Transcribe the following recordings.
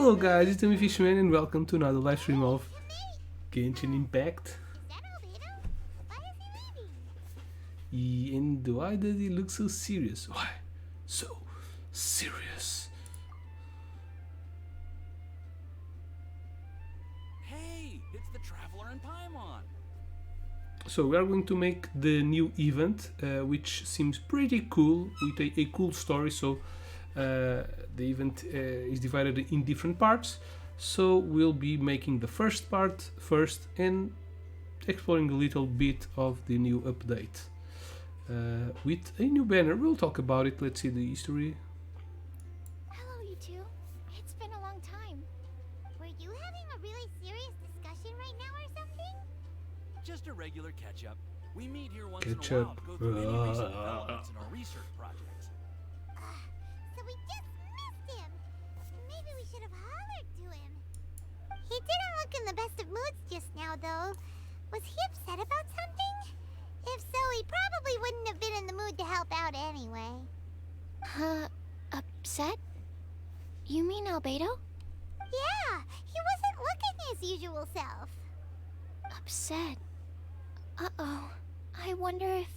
Hello guys, it's me Fishman and welcome to another live stream of Genshin Impact. And why does he look so serious? Why so serious? Hey, it's the Traveler and Paimon. So we are going to make the new event, which seems pretty cool, with a cool story. So the event is divided in different parts. So we'll be making the first part first and exploring a little bit of the new update. With a new banner, we'll talk about it. Let's see the history. Hello, you two. It's been a long time. Were you having a really serious discussion right now or something? Just a regular catch-up. We meet here once Catch in a while up. to go through any recent developments in our research projects. So we just missed him. Maybe we should have hollered to him. He didn't look in the best of moods just now, though. Was he upset about something? If so, he probably wouldn't have been in the mood to help out anyway. Upset? You mean Albedo? Yeah, he wasn't looking his usual self. Upset? Uh-oh. I wonder if...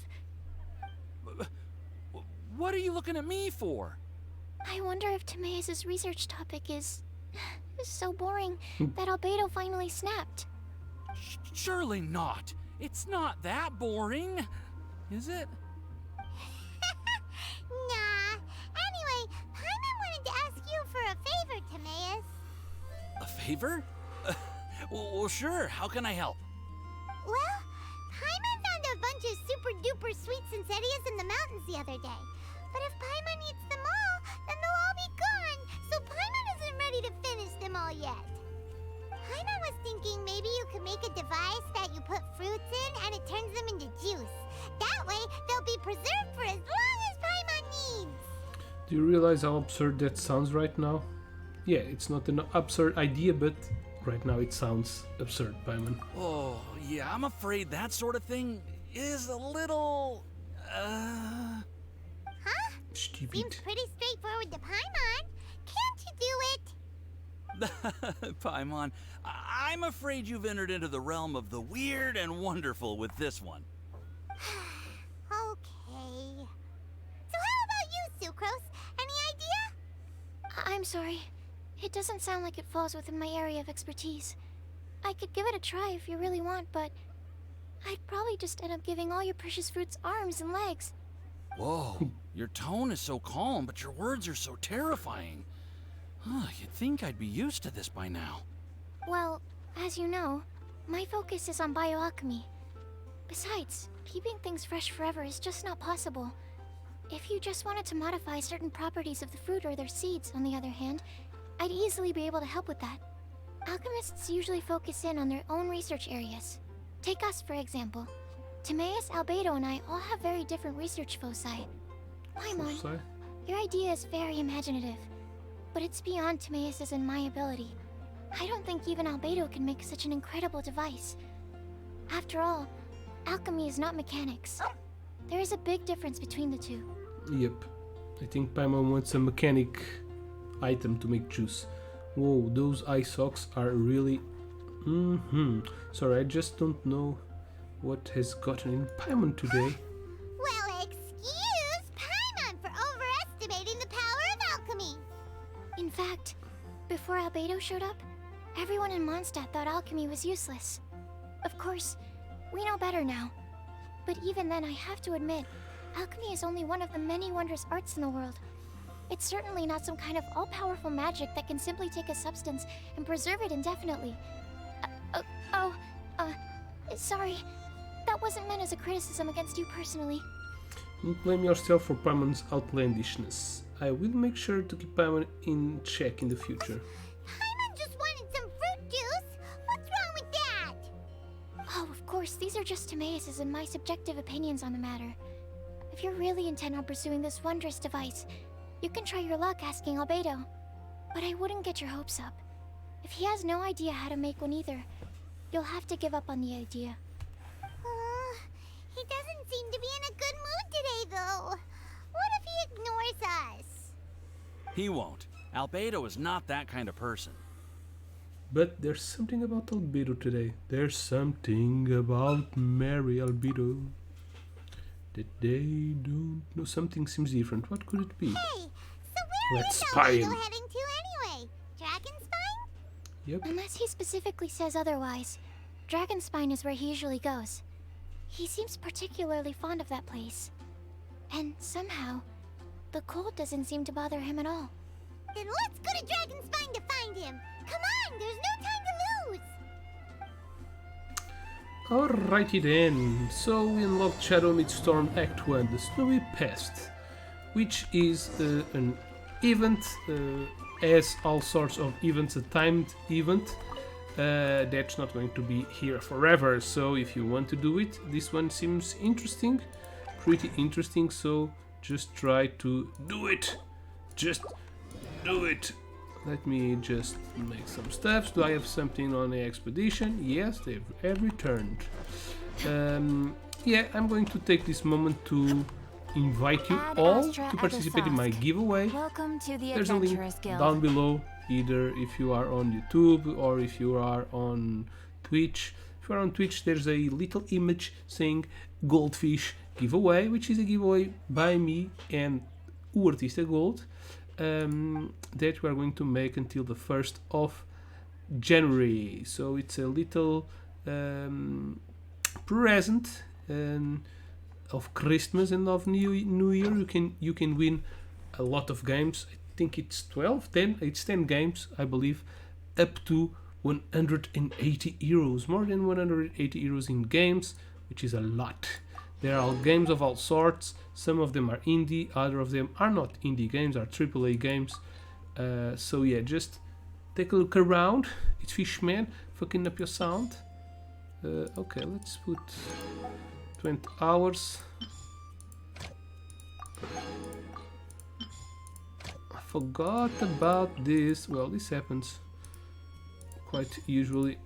What are you looking at me for? I wonder if Timaeus' research topic is so boring that Albedo finally snapped. Surely not. It's not that boring, is it? Nah. Anyway, Paimon wanted to ask you for a favor, Timaeus. A favor? Well, sure. How can I help? Well, Paimon found a bunch of super-duper sweet Sincerias in the mountains the other day. But if Paimon eats them all, then they'll all be gone, so Paimon isn't ready to finish them all yet. Paimon was thinking maybe you could make a device that you put fruits in and it turns them into juice. That way, they'll be preserved for as long as Paimon needs. Do you realize how absurd that sounds right now? Yeah, it's not an absurd idea, but right now it sounds absurd, Paimon. Oh, yeah, I'm afraid that sort of thing is a little... Huh? Stupid. Seems pretty straightforward to Paimon. Can't you do it? Paimon, I'm afraid you've entered into the realm of the weird and wonderful with this one. Okay. So how about you, Sucrose? Any idea? I'm sorry. It doesn't sound like it falls within my area of expertise. I could give it a try if you really want, but I'd probably just end up giving all your precious fruits arms and legs. Whoa, your tone is so calm, but your words are so terrifying. You'd think I'd be used to this by now. Well, as you know, my focus is on bioalchemy. Besides, keeping things fresh forever is just not possible. If you just wanted to modify certain properties of the fruit or their seeds, on the other hand, I'd easily be able to help with that. Alchemists usually focus in on their own research areas. Take us, for example. Timaeus, Albedo, and I all have very different research foci. Paimon, Foci? your idea is very imaginative, but it's beyond Timaeus' and my ability. I don't think even Albedo can make such an incredible device. After all, alchemy is not mechanics. There is a big difference between the two. Yep. I think Paimon wants a mechanic item to make juice. Whoa, those eye socks are really... Sorry, I just don't know what has gotten in Paimon today. Well, excuse Paimon for overestimating the power of alchemy. In fact, before Albedo showed up, everyone in Mondstadt thought alchemy was useless. Of course, we know better now. But even then, I have to admit, alchemy is only one of the many wondrous arts in the world. It's certainly not some kind of all-powerful magic that can simply take a substance and preserve it indefinitely. Sorry. That wasn't meant as a criticism against you personally. Don't blame yourself for Paimon's outlandishness. I will make sure to keep Paimon in check in the future. Paimon just wanted some fruit juice. What's wrong with that? Oh, of course, these are just Timaeus' and my subjective opinions on the matter. If you're really intent on pursuing this wondrous device, you can try your luck asking Albedo. But I wouldn't get your hopes up. If he has no idea how to make one either, you'll have to give up on the idea. He doesn't seem to be in a good mood today, though. What if he ignores us? He won't. Albedo is not that kind of person. But there's something about Albedo today. There's something about Mary Albedo that they don't know. Something seems different. What could it be? Hey, so where Let's is spy Albedo him. heading to anyway? Dragonspine? Yep. Unless he specifically says otherwise, Dragonspine is where he usually goes. He seems particularly fond of that place. And somehow, the cold doesn't seem to bother him at all. Then let's go to Dragonspine to find him! Come on, there's no time to lose! Alrighty then. So we unlocked Shadow Midstorm Act 1, the Snowy Pest, which is an event, as all sorts of events, a timed event. That's not going to be here forever, so if you want to do it, this one seems interesting, pretty interesting, so just try to do it. Just do it. Let me just make some steps. Do I have something on the expedition? Yes, they have returned. Yeah, I'm going to take this moment to invite you Ad all Astra to participate in my Agathos. giveaway. Welcome to the There's a link Adventurers Guild. down below, either if you are on YouTube or if you are on Twitch. If you are on Twitch, there's a little image saying Goldfish giveaway, which is a giveaway by me and o Artista Gold that we are going to make until the 1st of January. So it's a little present of Christmas and of New Year. You can win a lot of games. I think it's 10 games, I believe, up to 180 euros, more than 180 euros in games, which is a lot. There are games of all sorts. Some of them are indie, other of them are not indie games, are AAA games. So yeah, just take a look around. It's Fishman, fucking up your sound. Okay, let's put 20 hours. I forgot about this. Well, this happens quite usually.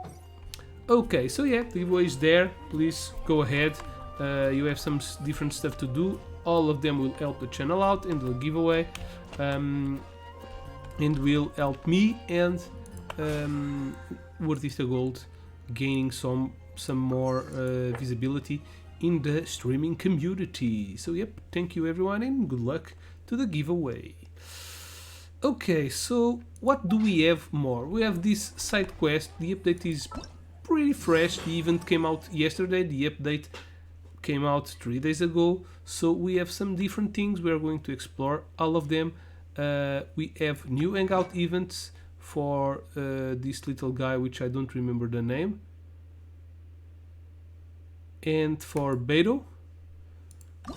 Okay, so yeah, the giveaway is there. Please go ahead. You have some different stuff to do. All of them will help the channel out in the giveaway, and will help me and Artista Gold gaining some more visibility in the streaming community. So yep, thank you everyone and good luck to the giveaway. Okay, so what do we have more? We have this side quest. The update is pretty fresh. The event came out yesterday. The update came out 3 days ago. So we have some different things. We are going to explore all of them. We have new hangout events for this little guy, which I don't remember the name. And for Beto,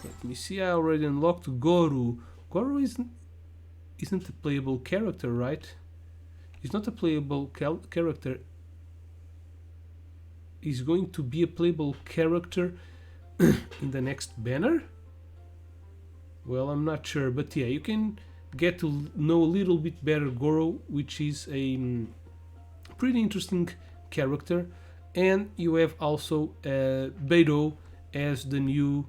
let me see, I already unlocked Goru. Goru isn't a playable character, right? He's not a playable character. He's going to be a playable character in the next banner? Well, I'm not sure, but yeah, you can get to know a little bit better Goro, which is a pretty interesting character. And you have also Beto as the new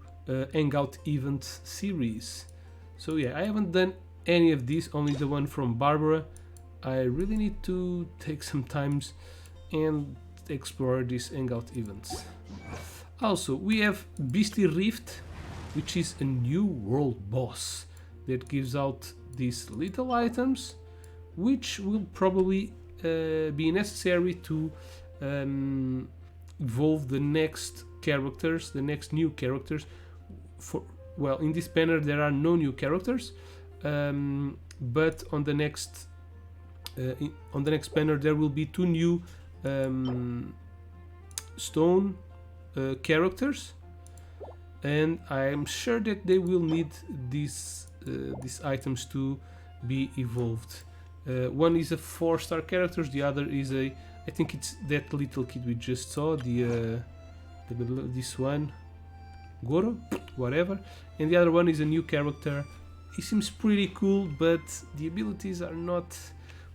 Hangout event series. So yeah, I haven't done any of these, only the one from Barbara. I really need to take some times and explore these Hangout events. Also, we have Beastie Rift, which is a new world boss that gives out these little items, which will probably be necessary to evolve the next characters, the next new characters. Well, in this banner there are no new characters, but on the next banner there will be 2 new stone characters, and I am sure that they will need these items to be evolved. One is a 4-star character, the other is I think it's that little kid we just saw, this one, Goro, whatever, and the other one is a new character. He seems pretty cool, but the abilities are not,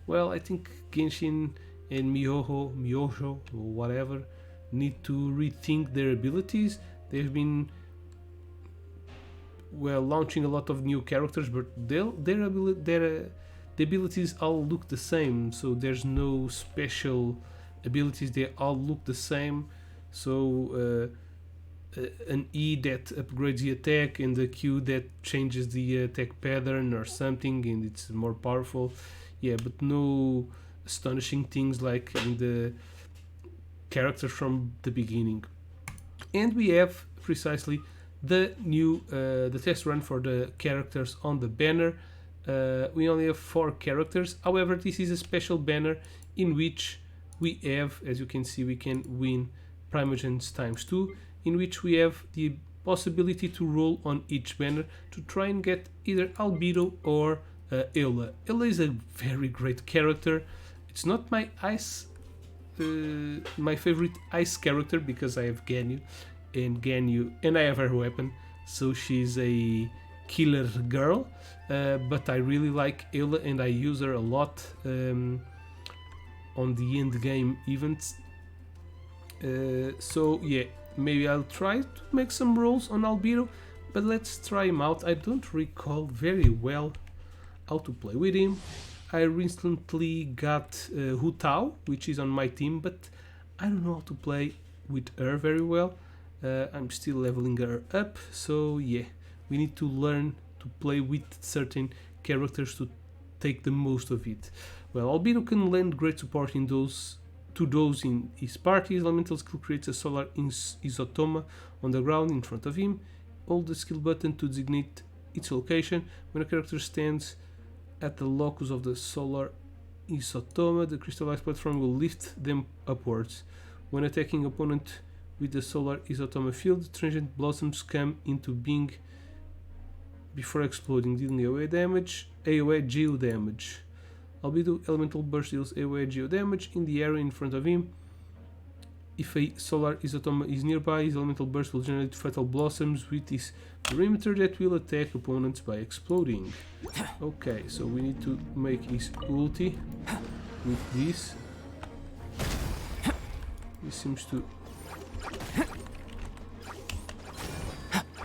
well, I think Genshin and Miyoho, or whatever, need to rethink their abilities. They've been, well, launching a lot of new characters, but their the abilities all look the same, so there's no special abilities, they all look the same. So an E that upgrades the attack and a Q that changes the attack pattern or something, and it's more powerful. Yeah, but no astonishing things like in the characters from the beginning. And we have precisely the new the test run for the characters on the banner. We only have 4 characters. However, this is a special banner in which we have, as you can see, we can win Primogens ×2, in which we have the possibility to roll on each banner to try and get either Albedo or Ayla. Ayla is a very great character. It's not my my favorite ice character because I have Ganyu, and I have her weapon, so she's a killer girl. But I really like Ayla and I use her a lot on the end game events. So yeah, maybe I'll try to make some rolls on Albedo, but let's try him out. I don't recall very well how to play with him. I recently got Hu Tao, which is on my team, but I don't know how to play with her very well. I'm still leveling her up, so yeah, we need to learn to play with certain characters to take the most of it. Well, Albedo can lend great support in those in his party. His elemental skill creates a solar isotoma on the ground in front of him. Hold the skill button to designate its location. When a character stands at the locus of the solar isotoma, the crystallized platform will lift them upwards. When attacking opponent with the solar isotoma field, transient blossoms come into being before exploding, dealing AoE geo damage. Albedo elemental burst deals AoE geo damage in the area in front of him. If a solar isotoma is nearby, his elemental burst will generate fatal blossoms with his perimeter that will attack opponents by exploding. Okay, so we need to make his ulti with this. This seems to...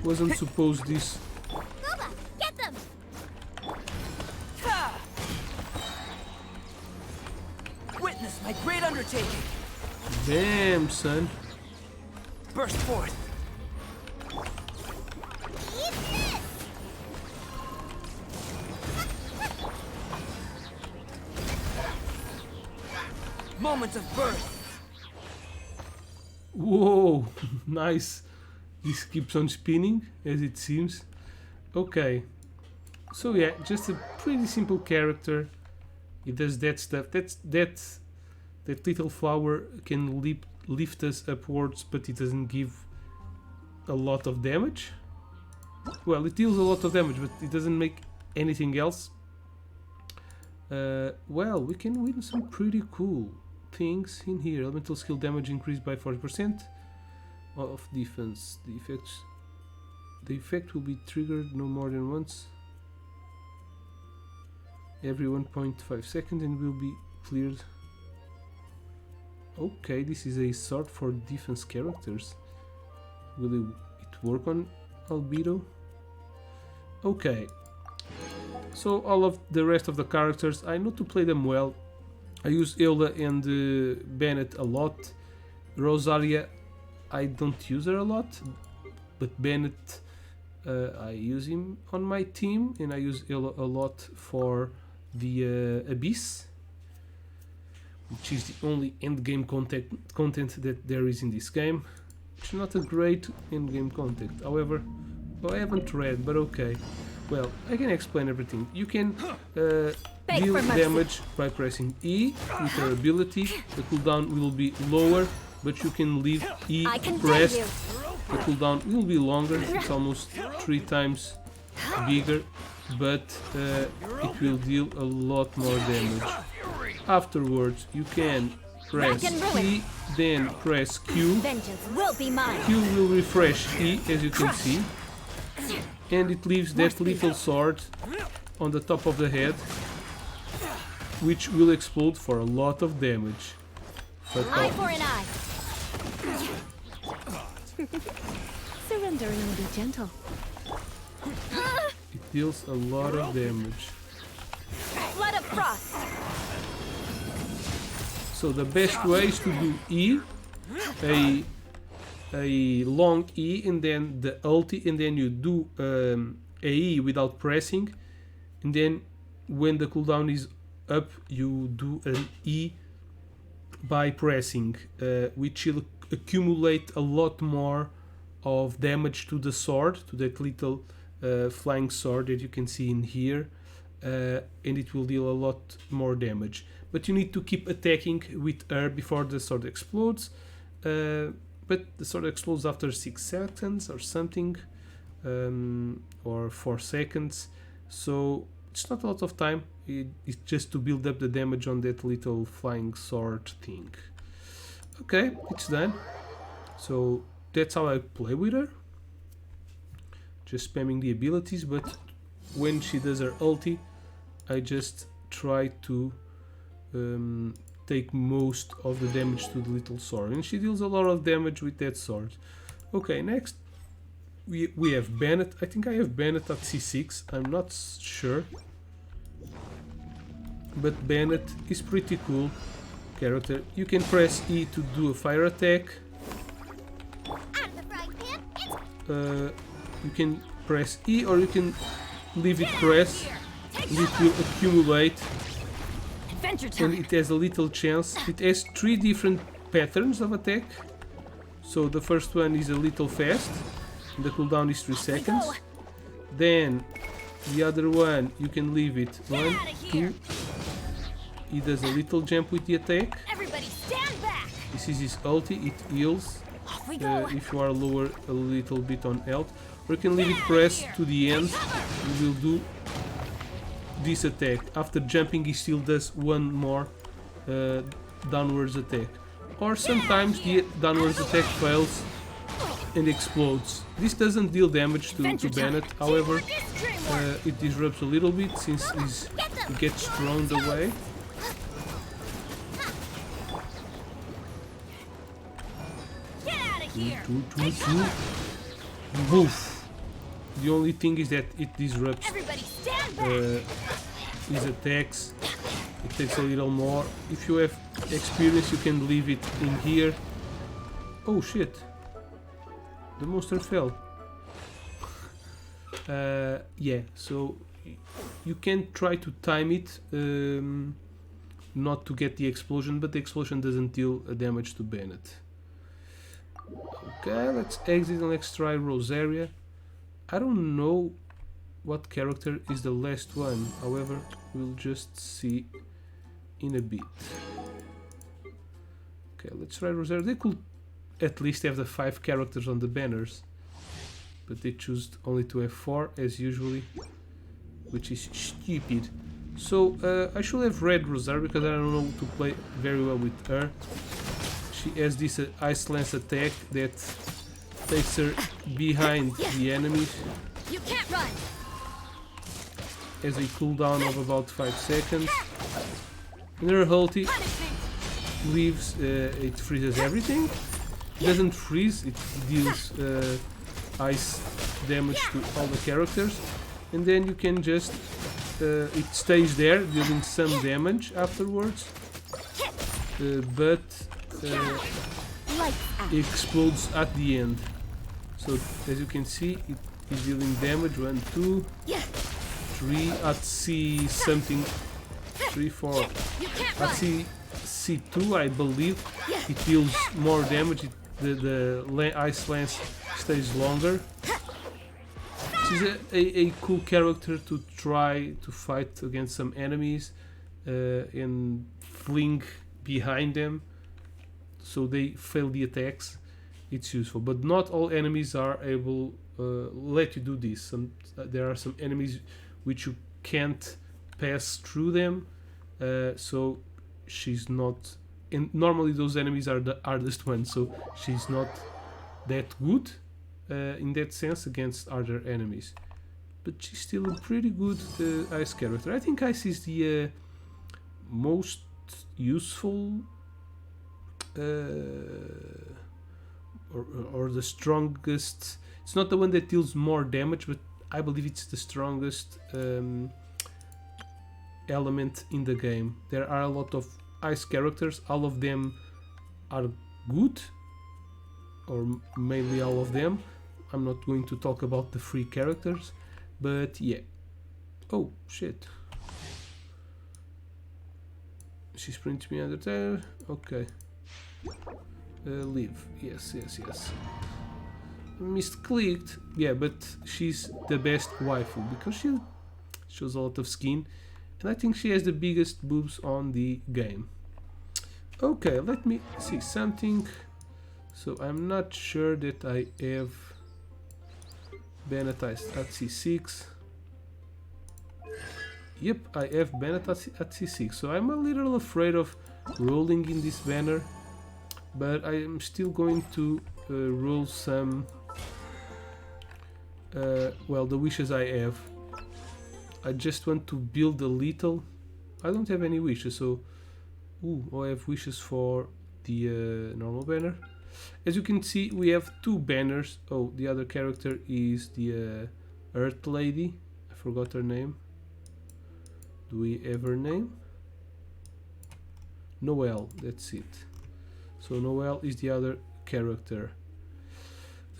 Wasn't supposed this... Boba, get them! Witness my great undertaking. Damn, son. Burst forth. Eat this! Moment of birth. Whoa, nice. This keeps on spinning, as it seems. Okay. So yeah, just a pretty simple character. It does that stuff. That little flower can lift us upwards, but it doesn't give a lot of damage. Well, it deals a lot of damage, but it doesn't make anything else. Well, we can win some pretty cool things in here. Elemental skill damage increased by 40% of defense. The effect will be triggered no more than once every 1.5 seconds and will be cleared. Okay, this is a sword for defense characters. Will it work on Albedo? Okay. So all of the rest of the characters, I know to play them well. I use Ayla and Bennett a lot. Rosaria, I don't use her a lot, but Bennett, I use him on my team, and I use Ayla a lot for the Abyss, which is the only endgame content that there is in this game. It's not a great endgame content, however, I haven't read, but okay. Well, I can explain everything. You can deal damage by pressing E with her ability. The cooldown will be lower, but you can leave E pressed. The cooldown will be longer, it's almost 3 times bigger, but it will deal a lot more damage. Afterwards, you can press E, then press Q. Vengeance will be mine. Q will refresh E, as you can see, and it leaves that little sword on the top of the head, which will explode for a lot of damage. Eye for an eye. Surrendering will be gentle. It deals a lot of damage. Flood of frost. So the best way is to do E, a long E, and then the ulti, and then you do a E without pressing, and then when the cooldown is up, you do an E by pressing, which will accumulate a lot more of damage to the sword, to that little flying sword that you can see in here, and it will deal a lot more damage. But you need to keep attacking with her before the sword explodes, but the sword explodes after 6 seconds or something, or 4 seconds, so it's not a lot of time. It's just to build up the damage on that little flying sword thing. Okay, it's done. So that's how I play with her, just spamming the abilities, but when she does her ulti, I just try to take most of the damage to the little sword, and she deals a lot of damage with that sword. Okay, next we have Bennett. I think I have Bennett at C6, I'm not sure, but Bennett is pretty cool character. You can press E to do a fire attack. You can press E, or you can leave it press, and it will accumulate, and it has a little chance. It has 3 different patterns of attack. So the first one is a little fast, and the cooldown is 3 seconds. Then the other one you can leave it 1, 2. He does a little jump with the attack. This is his ulti, it heals if you are lower a little bit on health. Or you can leave it press to the end, you will do this attack. After jumping he still does one more downwards attack. Or sometimes the downwards attack fails and explodes. This doesn't deal damage to Bennett, however it disrupts a little bit since he gets thrown away. Woof. The only thing is that it disrupts his attacks. It takes a little more. If you have experience, you can leave it in here. Oh shit! The monster fell. Yeah, so you can try to time it, not to get the explosion, but the explosion doesn't deal damage to Bennett. Okay, let's exit and let's try Rosaria. I don't know what character is the last one, however, we'll just see in a bit. Okay, let's try Rosaria. They could at least have the 5 characters on the banners, but they choose only to have 4 as usually, which is stupid. So I should have read Rosaria because I don't know to play very well with her. She has this Ice Lance attack that takes her behind the enemies. You can't run. Has a cooldown of about 5 seconds. And her ulti leaves, it freezes everything. It doesn't freeze, it deals ice damage to all the characters. And then you can just, it stays there dealing some damage afterwards. But it explodes at the end. So as you can see, it is dealing damage. 1, 2, 3 at C something, 3, 4. At C2 I believe it deals more damage. The Ice Lance stays longer. She's a cool character to try to fight against some enemies and fling behind them so they fail the attacks. It's useful, but not all enemies are able let you do this. There are some enemies which you can't pass through them, so she's not, and normally those enemies are the hardest ones, so she's not that good in that sense against other enemies, but she's still a pretty good ice character. I think ice is the most useful or the strongest. It's not the one that deals more damage, but I believe it's the strongest element in the game. There are a lot of ice characters, all of them are good, or mainly all of them. I'm not going to talk about the free characters, but yeah. Oh shit. She sprints me under there. Okay. Leave. Yes. Misclicked. Yeah, but she's the best waifu because she shows a lot of skin, and I think she has the biggest boobs on the game. Okay, let me see something. So I'm not sure that I have Benetized at C6. Yep, I have Bennett at C6, so I'm a little afraid of rolling in this banner, but I am still going to roll some, well, the wishes I have. I just want to build a little. I don't have any wishes, so I have wishes for the normal banner. As you can see, we have two banners. Oh, the other character is the Earth Lady. I forgot her name. Do we have her name? Noelle, that's it. So Noelle is the other character.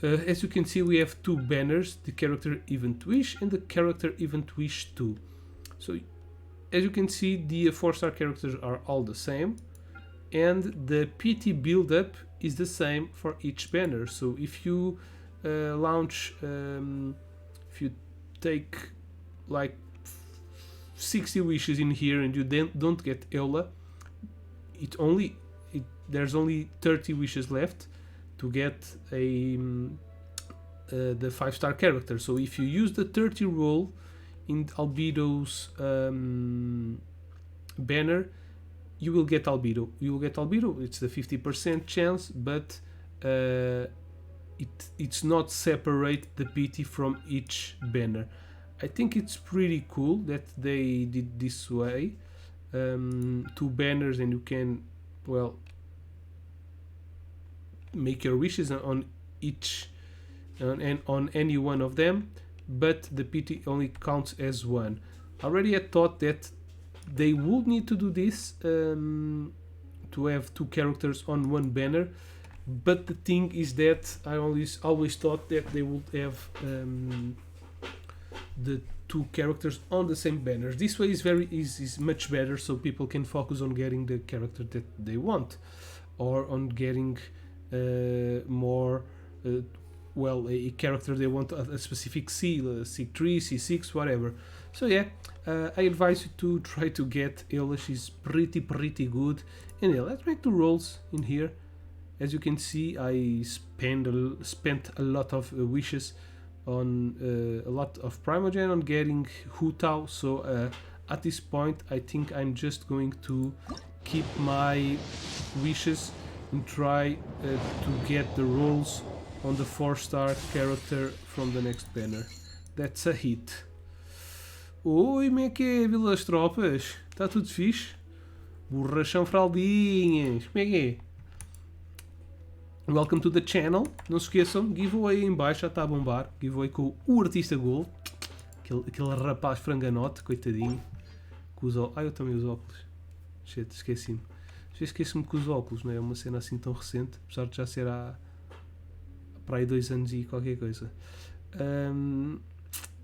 As you can see, we have two banners, the character Event Wish and the character Event Wish 2. So as you can see, the 4-star characters are all the same, and the PT build-up is the same for each banner. So if you launch, if you take like 60 wishes in here and you then don't get Eula, there's only 30 wishes left to get a the 5-star character. So if you use the 30 roll in Albedo's banner, you will get Albedo. It's the 50% chance, but it's not separate the PT from each banner. I think it's pretty cool that they did this way. 2 banners, and you can, well, make your wishes on each and on any one of them, but the PT only counts as one. I already had thought that they would need to do this to have 2 characters on one banner, but the thing is that I always thought that they would have the 2 characters on the same banners. This way is much better, so people can focus on getting the character that they want, or on getting more well, a character they want a specific C3, C6, whatever. So yeah, I advise you to try to get Eula. She's pretty good. And yeah, let's make the rolls in here. As you can see, I spent a lot of wishes on a lot of Primogen on getting Hu Tao. So at this point, I think I'm just going to keep my wishes and try to get the rolls on the 4-star character from the next banner. That's a hit. Oi, como é que é, Vila das Tropas? Está tudo fixe? Borrachão fraldinhas, como é que é? Welcome to the channel. Não se esqueçam, giveaway em baixo já está a bombar. Giveaway com o artista Gold. Aquele rapaz franganote, coitadinho. Com os óculos. Eu também uso óculos. Shit, esqueci-me. Esqueci-me com os óculos, não é uma cena assim tão recente, apesar de já ser há para aí 2 anos e qualquer coisa.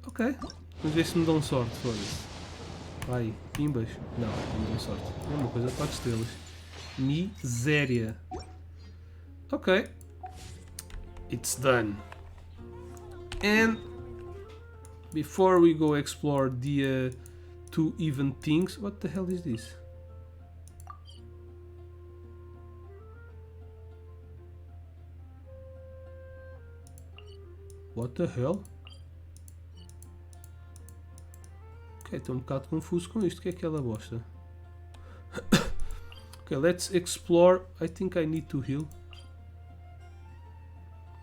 Ok, vamos ver se me dão sorte, foda-se. Vai, pimbas? Não me dão sorte. É uma coisa de 4 estrelas. Miséria. Ok. It's done. And before we go explore the 2 event things, what the hell is this? What the hell? Ok, estou um bocado confuso com isto. O que é aquela bosta? Ok, let's explore. I think I need to heal.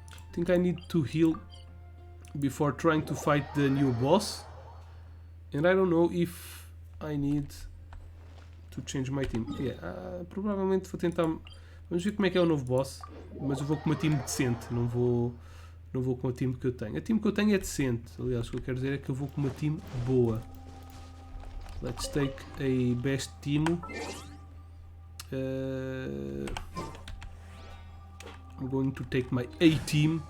I think I need to heal before trying to fight the new boss. And I don't know if I need to change my team. Yeah, provavelmente vou tentar... Vamos ver como é que é o novo boss. Mas eu vou com uma team decente. Não vou com a team que eu tenho. A team que eu tenho é decente. Aliás, o que eu quero dizer é que eu vou com uma team boa. Let's take a best team. I'm going to take my A team.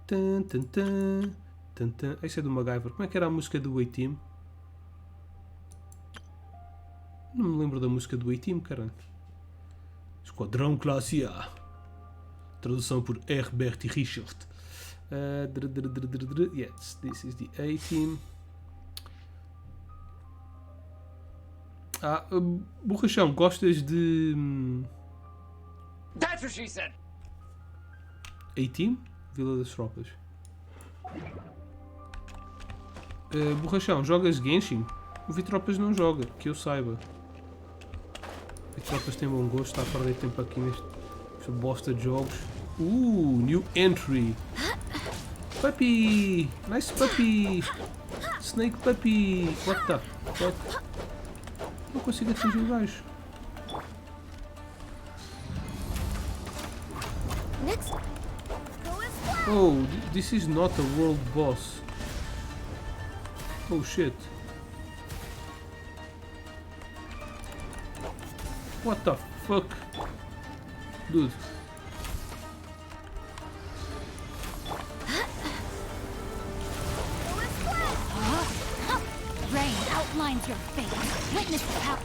Tan, tan, tan, tan, tan. Esse é do MacGyver. Como é que era a música do A team? Não me lembro da música do A team, caralho. Esquadrão Classe A. Tradução por Herbert Richard. Yes, this is the A team. Borrachão, gostas de That's what she said. A-Team? Vila das Tropas. Borrachão, jogas Genshin? O Vitropas não joga, que eu saiba. O Vitropas tem bom gosto, está a perder tempo aqui nesta bosta de jogos. New entry. Puppy! Nice puppy! Snake puppy! What the fuck? Não consigo atingir o gajo. Next. Oh, this is not a world boss. Oh shit. What the fuck? Dude. Rain outlines your fate. Witness the power.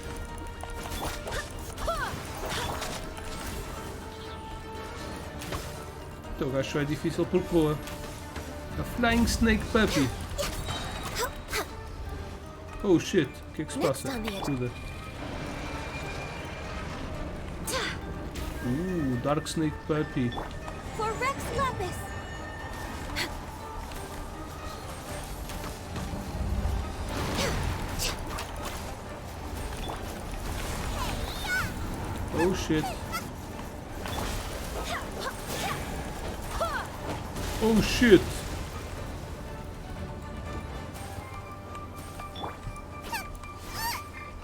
Então o gajo só é difícil porque voa. A Flying Snake Puppy. Oh shit, o que é que se passa? Tudo. Dark Snake Puppy. For Rex Lapis. Oh shit. Oh shit.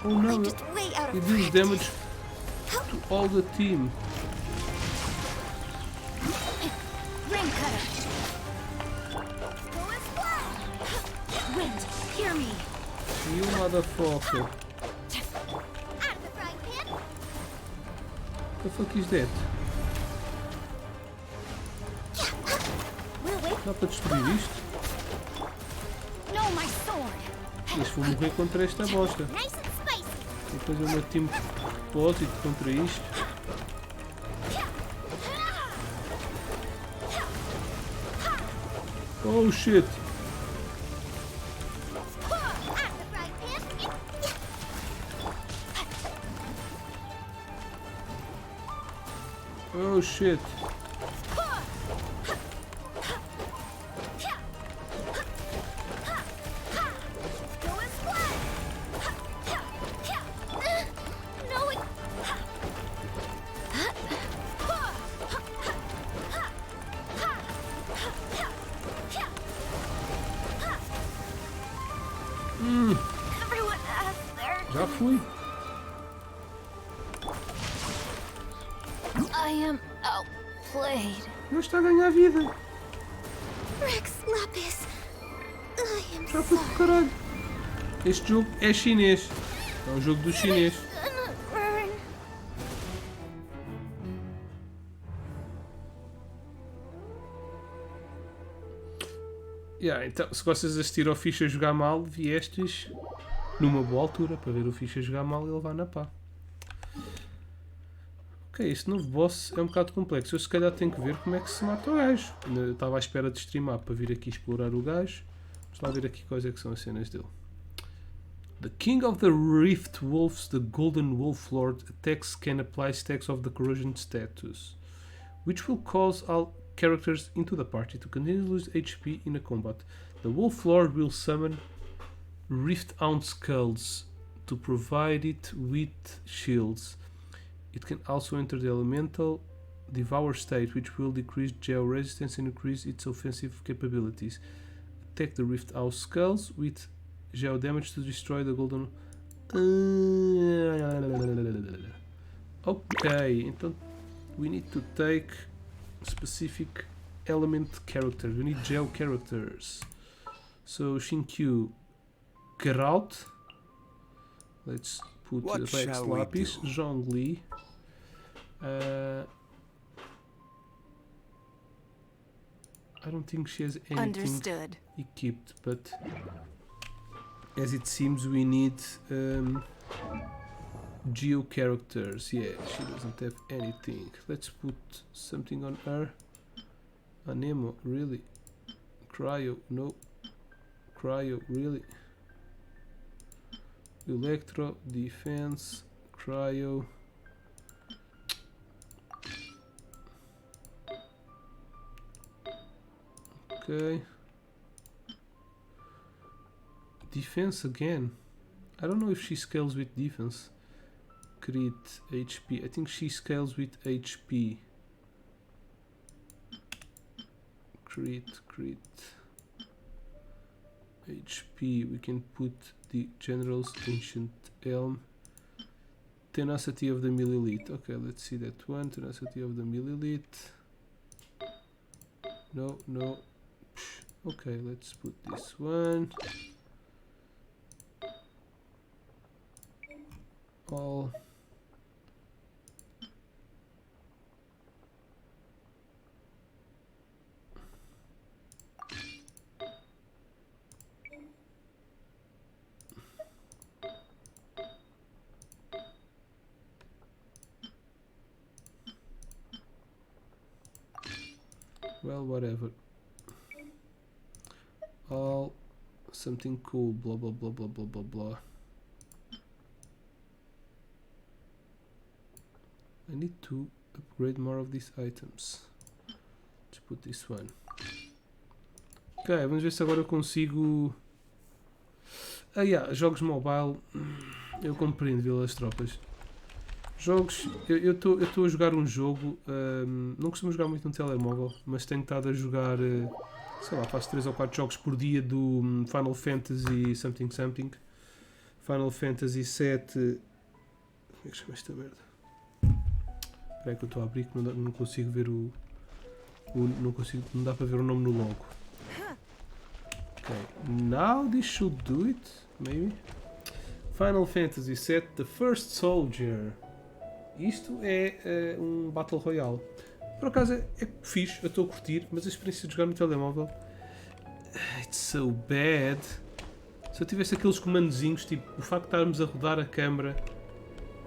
Oh no, I'm just way out he of deals practice. damage to all the team. Ring cutter. Wind, hear me. You motherfucker. Out of the frying pan. The fuck is that? We'll wait. Dá para destruir isto? No, my sword. Mas vou morrer contra esta bosta. Nice and spicy. Vou fazer uma team propósito contra isto. Oh shit. Out of the frying pan. Oh shit. No, it. Everyone has their. Já fui. I am outplayed. Não está a ganhar vida. Rex Lapis. I am Já fui por caralho. Este jogo é chinês. É um jogo do chinês. gonna burn. Então, se gostas de assistir ao Ficha jogar mal, viestes numa boa altura para ver o Ficha jogar mal e levar na pá. Ok, este novo boss é um bocado complexo. Eu se calhar tenho que ver como é que se mata o gajo. Eu estava à espera de streamar para vir aqui explorar o gajo. Vamos lá ver aqui quais é que são as cenas dele. The King of the Rift Wolves, the Golden Wolf Lord, attacks can apply stacks of the corrosion status, which will cause all characters into the party to continue to lose HP in a combat. The Wolf Lord will summon Rift-Hound Skulls to provide it with shields. It can also enter the elemental Devour state, which will decrease geo resistance and increase its offensive capabilities. Attack the Rift-Hound Skulls with geo damage to destroy the golden. Ok, então we need to take specific element characters. We need geo characters. So Shinkyu Geralt, Let's put What Rex shall we Lapis, do? Zhongli. I don't think she has anything Understood. equipped, but as it seems we need geo characters. Yeah, she doesn't have anything. Let's put something on her. Anemo, really? Cryo, no. Cryo, really? Electro, defense, cryo. Okay. Defense again. I don't know if she scales with defense. Crit, HP. I think she scales with HP. Crit. HP. We can put the General's Ancient Elm. Tenacity of the Millelite. Okay, let's see that one. Tenacity of the Millelite. No. Okay, let's put this one. All. Well, whatever. All something cool. Blah blah blah blah blah blah blah. I need to upgrade more of these items. Let's put this one. Ok, vamos ver se agora eu consigo. Jogos mobile. Eu compreendo, Vila das Tropas. Jogos. Eu estou a jogar um jogo. Não costumo jogar muito no telemóvel, mas tenho estado a jogar. Sei lá, faço 3 ou 4 jogos por dia do Final Fantasy something. Final Fantasy 7. Como é que chama esta merda? Espera aí que eu estou a abrir que não consigo ver não dá para ver o nome no logo. Ok, now this should do it, maybe. Final Fantasy VII The First Soldier. Isto é um Battle Royale. Por acaso é fixe, eu estou a curtir, mas a experiência de jogar no telemóvel, it's so bad. Se eu tivesse aqueles comandozinhos, tipo o facto de estarmos a rodar a câmera,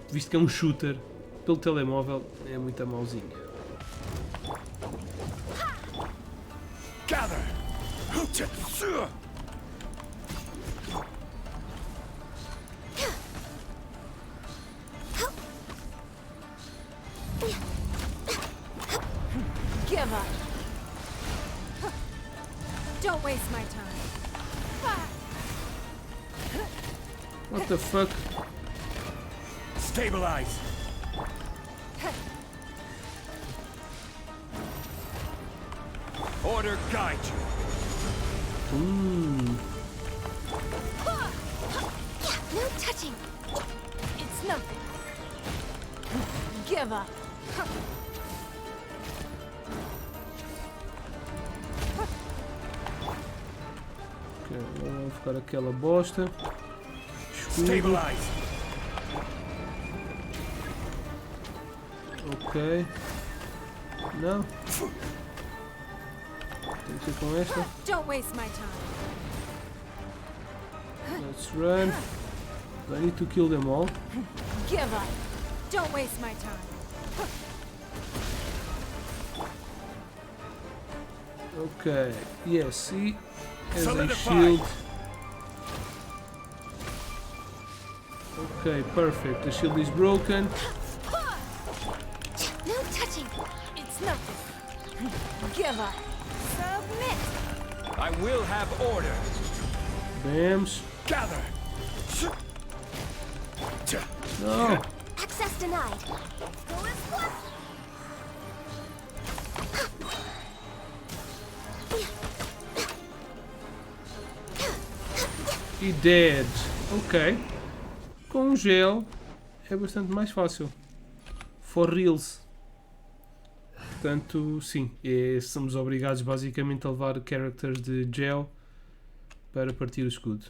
visto que é um shooter, pelo telemóvel, é muito mauzinho. Gather! Jutsu! Give up. Don't waste my time. What the fuck? Stabilize! Order guide you. No touching. It's nothing. Give up. Ok, agora vou ficar aquela bosta. Escudo. Stabilize! Ok. Não. Tem que ser com esta. Don't waste my time. Let's run. I need to kill them all. Give up. Don't waste my time. Ok. Yes, see? As a Solidify. shield. Okay, perfect. The shield is broken. No touching. It's nothing. Give up. Submit. I will have order. Bams. Gather! No. Access denied. Go as one. E dead. Ok. Com gel é bastante mais fácil. For reals. Portanto, sim. Somos obrigados basicamente a levar characters de gel para partir o escudo.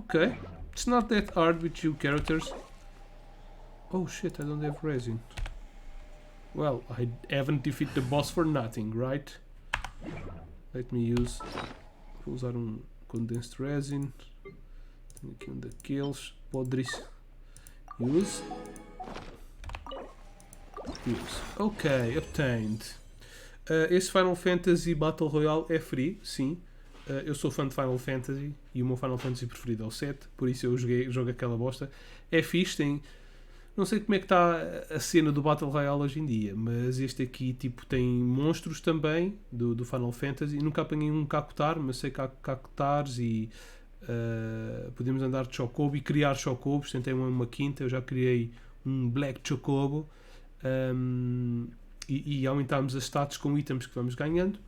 Okay. It's not that hard with you characters. Oh shit, I don't have resin. Well, I haven't defeated the boss for nothing, right? Let me use... Vou usar condensed resin. Tenho aqui daqueles podres. Use. Use. Ok, obtained. Esse Final Fantasy Battle Royale é free, sim. Eu sou fã de Final Fantasy e o meu Final Fantasy preferido é o 7, por isso eu jogo aquela bosta. É fixe, tem... Não sei como é que está a cena do Battle Royale hoje em dia, mas este aqui tipo, tem monstros também do Final Fantasy. Nunca apanhei um Kakutar, mas sei que há Kakutars e podemos andar de Chocobo e criar Chocobos. Tentei uma quinta, eu já criei um Black Chocobo e aumentámos as stats com itens que vamos ganhando.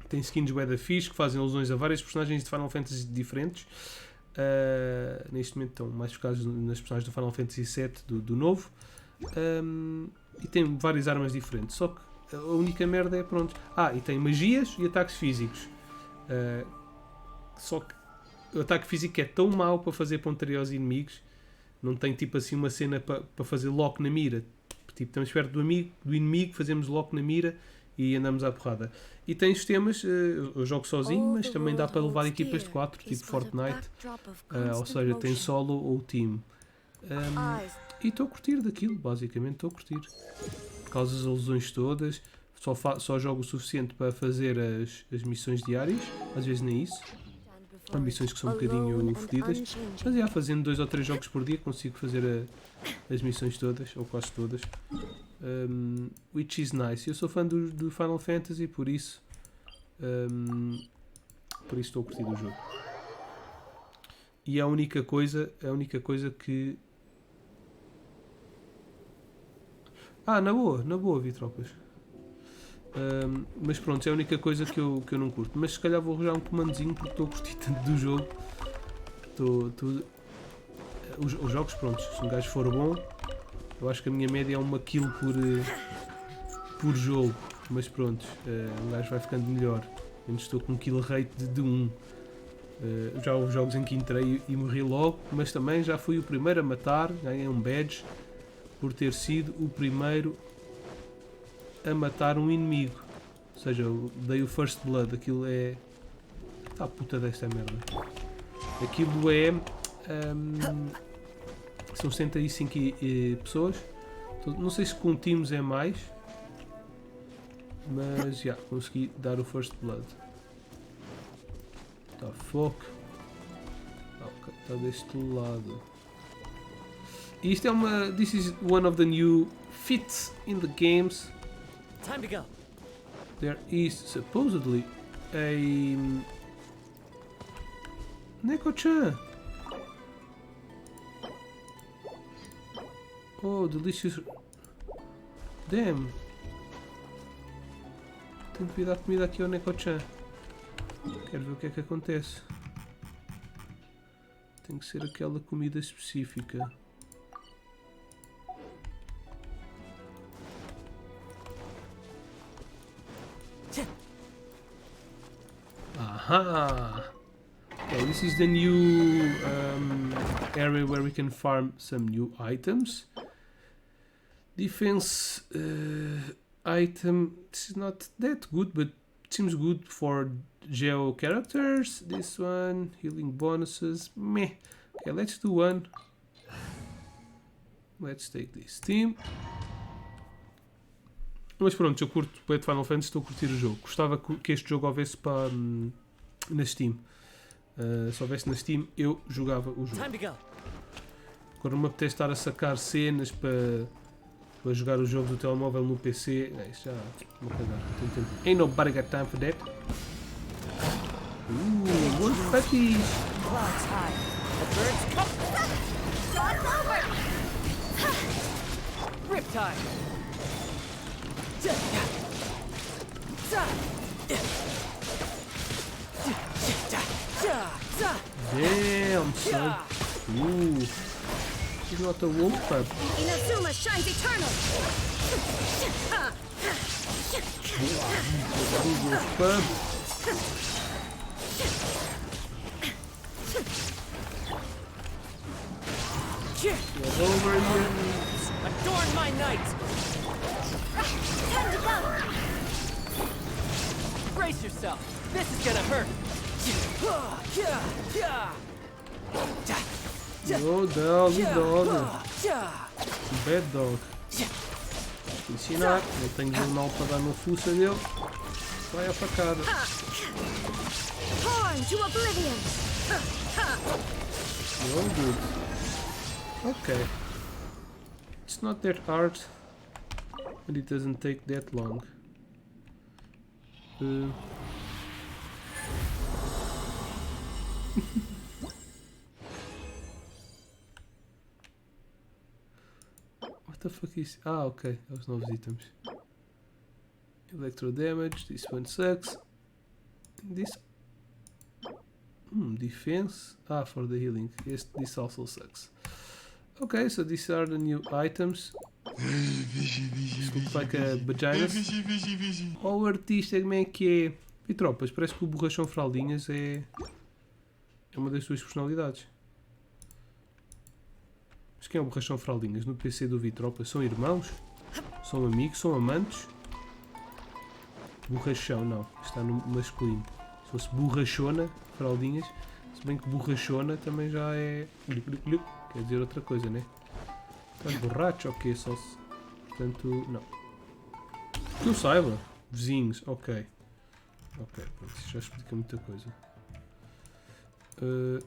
Tem skins bué da fixe que fazem alusões a várias personagens de Final Fantasy diferentes. Neste momento estão mais focados nas personagens do Final Fantasy VII do novo. E tem várias armas diferentes. Só que a única merda é pronto. E tem magias e ataques físicos. Só que o ataque físico é tão mau para fazer pontaria aos inimigos. Não tem tipo assim uma cena para fazer lock na mira. Tipo, estamos perto do inimigo, fazemos lock na mira e andamos à porrada. E tem sistemas, eu jogo sozinho, mas também dá para levar equipas de 4, tipo Fortnite, ou seja, tem solo ou team. E estou a curtir daquilo, basicamente estou a curtir. Por causa das ilusões todas, só jogo o suficiente para fazer as missões diárias, às vezes nem isso. Há missões que são um bocadinho fodidas, mas já fazendo 2 ou 3 jogos por dia consigo fazer as missões todas, ou quase todas. Which is nice. Eu sou fã do Final Fantasy, por isso estou a curtir o jogo. E a única coisa que... na boa, vi tropas. Mas pronto, é a única coisa que eu não curto. Mas se calhar vou arranjar um comandozinho porque estou a curtir tanto do jogo. Os jogos, pronto, se um gajo for bom, eu acho que a minha média é 1 kill por jogo. Mas pronto, um gajo vai ficando melhor. Eu estou com um kill rate de 1. Já houve jogos em que entrei e morri logo, mas também já fui o primeiro a matar, ganhei um badge por ter sido o primeiro a matar um inimigo. Ou seja, eu dei o first blood. Aquilo é... Tá a puta desta merda. Aquilo é... são 75 pessoas. Não sei se com teams é mais. Mas já, consegui dar o first blood. Tá, fuck. Ok, está deste lado. E isto é uma... This is one of the new feats in the games. Time to go. There is supposedly a Neko-chan. Oh, delicious. Damn. Tenho que vir dar comida aqui ao Neko-chan. Quero ver o que é que acontece. Tem que ser aquela comida específica. Aha! Okay, this is the new area where we can farm some new items. Defense item. This is not that good, but it seems good for geo characters. This one, healing bonuses. Meh. Okay, let's do one. Let's take this team. Mas pronto, eu curto o Final Fantasy, estou a curtir o jogo. Gostava que este jogo houvesse para na Steam. Se houvesse na Steam, eu jogava o jogo. Agora não me apetece estar a sacar cenas para jogar os jogos do telemóvel no PC. Já vou cagar. Ain't nobody got time for that. Wolf puppies! Riptide! Damn, son. She's not a wolf pup. Inazuma shines eternal. Wolf pup. Get over here. Adorn my night! Time to go! Brace yourself. This is gonna hurt. Oh, dog, dog. Bad dog. Ensinar. Eu tenho jornal para dar na fuça dele. Vai à facada. Torn to oblivion! Oh, good. Okay. It's not that hard. And it doesn't take that long. What the fuck is... Ah, ok. Os novos itens. Electro damage. This one sucks. This... defense. Ah, for the healing. Yes, this also sucks. Okay, so these are the new items. This looks like a vagina. Oh, o artista, como é que é? E tropas, parece que o borrachão fraldinhas é uma das suas personalidades. Mas quem é o borrachão fraldinhas? No PC do Vitropa são irmãos? São amigos? São amantes? Borrachão, não. Está no masculino. Se fosse borrachona, fraldinhas. Se bem que borrachona também já é... Quer dizer outra coisa, né? Estás borracho ou quê? Só se... Portanto, não. Que eu saiba. Vizinhos, ok. Ok, pronto, isso já explica muita coisa.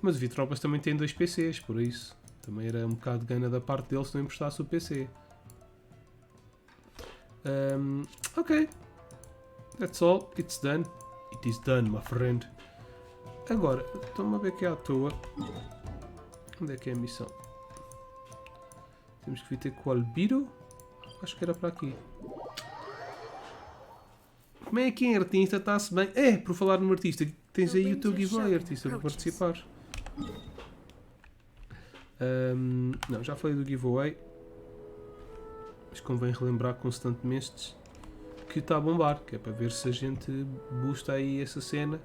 Mas o Vitropas também tem 2 PCs, por isso. Também era um bocado de gana da parte dele se não emprestasse o PC. Ok. That's all. It's done. It is done, my friend. Agora, estou-me a ver aqui à toa. Onde é que é a missão? Temos que vir ter com o Albiro. Acho que era para aqui. Como é que é, artista? Está-se bem? Por falar no artista, tens aí o teu giveaway, artista, para participar. Não, já falei do giveaway. Mas convém relembrar constantemente que está a bombar, que é para ver se a gente boosta aí essa cena.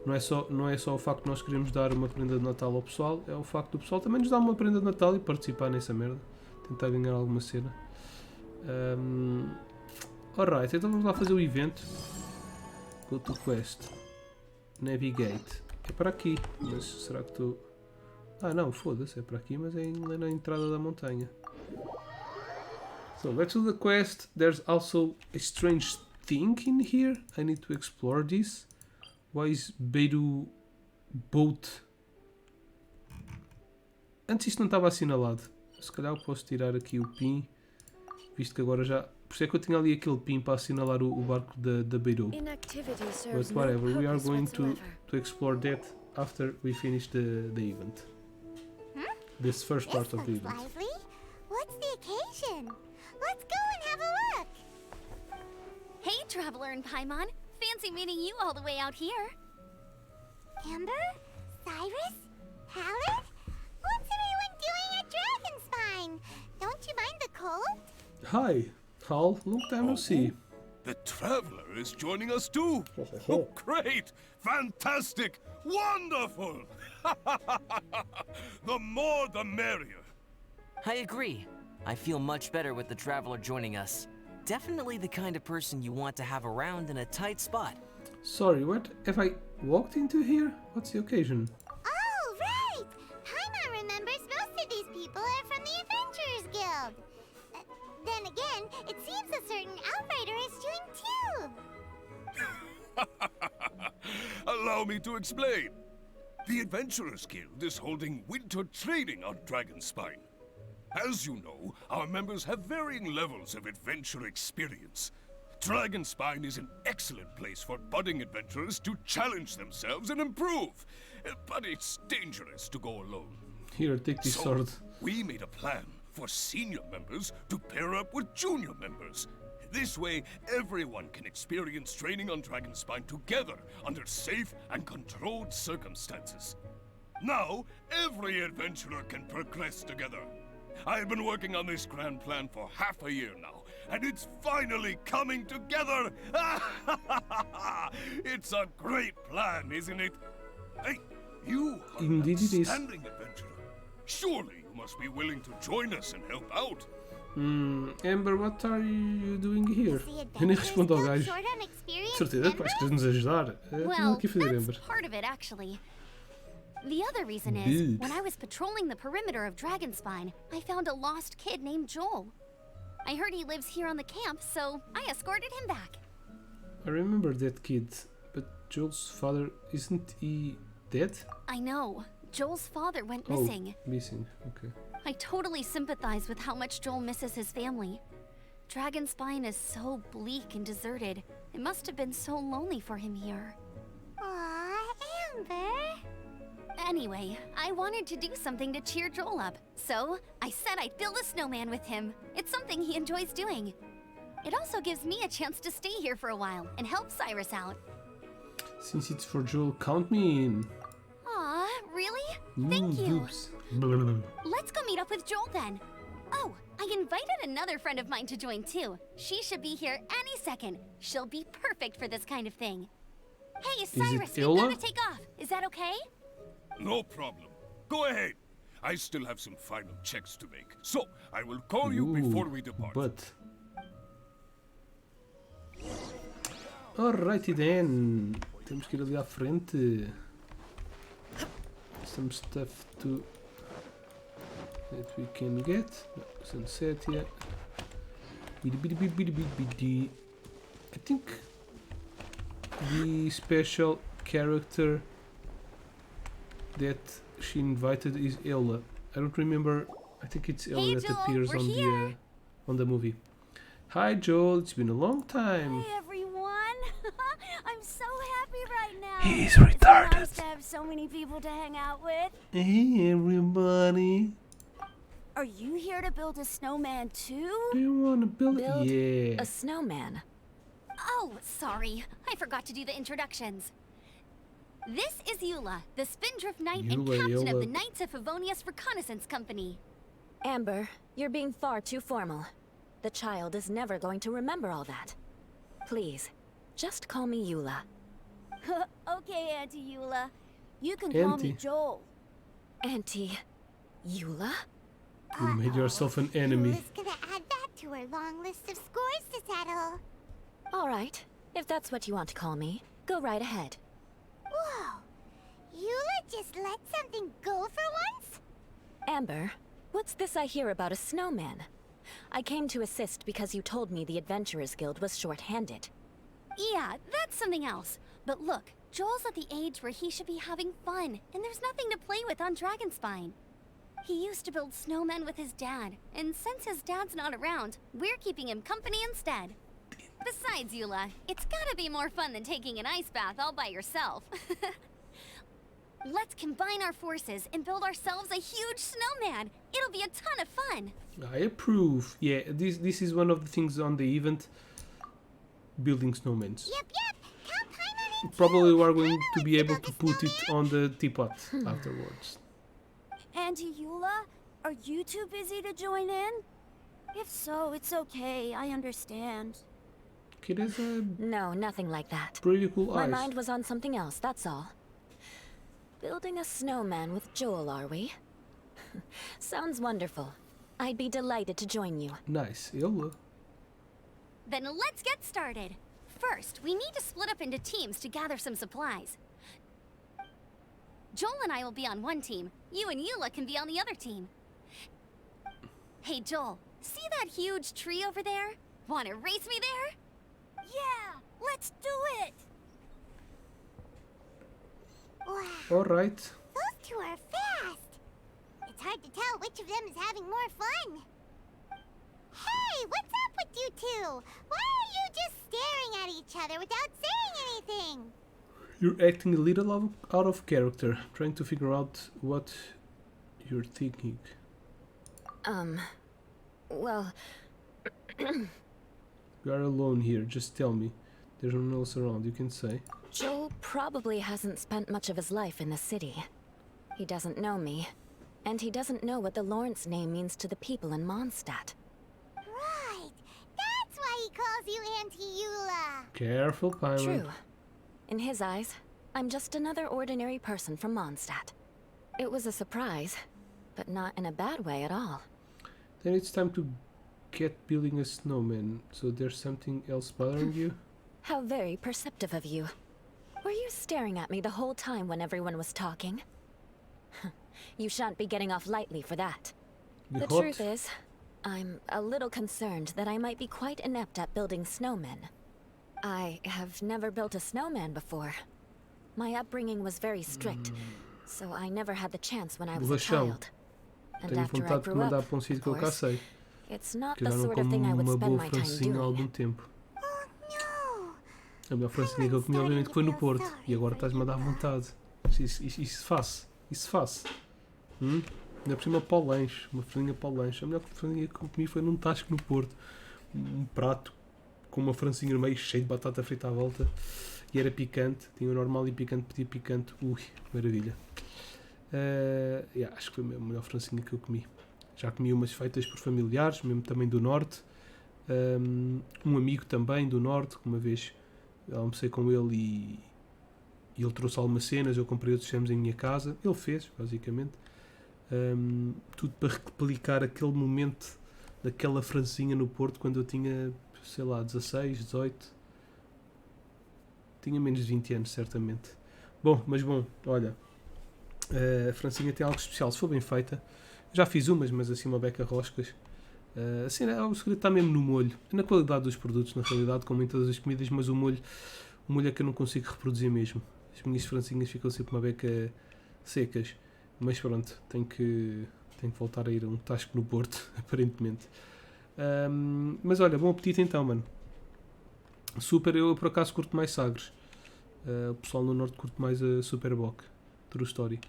Não é só o facto de nós queremos dar uma prenda de Natal ao pessoal, é o facto do pessoal também nos dar uma prenda de Natal e participar nessa merda. Tentar ganhar alguma cena. Alright, então vamos lá fazer o evento. Go to quest. Navigate. É para aqui, mas será que estou... Ah não, foda-se, é para aqui, mas é na entrada da montanha. So, let's do the quest. There's also a strange thing in here. I need to explore this. Why is Beirut Boat? Antes isto não estava assinalado. Se calhar eu posso tirar aqui o pin. Visto que agora já... Por isso é que eu tinha ali aquele pin para assinalar o barco da Beirut. But whatever, we are going to explore that after we finish the event. This first part of the event. Lively. What's the occasion? Let's go and have a look. Hey, Traveler and Paimon. Fancy meeting you all the way out here. Amber? Cyrus? Howard? What's everyone doing at Dragonspine? Don't you mind the cold? Hi, Hal. Long time no see. The Traveler is joining us too. Oh, great! Fantastic! Wonderful! The more the merrier. I agree. I feel much better with the Traveler joining us. Definitely the kind of person you want to have around in a tight spot. Sorry, what? Have I walked into here? What's the occasion? Oh, right! Paimon remembers most of these people are from the Adventurers Guild. Then again, it seems a certain outrider is doing too. Allow me to explain. The Adventurers Guild is holding winter training on Dragonspine. As you know, our members have varying levels of adventure experience. Dragonspine is an excellent place for budding adventurers to challenge themselves and improve. But it's dangerous to go alone. Here, take this sword. We made a plan for senior members to pair up with junior members. This way, everyone can experience training on Dragonspine together under safe and controlled circumstances. Now, every adventurer can progress together. I've been working on this grand plan for half a year now, and it's finally coming together! It's a great plan, isn't it? Hey, you are an Indeed it is. outstanding adventurer. Surely you must be willing to join us and help out. Amber, what are you doing here? The Eu nem adventure is respondo ao still gajo. short on De experienced certeza que vais members? querer nos ajudar. Tens Well, aqui a fazer, that's Amber. part of it, actually. The other reason is, Indeed. when I was patrolling the perimeter of Dragonspine, I found a lost kid named Joel. I heard he lives here on the camp, so I escorted him back. I remember that kid, but Joel's father, isn't he dead? I know. Joel's father went Oh, missing. missing, okay. I totally sympathize with how much Joel misses his family. Dragonspine is so bleak and deserted. It must have been so lonely for him here. Aw, Amber. Anyway, I wanted to do something to cheer Joel up, so I said I'd build a snowman with him. It's something he enjoys doing. It also gives me a chance to stay here for a while and help Cyrus out. Since it's for Joel, count me in. Aw, really? Thank you. Oops. Blah. Let's go meet up with Joel then. Oh, I invited another friend of mine to join too. She should be here any second. She'll be perfect for this kind of thing. Hey, Cyrus, we Ella? gotta take off. Is that okay? No problem. Go ahead. I still have some final checks to make, so I will call you before we depart. But alrighty then. Temos que ir ali à frente. Some stuff to that we can get. No, sunset, yeah. Bidi. I think the special character that she invited is Ella. I don't remember. I think it's Ella Hey, that Joel, appears we're on here. the movie. Hi Joel, it's been a long time. Hey everyone! I'm so happy right now. He's It's so retarded. nice to have so many people to hang out with. Hey everybody. Are you here to build a snowman too? Do you wanna build it? Build Yeah. A snowman. Oh, sorry. I forgot to do the introductions. This is Eula, the Spindrift Knight and Eula, captain of Eula. the Knights of Favonius Reconnaissance Company. Amber, you're being far too formal. The child is never going to remember all that. Please, just call me Eula. Okay, Auntie Eula. You can call me Auntie. Joel. Auntie Eula? You made yourself an enemy. Eula's gonna add that to her long list of scores to settle. All right, if that's what you want to call me, go right ahead. Whoa! Eula just let something go for once? Amber, what's this I hear about a snowman? I came to assist because you told me the Adventurers Guild was short-handed. Yeah, that's something else. But look, Joel's at the age where he should be having fun, and there's nothing to play with on Dragonspine. He used to build snowmen with his dad, and since his dad's not around, we're keeping him company instead. Besides, Eula, it's gotta be more fun than taking an ice bath all by yourself. Let's combine our forces and build ourselves a huge snowman. It'll be a ton of fun. I approve. Yeah, this is one of the things on the event. Building snowmen. Yep. Count Paimon in Probably too. we are going Paimon to be wants able to build put a it snowman. on the teapot afterwards. Auntie Eula, are you too busy to join in? If so, it's okay. I understand. Kid has a No, nothing like that. pretty cool My eyes. mind was on something else, that's all. Building a snowman with Joel, are we? Sounds wonderful. I'd be delighted to join you. Nice. Ella. Then let's get started. First, we need to split up into teams to gather some supplies. Joel and I will be on one team. You and Eula can be on the other team. Hey, Joel, see that huge tree over there? Wanna race me there? Yeah, let's do it! Wow, Alright. those two are fast. It's hard to tell which of them is having more fun. Hey, what's up with you two? Why are you just staring at each other without saying anything? You're acting a little out of character, trying to figure out what you're thinking. Well, You are alone here, just tell me. There's no one else around, you can say. Joel probably hasn't spent much of his life in the city. He doesn't know me, and he doesn't know what the Lawrence name means to the people in Mondstadt. Right, that's why he calls you Auntie Eula. Careful, Paimon. True. In his eyes, I'm just another ordinary person from Mondstadt. It was a surprise, but not in a bad way at all. Then it's time to get building a snowman. So there's something else bothering you? How very perceptive of you. Were you staring at me the whole time when everyone was talking? You shan't be getting off lightly for that. You The hot? truth is, I'm a little concerned that I might be quite inept at building snowmen. I have never built a snowman before. My upbringing was very strict, so I never had the chance when I was a Borrachão. child. And Tenho after I vontade de grew mandar up, para um sítio of que eu cá course, sei. it's not Que the já não sort of como thing I would uma spend boa my time francesinha há doing. algum tempo. Oh no! A melhor francesinha que eu comi obviamente foi no Porto. E agora estás-me a dar vontade. Isso faço. Isso faço. Ainda por cima para o lanche. Uma francesinha para o lanche. A melhor francesinha que eu comi foi num tasco no Porto. Um prato com uma francesinha no meio cheio de batata frita à volta. E era picante. Tinha o normal e picante. Pedia picante. Ui, maravilha. Acho que foi a melhor francesinha que eu comi. Já comi umas feitas por familiares, mesmo também do Norte. Um amigo também do Norte, que uma vez almocei com ele e ele trouxe algumas cenas, eu comprei outros fizemos em minha casa. Ele fez, basicamente. Tudo para replicar aquele momento daquela francesinha no Porto quando eu tinha, sei lá, 16, 18. Tinha menos de 20 anos, certamente. Bom, olha. A francesinha tem algo especial, se for bem feita. Já fiz umas, mas assim uma beca roscas. Assim, o segredo está mesmo no molho. Na qualidade dos produtos, na realidade, como em todas as comidas, mas o molho é que eu não consigo reproduzir mesmo. As minhas francesinhas ficam sempre uma beca secas. Mas pronto, tenho que voltar a ir a um tasco no Porto, aparentemente. Mas olha, bom apetite então, mano. Super, eu por acaso curto mais Sagres. O pessoal no Norte curte mais a Superboc. True story.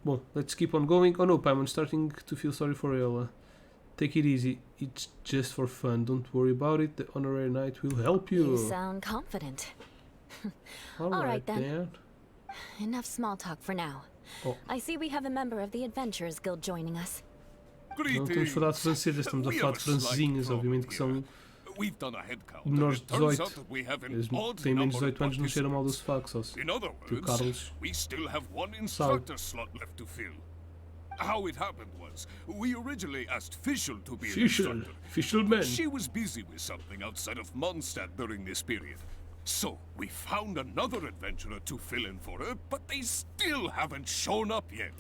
Bom, let's keep on going. Oh no, Paimon, starting to feel sorry for Ella. Take it easy. It's just for fun. Don't worry about it. The honorary knight will help you. You sound confident. Alright then. then. Enough small talk for now. Oh. I see we have a member of the Adventurers Guild joining us. Não estamos a falar de francesas, estamos a falar de francesinhas, obviamente que são We've done a head count, menores and de it turns 18. out that we have an Eles odd têm menos de number 18 anos, não cheiram mal do participants. sovaco, só se. In other Que o words, Carlos we still have one instructor slot left to fill. How it happened was, we originally asked Fischl to be an instructor. Fischlman. She was busy with something outside of Mondstadt during this period. So, we found another adventurer to fill in for her, but they still haven't shown up yet.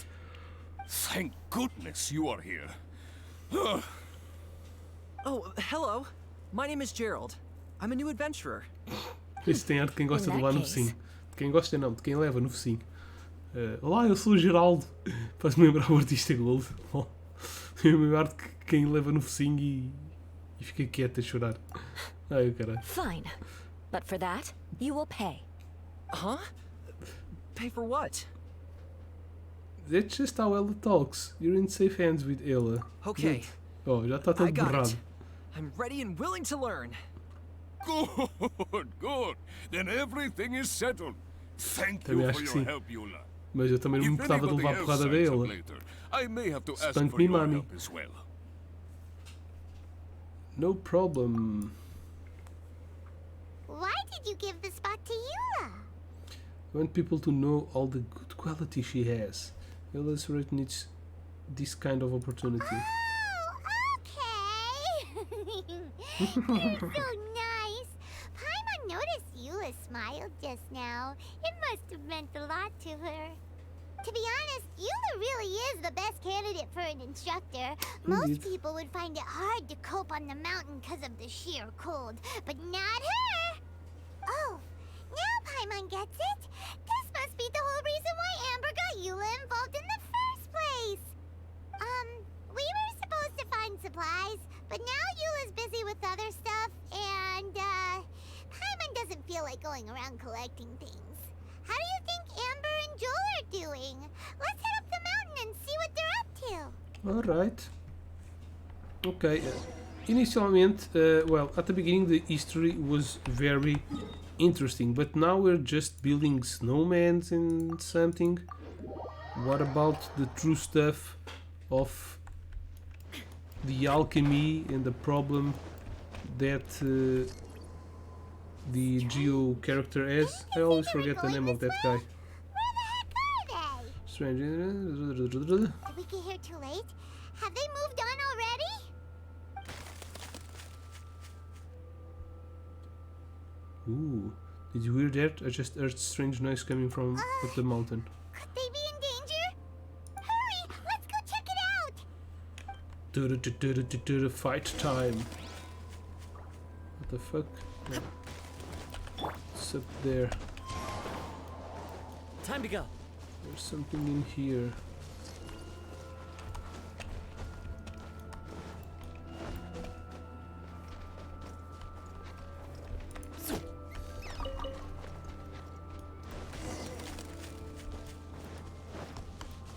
Thank goodness you are here. Oh, hello. My name is Gerald. I'm a new adventurer. Isso tem ar de quem gosta In de that levar no case. focinho. De quem gosta não, de quem leva no focinho. Olá, eu sou o Geraldo. Faz-me lembrar o artista Gold. Tem-me lembrar de quem leva no focinho e fica quieto a chorar. Ai, caralho. Fine. But for that, you will pay. Huh? Pay for what? That's just how Ella talks. You're in safe hands with Ella. Okay, Oh, já está I todo got borrado. it. I'm ready and willing to learn. Good, good. Then everything is settled. Thank Também you acho for que your sim. help, Yola. Mas eu também não me If importava de anybody levar a else porrada signs da up Ella. later, I may have to ask Spank for me, your mommy. help as well. No problem. Why did you give the spot to Eula? I want people to know all the good qualities she has. Ella's rate needs this kind of opportunity. Oh, okay. You're so nice. Paimon noticed Eula smiled just now. It must have meant a lot to her. To be honest, Eula really is the best candidate for an instructor. Most Indeed. people would find it hard to cope on the mountain because of the sheer cold, but not her. Oh, now Paimon gets it. This must be the whole reason why Amber got Eula involved in the first place. We were supposed to find supplies, but now Eula's busy with other stuff, and, Paimon doesn't feel like going around collecting things. How do you think Amber and Joel are doing? Let's head up the mountain and see what they're up to. Alright. Okay. Initialmente, well, at the beginning the history was very interesting, but now we're just building snowmans and something. What about the true stuff of the alchemy and the problem that the Geo character has? I always forget the name of that guy. Where the heck are they? Strange. Did we get here too late? Have they moved on already? Ooh. Did you hear that? I just heard strange noise coming from up the mountain. Could they be in danger? Hurry! Let's go check it out! Fight time. What the fuck? What's up there? Time to go. There's something in here.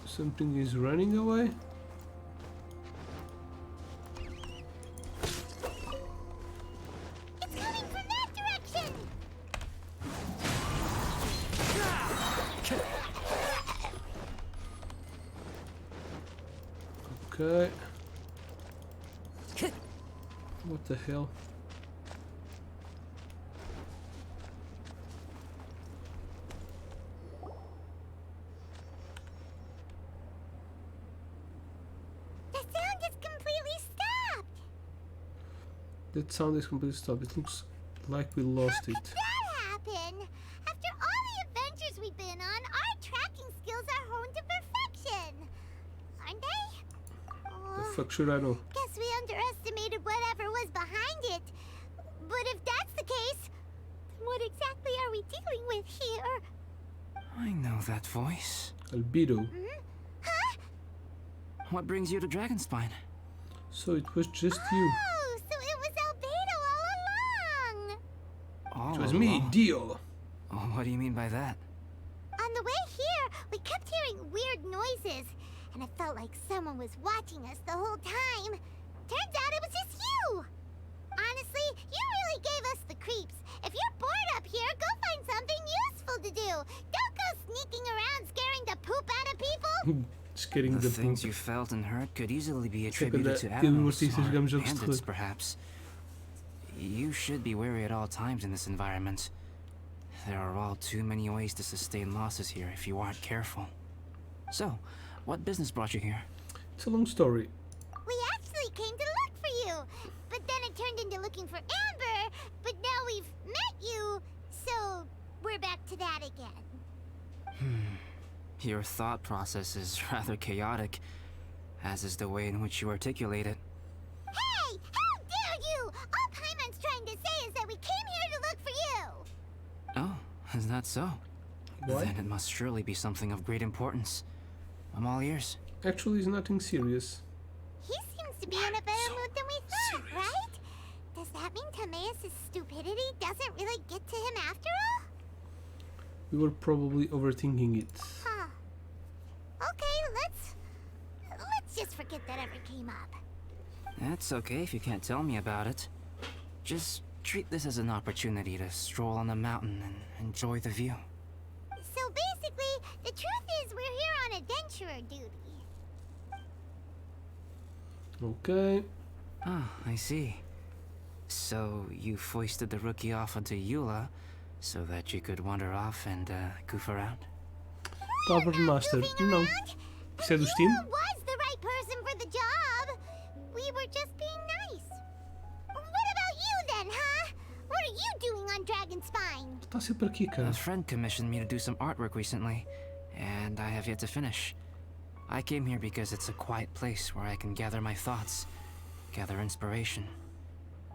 Something is running away. It's coming from that direction! Okay. What the hell? The sound is completely stopped! That sound is completely stopped. It looks like we lost How it. could that happen? After all the adventures we've been on, our tracking skills are honed to perfection. Aren't they? The fuck should I know? Guess we underestimated whatever was behind it. But if that's the case, then what exactly are we dealing with here? I know that voice. Albedo. Huh? What brings you to Dragonspine? So it was just you. Oh, so it was Albedo all along! All It was me, along. Dio. Oh, what do you mean by that? On the way here, we kept hearing weird noises, and it felt like someone was watching us the whole time. Turns out it was just you! Honestly, you really gave us the creeps. If you're bored up here, go find something useful to do. Don't go sneaking around scaring the poop out of people. Scaring The the things poop. you felt and heard could easily be Sei attributed quando to aquele animals mortício or jogamos jogos de bandits, terror. perhaps. You should be wary at all times in this environment. There are all too many ways to sustain losses here if you aren't careful. So, what business brought you here? It's a long story. We actually came to look for you, but then it turned into looking for Amber, but now we've met you, so we're back to that again. Your thought process is rather chaotic, as is the way in which you articulate it. Hey! How dare you! All Paimon's trying to say is that we came here to look for you! Oh, is that so? Why? Then it must surely be something of great importance. I'm all ears. Actually, it's nothing serious. He seems to be in a better so mood than we thought, serious. right? Does that mean Timaeus' stupidity doesn't really get to him after all? We were probably overthinking it. Huh. Okay, let's just forget that ever came up. That's okay if you can't tell me about it. Just treat this as an opportunity to stroll on the mountain and enjoy the view. So basically, the truth is we're here on adventurer duty. Okay. Ah, I see. So you foisted the rookie off onto Eula so that you could wander off and goof around? Tavern Master. Goofing Não. around? Isso é do Steam? You was the right person for the job. We were just being nice. What about you then, huh? What are you doing on Dragonspine? Está sempre aqui, cara. A friend commissioned me to do some artwork recently, and I have yet to finish. I came here because it's a quiet place where I can gather my thoughts, gather inspiration,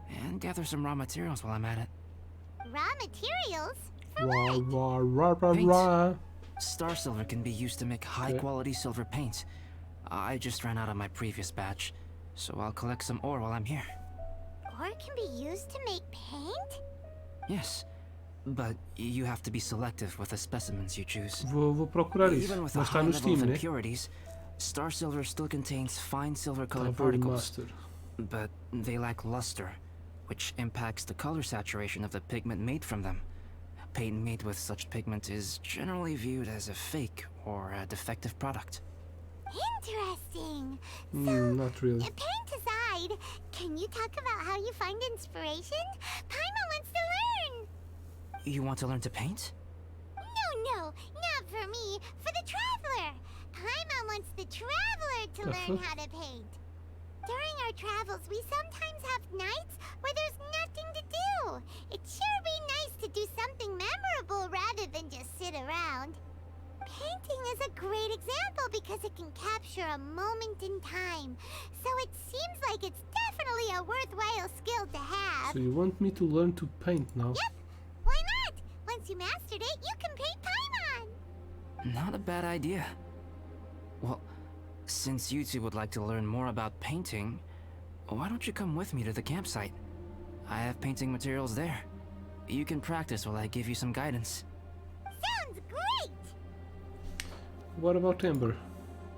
and gather some raw materials while I'm at it. Raw materials? For Rah, what? rah, rah, rah, Paint. rah. Star silver can be used to make high-quality silver paint. I just ran out of my previous batch, so I'll collect some ore while I'm here. Ore can be used to make paint? Yes, but you have to be selective with the specimens you choose. Vou procurar isso. Even with a Mas high está no level of Steam, né? impurities, star silver still contains fine silver-colored Tavern particles, Master. but they lack luster, which impacts the color saturation of the pigment made from them. Paint made with such pigment is generally viewed as a fake or a defective product. Interesting. Not really. Paint aside, can you talk about how you find inspiration? Paimon wants to learn. You want to learn to paint? No, not for me. For the traveler. to The learn fuck? how to paint. During our travels, we sometimes have nights where there's nothing to do. It'd sure be nice to do something memorable rather than just sit around. Painting is a great example because it can capture a moment in time. So it seems like it's definitely a worthwhile skill to have. So you want me to learn to paint now? Yep, why not? Once you mastered it, you can paint Paimon. Not a bad idea. Well, since you two would like to learn more about painting, why don't you come with me to the campsite? I have painting materials there. You can practice while I give you some guidance. Sounds great! What about Amber?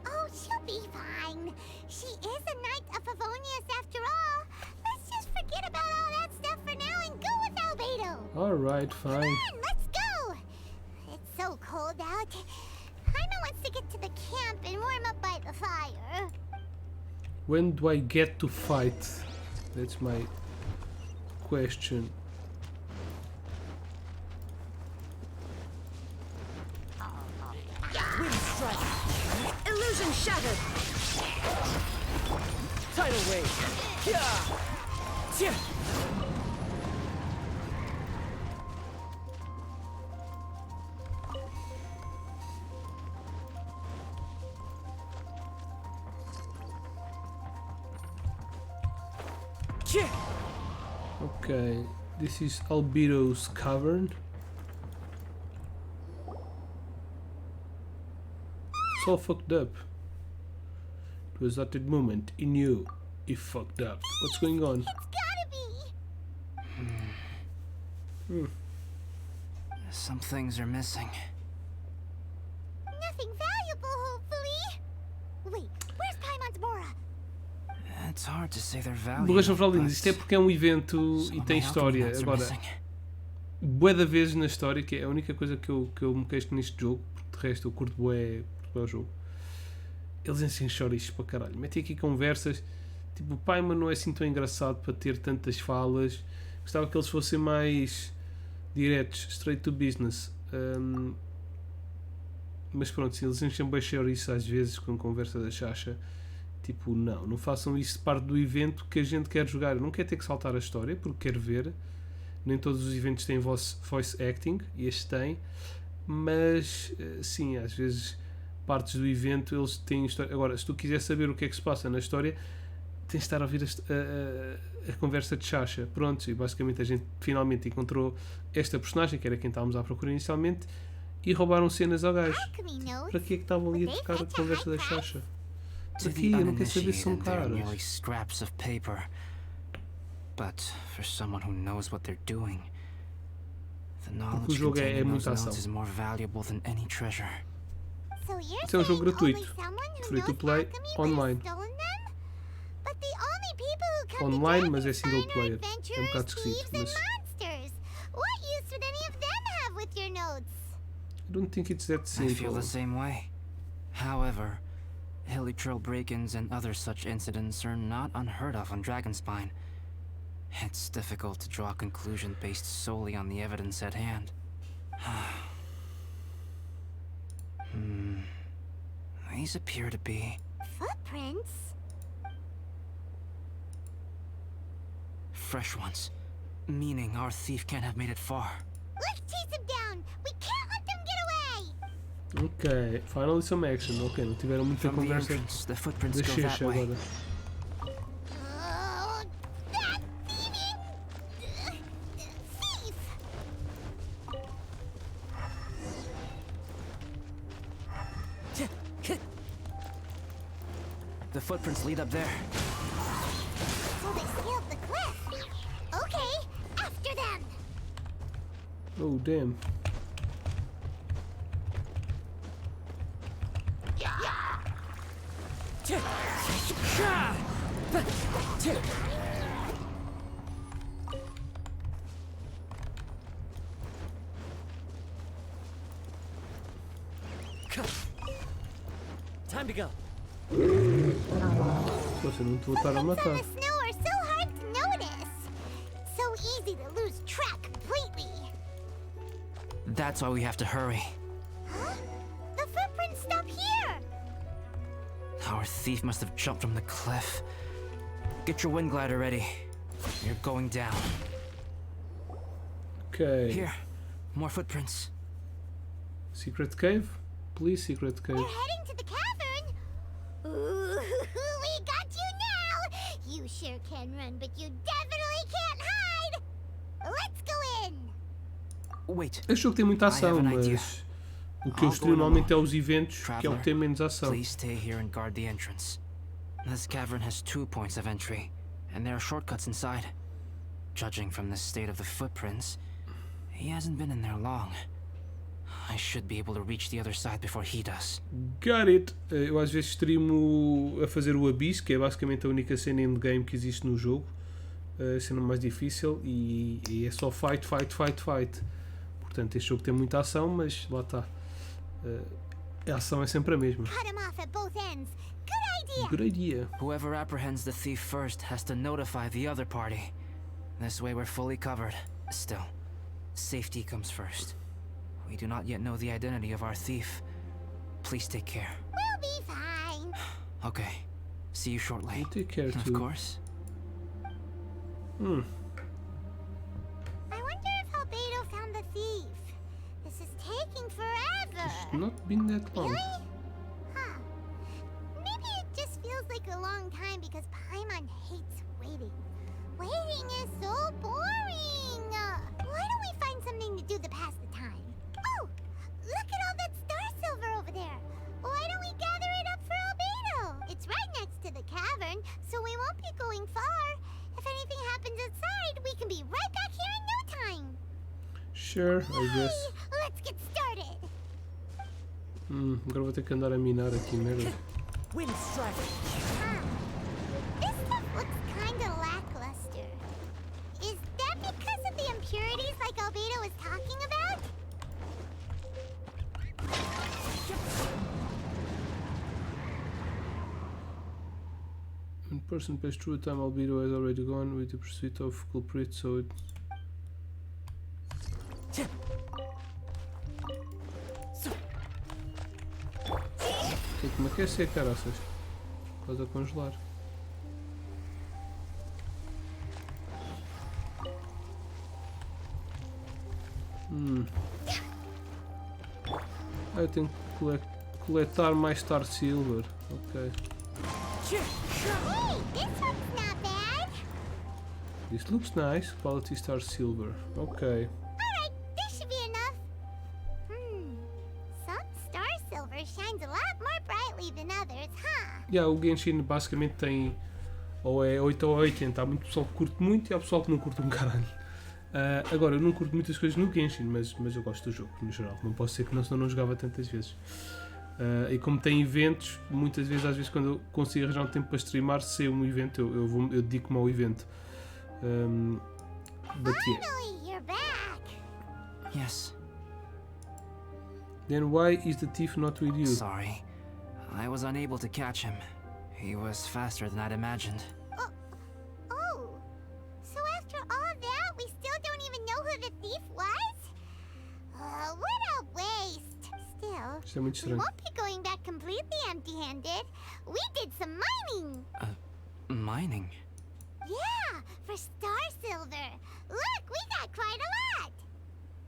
Oh, she'll be fine. She is a Knight of Favonius after all. Let's just forget about all that stuff for now and go with Albedo. Alright, fine. Come on, let's go. It's so cold out. Paimon wants to get to the camp and warm up by the fire. When do I get to fight? That's my question. Wind strike! Illusion shattered! Tidal wave! Yeah! Yeah! Yeah! Okay, this is Albedo's cavern. It's all fucked up. It was at that moment he knew he fucked up. What's going on? It's gotta be. Some things are missing. Nothing valuable, hopefully. Wait, where's Paimon's Mora? It's hard to say their value. Borrachas Fraulinas, but isto é porque é um evento some e of tem my alchemy história. notes are Agora, missing. bué da vez na história, que é a única coisa que eu me queixo neste jogo, porque de resto eu curto bué o jogo. Eles ensinam chouriços para caralho. Metem aqui conversas. Tipo, o Paimon não é assim tão engraçado para ter tantas falas. Gostava que eles fossem mais diretos, straight to business. Mas pronto, se eles enchem bem chouriço às vezes com conversa da chacha. Tipo, não façam isso de parte do evento que a gente quer jogar. Eu não quero ter que saltar a história porque quero ver. Nem todos os eventos têm voice acting, e este tem. Mas, sim, às vezes partes do evento eles têm história. Agora, se tu quiser saber o que é que se passa na história, tens de estar a ouvir a conversa de chacha. Pronto, e basicamente a gente finalmente encontrou esta personagem, que era quem estávamos à procura inicialmente, e roubaram cenas ao gajo. Alchemy notes. Para que é que estavam ali a tocar a conversa da chacha? To Aqui, the eu não quero saber se são uninitiated, they're caras. merely scraps of paper. But for someone who knows what they're doing, the knowledge jogo é contained in those muita ação. notes is more valuable than any treasure. So you're Isso é um jogo saying only gratuito, someone who free to knows play, alchemy would have online. stolen them? But the only people who come Online, to mas é single Dragonspine are player. É um adventurers, bocado esquisito, thieves, and mas monsters. What use would any of them have with your notes? I don't think it's that I simple. feel the same way. However, hilly trail break-ins and other such incidents are not unheard of on Dragonspine. It's difficult to draw a conclusion based solely on the evidence at hand. These appear to be Footprints? fresh ones, meaning our thief can't have made it far. Let's chase him down! We can't let them get away! Ok, finally some action. Ok, não tiveram muita From the conversa entrance, the footprints da go that Xexa way. agora. Oh, that thieving... thief! The footprints lead up there. So they scaled the cliff. Okay, after them! Oh, damn. Time to go. Você não te voltaram a Footprints on matar. the snow are so hard to notice. So easy to lose track completely. That's why we have to hurry. Huh? The footprints stop here! Our thief must have jumped from the cliff. Get your wind glider ready. You're going down. Ok. Here, more footprints. Secret cave? Please, secret cave. We're heading to the cavern. Ooh, we got you now. You sure can run, but you definitely can't hide. Let's go in. Wait. Este jogo tem muita ação, I have an idea. mas o que eu estrio normalmente é os eventos, que é o que tem menos ação. Please stay here and guard the entrance. This cavern has 2 points of entry, and there are shortcuts inside. Judging from the state of the footprints, he hasn't been in there long. I should be able to reach the other side before he does. Got it! Eu às vezes streamo a fazer o Abyss, que é basicamente a única cena endgame que existe no jogo. A cena mais difícil e é só fight. Portanto, este jogo tem muita ação, mas lá está. A ação é sempre a mesma. Cut him off at both ends. Good idea. Good idea. Whoever apprehends the thief first has to notify the other party. This way we're fully covered. Still, safety comes first. We do not yet know the identity of our thief. Please take care. We'll be fine. Okay. See you shortly. You take care Of too. course. I wonder if Albedo found the thief. This is taking forever. It's not been that long. Really? Huh. Maybe it just feels like a long time because Paimon hates waiting. Waiting is so boring. Why don't we find something to do to pass the time? Oh, look at all that star silver over there. Why don't we gather it up for Albedo? It's right next to the cavern, so we won't be going far. If anything happens outside, we can be right back here in no time. Sure, I guess. Let's get started. Agora vou ter que andar a minar aqui, merda. Wind strike. This stuff looks kinda lackluster. Is that because of the impurities like Albedo was talking about? When person passed through time, Albedo has already gone with the pursuit of culprit, so it... Tem que me aquecer, caraças. Estás a congelar. Eu tenho que coletar mais Star Silver. Ok. Hey, this one's not bad. This looks nice. Quality Star Silver. Ok. Alright, this should be enough. Some star silver shines a lot more brightly than others, huh? Yeah, o Genshin basicamente tem ou é 8 ou 80. Há muito pessoal que curte muito e há pessoal que não curte um caralho. Agora, eu não curto muitas coisas no Genshin, mas eu gosto do jogo, no geral. Não posso ser que não, senão não jogava tantas vezes. E como tem eventos, muitas vezes, às vezes, quando eu consigo arranjar um tempo para streamar, se é um evento, eu dedico-me ao evento. But yeah. Finally, you're back. Yes. Then why is the thief not with you? Sorry. I was unable to catch him. He was faster than I'd imagined. Oh, so after all that, we still don't even know who the thief was? What a waste. Still, Isto é muito we estranho. won't be going back completely empty-handed. We did some mining. Mining? Yeah, for star silver. Look, we got quite a lot.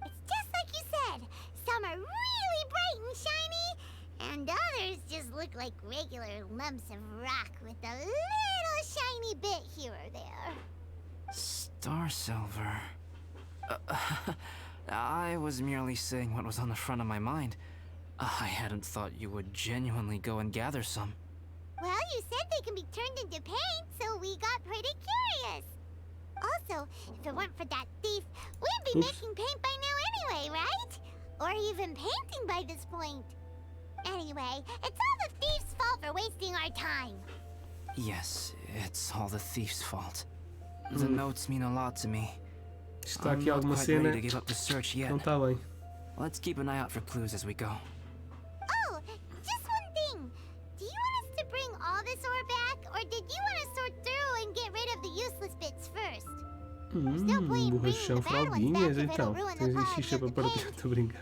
It's just like you said. Some are really bright and shiny, and others just look like regular lumps of rock with a little shiny bit here or there. Star silver. I was merely saying what was on the front of my mind. I hadn't thought you would genuinely go and gather some. Well, you said they can be turned into paint, so we got pretty curious. Also, if it weren't for that thief, we'd be Oops. making paint by now anyway, right? Or even painting by this point. Anyway, it's all the thief's fault for wasting our time. Yes, it's all the thief's fault. The notes mean a lot to me. Está I'm aqui not alguma quite cena ready to give up the search yet. não está bem. Let's keep an eye out for clues as we go. Oh, just one thing. Do you want us to bring all this ore back, or did you want to sort through and get rid of the useless bits first? no point in Borrachão, bringing the bad ones back fraldinhas, if it'll então. ruin the Tens polish xixa of para the partir, paint. estou a brincar.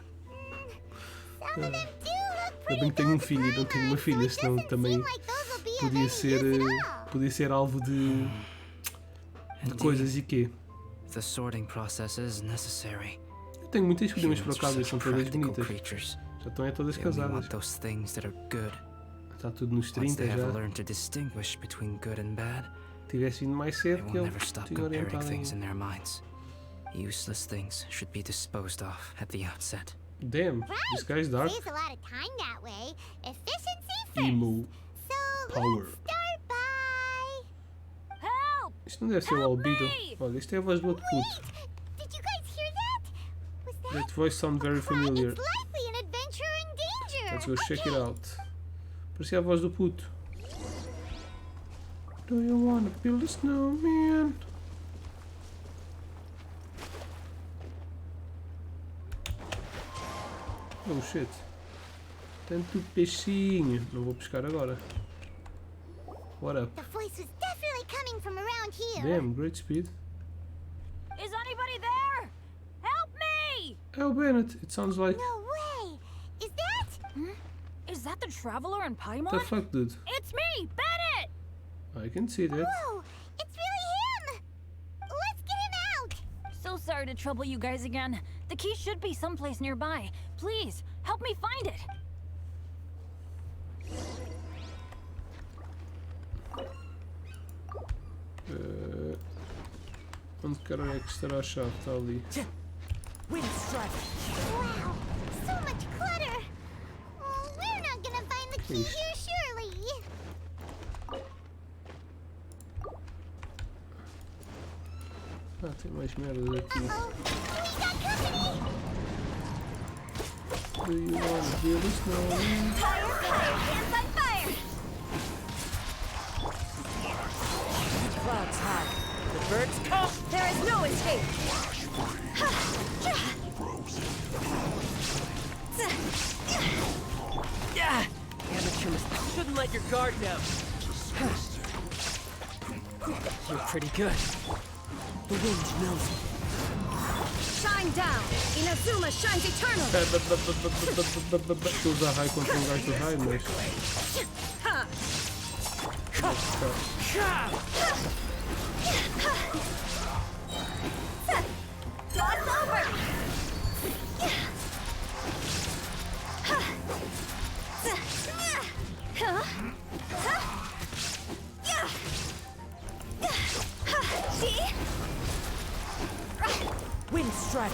Some of them do look Ainda pretty bem que tenho um good filho e não tenho uma Paimon, filha, so it senão doesn't também seem like those will podia ser alvo de coisas e quê? The sorting process is necessary. Eu tenho muitas primas por Humans are acaso e such são todas practical bonitas. creatures. Já estão todas They only casadas. want those things that are good. Está tudo nos Once 30 they have já. learned to distinguish between good and bad, Tivesse vindo mais they cedo que will ele never stop tinha comparing orientado things em... in their minds. Useless things should be disposed of at the outset. Damn, this guy's dark. Saves a lot of time that way. Efficiency first. Emo So power. let's start by... Help! Isto não deve ser o albedo. me! Olha, isto é a voz do outro puto. Did you guys hear that? Was that... That voice sound very familiar. It's likely an adventurer in danger. Let's go check it out. Parecia a voz do puto. Do you wanna build a snowman? Oh shit. Tanto peixinho. Não vou pescar agora. What up? The voice was definitely coming from around here. Damn, great speed. Is anybody there? Help me! Oh, Bennett, it sounds like... No way. Is that... Is that the traveler in Paimon? What the fuck, dude? It's me, Bennett! I can see that. Oh, it's really him. Let's get him out. So sorry to trouble you guys again. The key should be someplace nearby. Please, help me find it. Onde caralho é que estará a chave? Está ali. Wow, so much clutter. Oh, we're not gonna find the key Ixi. here, surely. Ah, tem mais merda aqui. Uh-oh, we got company. Do you wanna build a snowman? Fire, hands on fire. Clouds high. The birds come. There is no escape. Amateurs shouldn't let your guard down. You're pretty good. The wind knows it. Shine down. Inazuma shines eternal. Estou a usar raio contra um gajo do raio, mas... Toss over. See? Wind strike.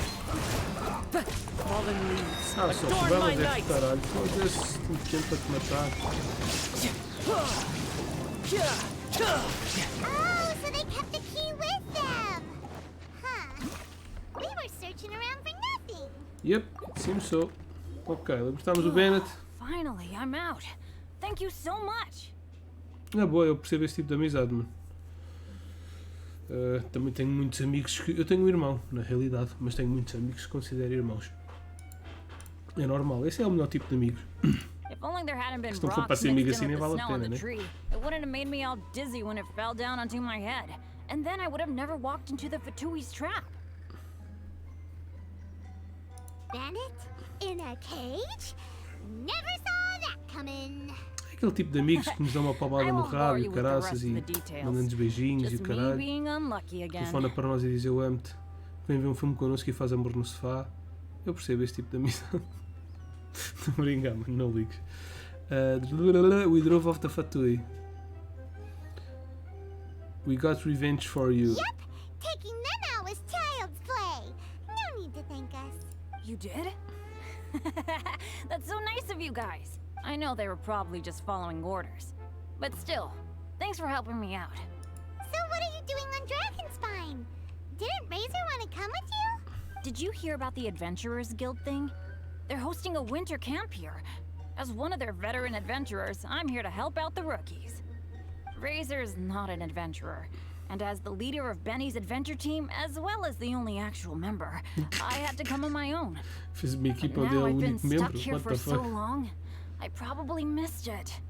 Fallen leaves. Ah, só Adorn problemas my deste night. caralho. Foda-se, tenho tempo para te matar. Oh, so they kept the key with them. Huh. We were searching around for nothing. Yep, it seems so. Ok, libertámos o Bennett. Finally, I'm out. Thank you so much. Na boa, eu percebo esse tipo de amizade, mano. Também tenho muitos amigos que... Eu tenho um irmão, na realidade, mas tenho muitos amigos que considero irmãos. É normal, esse é o melhor tipo de amigos. If only there hadn't been Se não for para rocks ser amigo mixed assim, in nem with vale the a snow on pena, the né? tree, it wouldn't have made me all dizzy when it fell down onto my head. And then I would have never walked into the Fatui's trap. Bandit? In a cage? Never saw that coming. É aquele tipo de amigos que nos dão uma palmada I no won't rabo bore e you o with the caraças rest e of the details. mandam-nos beijinhos e o Just me caralho. being unlucky again. Telefona para nós e diz eu amo-te. Vem ver um filme connosco e faz amor no sofá. Eu percebo esse tipo de amizade. Estou a brincar, mano, não ligues. We drove off the Fatui. We got revenge for you. Yep, taking them out was child's play. No need to thank us. You did? That's so nice of you guys. I know they were probably just following orders. But still, thanks for helping me out. So what are you doing on Dragonspine? Didn't Razor want to come with you? Did you hear about the Adventurers Guild thing? They're hosting a winter camp here. As one of their veteran adventurers, I'm here to help out the rookies. Razor's not an adventurer, and as the leader of Benny's adventure team, as well as the only actual member, I had to come on my own. Fez uma But equipa onde now é o I've been único stuck membro. here What for the so fuck? long, I probably missed it.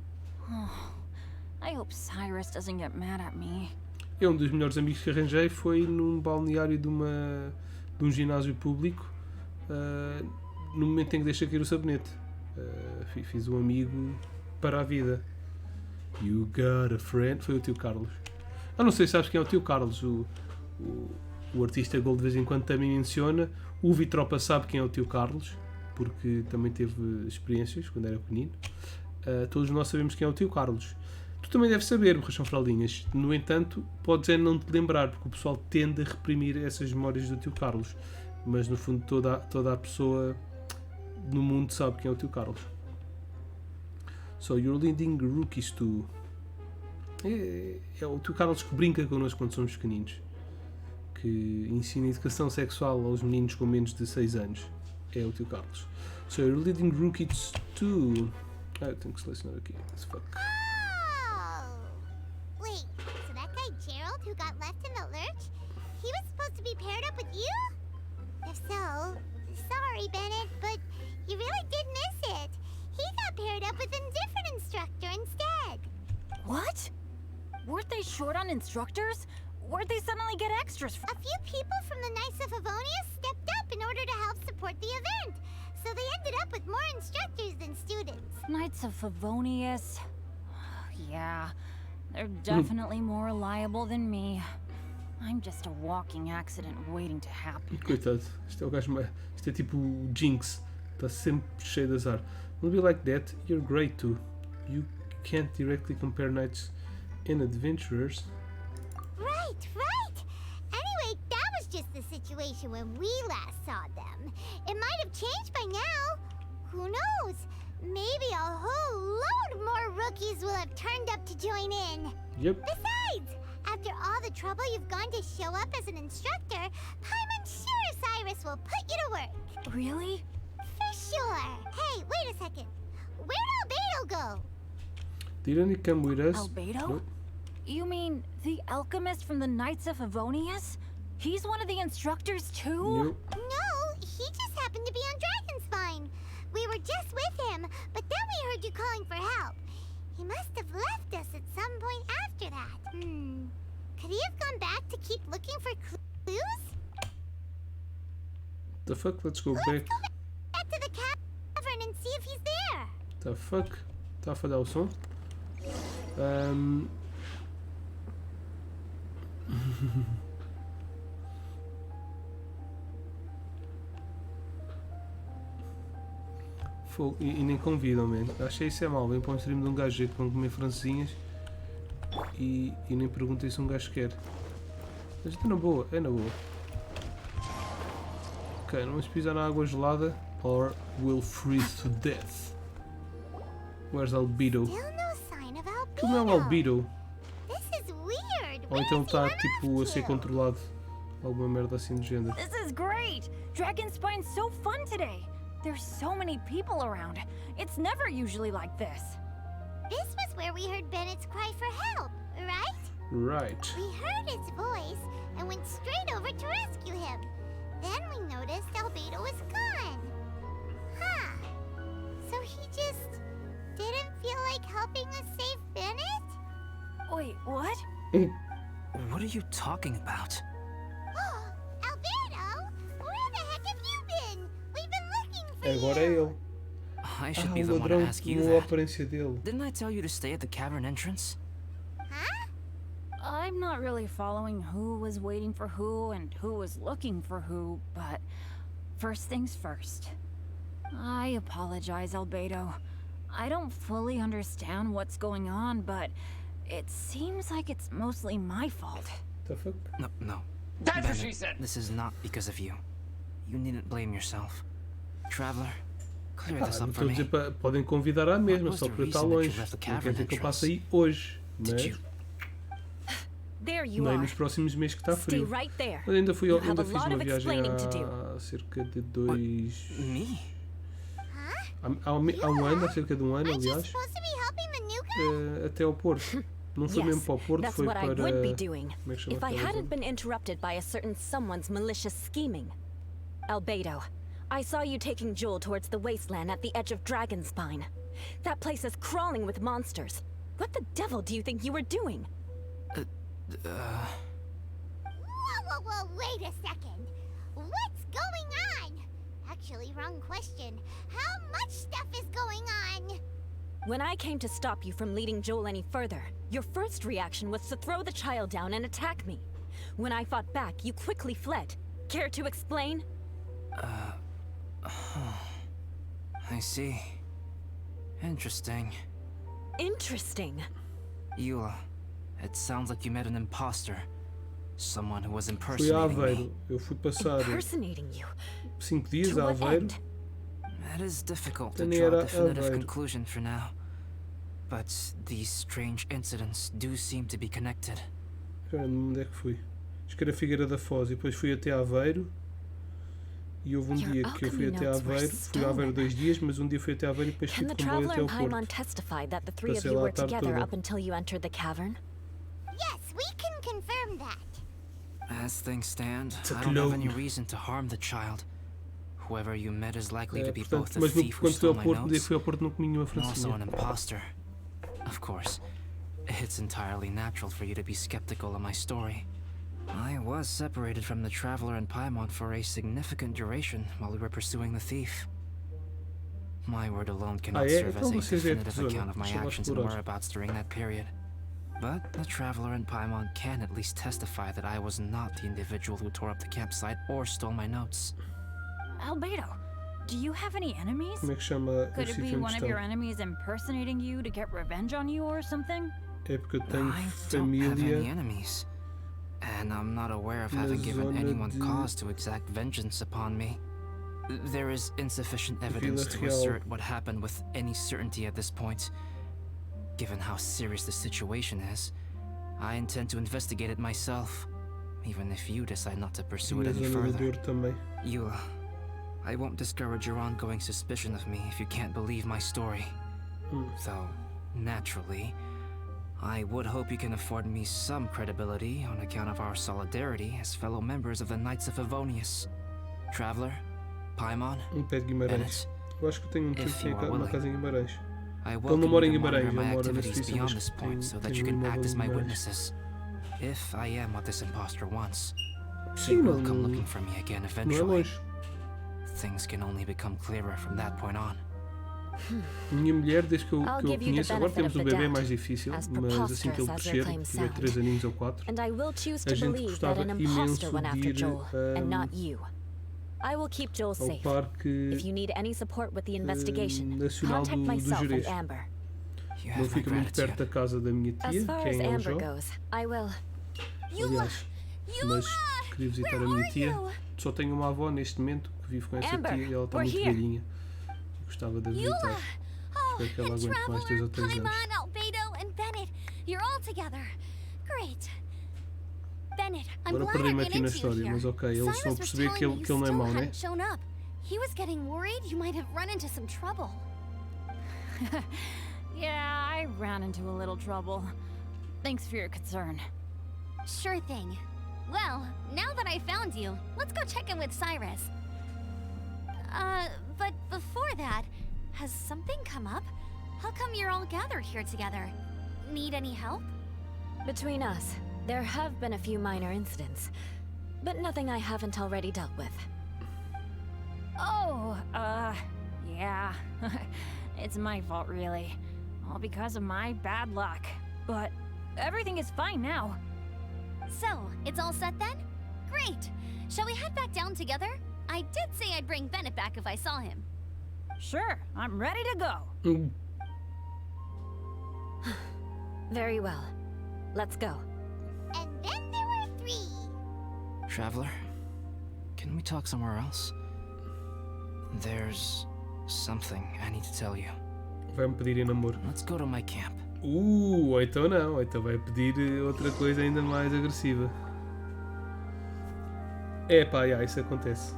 I hope Cyrus doesn't get mad at me. Um dos melhores amigos que arranjei foi num balneário de um ginásio público, no momento em que deixei cair o sabonete. Fiz um amigo para a vida. You got a friend. Foi o tio Carlos. Eu não sei se sabes quem é o tio Carlos. O artista Gold de vez em quando também menciona. O Vitropa sabe quem é o tio Carlos, porque também teve experiências quando era pequenino. Todos nós sabemos quem é o tio Carlos. Tu também deves saber, Borrachão Fraldinhas. No entanto, podes não te lembrar, porque o pessoal tende a reprimir essas memórias do tio Carlos. Mas no fundo toda a pessoa no mundo sabe quem é o tio Carlos. So you're leading rookies to... É o tio Carlos que brinca connosco quando somos pequeninos. Que ensina educação sexual aos meninos com menos de 6 anos. É o tio Carlos. So you're leading rookies to... eu tenho que selecionar aqui. Fuck. Oh! Wait, so that guy Gerald who got left in the lurch, he was supposed to be paired up with you? If so, sorry Bennett, but you really did miss it. He got paired up with a different instructor instead. What? Weren't they short on instructors? Where'd they suddenly get extras from? A few people from the Knights of Favonius stepped up in order to help support the event, so they ended up with more instructors than students. Knights of Favonius. Yeah, they're definitely more reliable than me. I'm just a walking accident waiting to happen. Coitado, este é o gajo mais... Isto é tipo o Jinx. Está sempre cheio de azar. Don't be like that, you're great too. You can't directly compare knights and adventurers. Right. Anyway, that was just the situation when we last saw them. It might have changed by now. Who knows? Maybe a whole load more rookies will have turned up to join in. Yep. Besides, after all the trouble you've gone to show up as an instructor, I'm sure Cyrus will put you to work. Really? For sure. Hey, wait a second. Where'd Albedo go? Didn't he come with us? Albedo? Nope. You mean the alchemist from the Knights of Favonius? He's one of the instructors too? Nope. No, he just happened to be on Dragonspine. We were just with him, but then we heard you calling for help. He must have left us at some point after that. Could he have gone back to keep looking for clues? The fuck? Let's go Let's back. go back to the cavern and see if he's there. The fuck? Está a falhar o som? Fogo. E nem convidam, man. Achei isso é mau. Vem para um stream de um gajo que vão comer francesinhas e nem perguntei se um gajo quer. Mas é na boa, é na boa. Ok, não vamos pisar na água gelada or we'll freeze to death. Where's Albedo? Still no sign of Albedo. Que não é o Albedo? This is weird. Ou Where então does he está run tipo a off ser to? controlado. Alguma merda assim do género. This is great! Dragonspine's so fun today. There's so many people around. It's never usually like this. This was where we heard Bennett's cry for help, right? Right. We heard his voice and went straight over to rescue him. Then we noticed Albedo was gone. Huh. So he just didn't feel like helping us save Bennett? Wait, what? What are you talking about? Albedo, where the heck have you been? We've been looking for Agora é you. ele. I should Ah, be o the one to ladrão ask you tomou a that. aparência dele. Didn't I tell you to stay at the cavern entrance? Huh? I'm not really following who was waiting for who and who was looking for who, but first things first. I apologize, Albedo. I don't fully understand what's going on, but it seems like it's mostly my fault. The fuck? No. That's what Bennett, she said. This is not because of you. You needn't blame yourself. Traveler, clear this Não up for estou a me. dizer podem convidar à mesma, was só the para eu estar reason that you longe. left the Não quer cavern dizer que eu entrance? passe aí hoje, Did mas you? There you nem are. nos próximos meses que está Stay frio. right there. Mas ainda, You have ainda a fiz lot uma of viagem explaining to do. há cerca de dois... Me? Há um ano, há cerca de um ano, Aren't you aliás, supposed to be helping the new guy? até ao Porto. Não foi mesmo Yes, para o Porto, that's foi what I para... would be doing Como é que chama if I aquela hadn't zona? been interrupted by a certain someone's malicious scheming. Albedo, I saw you taking Jewel towards the wasteland at the edge of Dragonspine. That place is crawling with monsters. What the devil do you think you were doing? Whoa, wait a second. What's going on? Actually, wrong question. How much stuff is going on? When I came to stop you from leading Joel any further, your first reaction was to throw the child down and attack me. When I fought back, you quickly fled. Care to explain? I see. Interesting. Interesting. Eula, it sounds like you met an imposter. Someone who was Fui a impersonating me. Aveiro. Eu fui passar Impersonating you. 5 dias To a what Aveiro. end? It is difficult to Then draw a era definitive Aveiro. conclusion for now. But these strange incidents do seem to be connected. Onde é que fui? Acho que era Figueira da Foz e depois fui até Aveiro. E houve um Your dia que eu fui alchemy até notes were Aveiro. Fui a Aveiro 2 dias, mas um dia fui até Aveiro e depois fui Can de the comboio traveler até and ao Paimon Porto. testify that the three of Passei you lá a were tarde together toda. up until you entered the cavern? Yes, we can confirm that. As things stand, It's a I don't have any clone. reason to harm the child. Whoever you met is likely to be Portanto, both the mas thief who quando fui stole ao my Porto, notes fui ao Porto não comi nenhuma and also an francesinha. imposter. Of course, it's entirely natural for you to be skeptical of my story. I was separated from the Traveler and Paimon for a significant duration while we were pursuing the thief. My word alone cannot é? serve Então as a vocês é a definitive tesoura. account of my Deixa lá actions and explorar. whereabouts during that period. But the Traveler and Paimon can at least testify that I was not the individual who tore up the campsite or stole my notes. Albedo, do you have any enemies? Como é que chama o Could it sítio be em one of your questão? enemies impersonating you to get revenge on you or something? É porque eu tenho I don't have any família enemies. And I'm not aware of na having given zona anyone de cause to exact vengeance upon me. There is insufficient evidence to Real. assert what happened with any certainty at this point. Given how serious the situation is, I intend to investigate it myself, even if you decide not to pursue it na any zona do further. Douro também. Eula, I won't discourage your ongoing suspicion of me if you can't believe my story. Though, naturally, I would hope you can afford me some credibility on account of our solidarity as fellow members of the Knights of Favonius. Traveler, Paimon, Pé de Guimarães. Bennett, Eu acho que eu tenho um tio If que tem you are uma willing. casa em Guimarães. I Ele não welcome mora you em to monitor Guimarães, my ele mora na activities Suíça, beyond mas this point so that tem you can um act imóvel as em my Guimarães. witnesses. If I am what this impostor wants, Sim, you não, will come não, looking for me again não é eventually. longe. Things can only become clearer from that point on. Minha mulher, desde que eu I'll conheço, give you the agora benefit temos of um the bebê doubt, mais difícil, as mas assim que ele preposterous as crescer, their claims tiver sound. 3 aninhos ou 4, And I will choose a to gente believe that gostava an imposter imenso went de after ir Joel, and not you. I will keep Joel ao safe. Parque If you need any support with the investigation, Nacional contact do myself Jerez. and Amber. You Não have my fica muito perto gratitude. da casa da minha As tia, far que é as em Amber Aljó. goes, I will. Aliás, mas queria visitar a minha tia. Só tenho uma avó neste momento que vive com essa Amber, tia e ela está we're muito here. velhinha. E gostava de a visitar. Oh, Espero que ela and aguente mais 2 ou Traveler, 3 anos. Paimon, Albedo, and Bennett. You're all together. Great. Bennett, I'm Agora glad I perdi-me ran aqui na into you história, here. mas ok, eles estão a Cyrus was perceber que telling ele, me que ele não é you mau, still né? hadn't shown up. He was getting worried you might have run into some trouble. Yeah, I ran into a little trouble. Thanks for your concern. Sure thing. Well, now that I found you, let's go check in with Cyrus. But before that, has something come up? How come you're all gathered here together? Need any help? Between us, there have been a few minor incidents, but nothing I haven't already dealt with. Oh, yeah. It's my fault, really. All because of my bad luck. But everything is fine now. So, it's all set then? Great! Shall we head back down together? I did say I'd bring Bennett back if I saw him. Sure, I'm ready to go. Very well. Let's go. And then there were 3. Traveler, can we talk somewhere else? There's something I need to tell you. Vai-me pedir em namoro. Let's go to my camp. Ou então não, ou então vai pedir outra coisa ainda mais agressiva. É pá, yeah, isso acontece.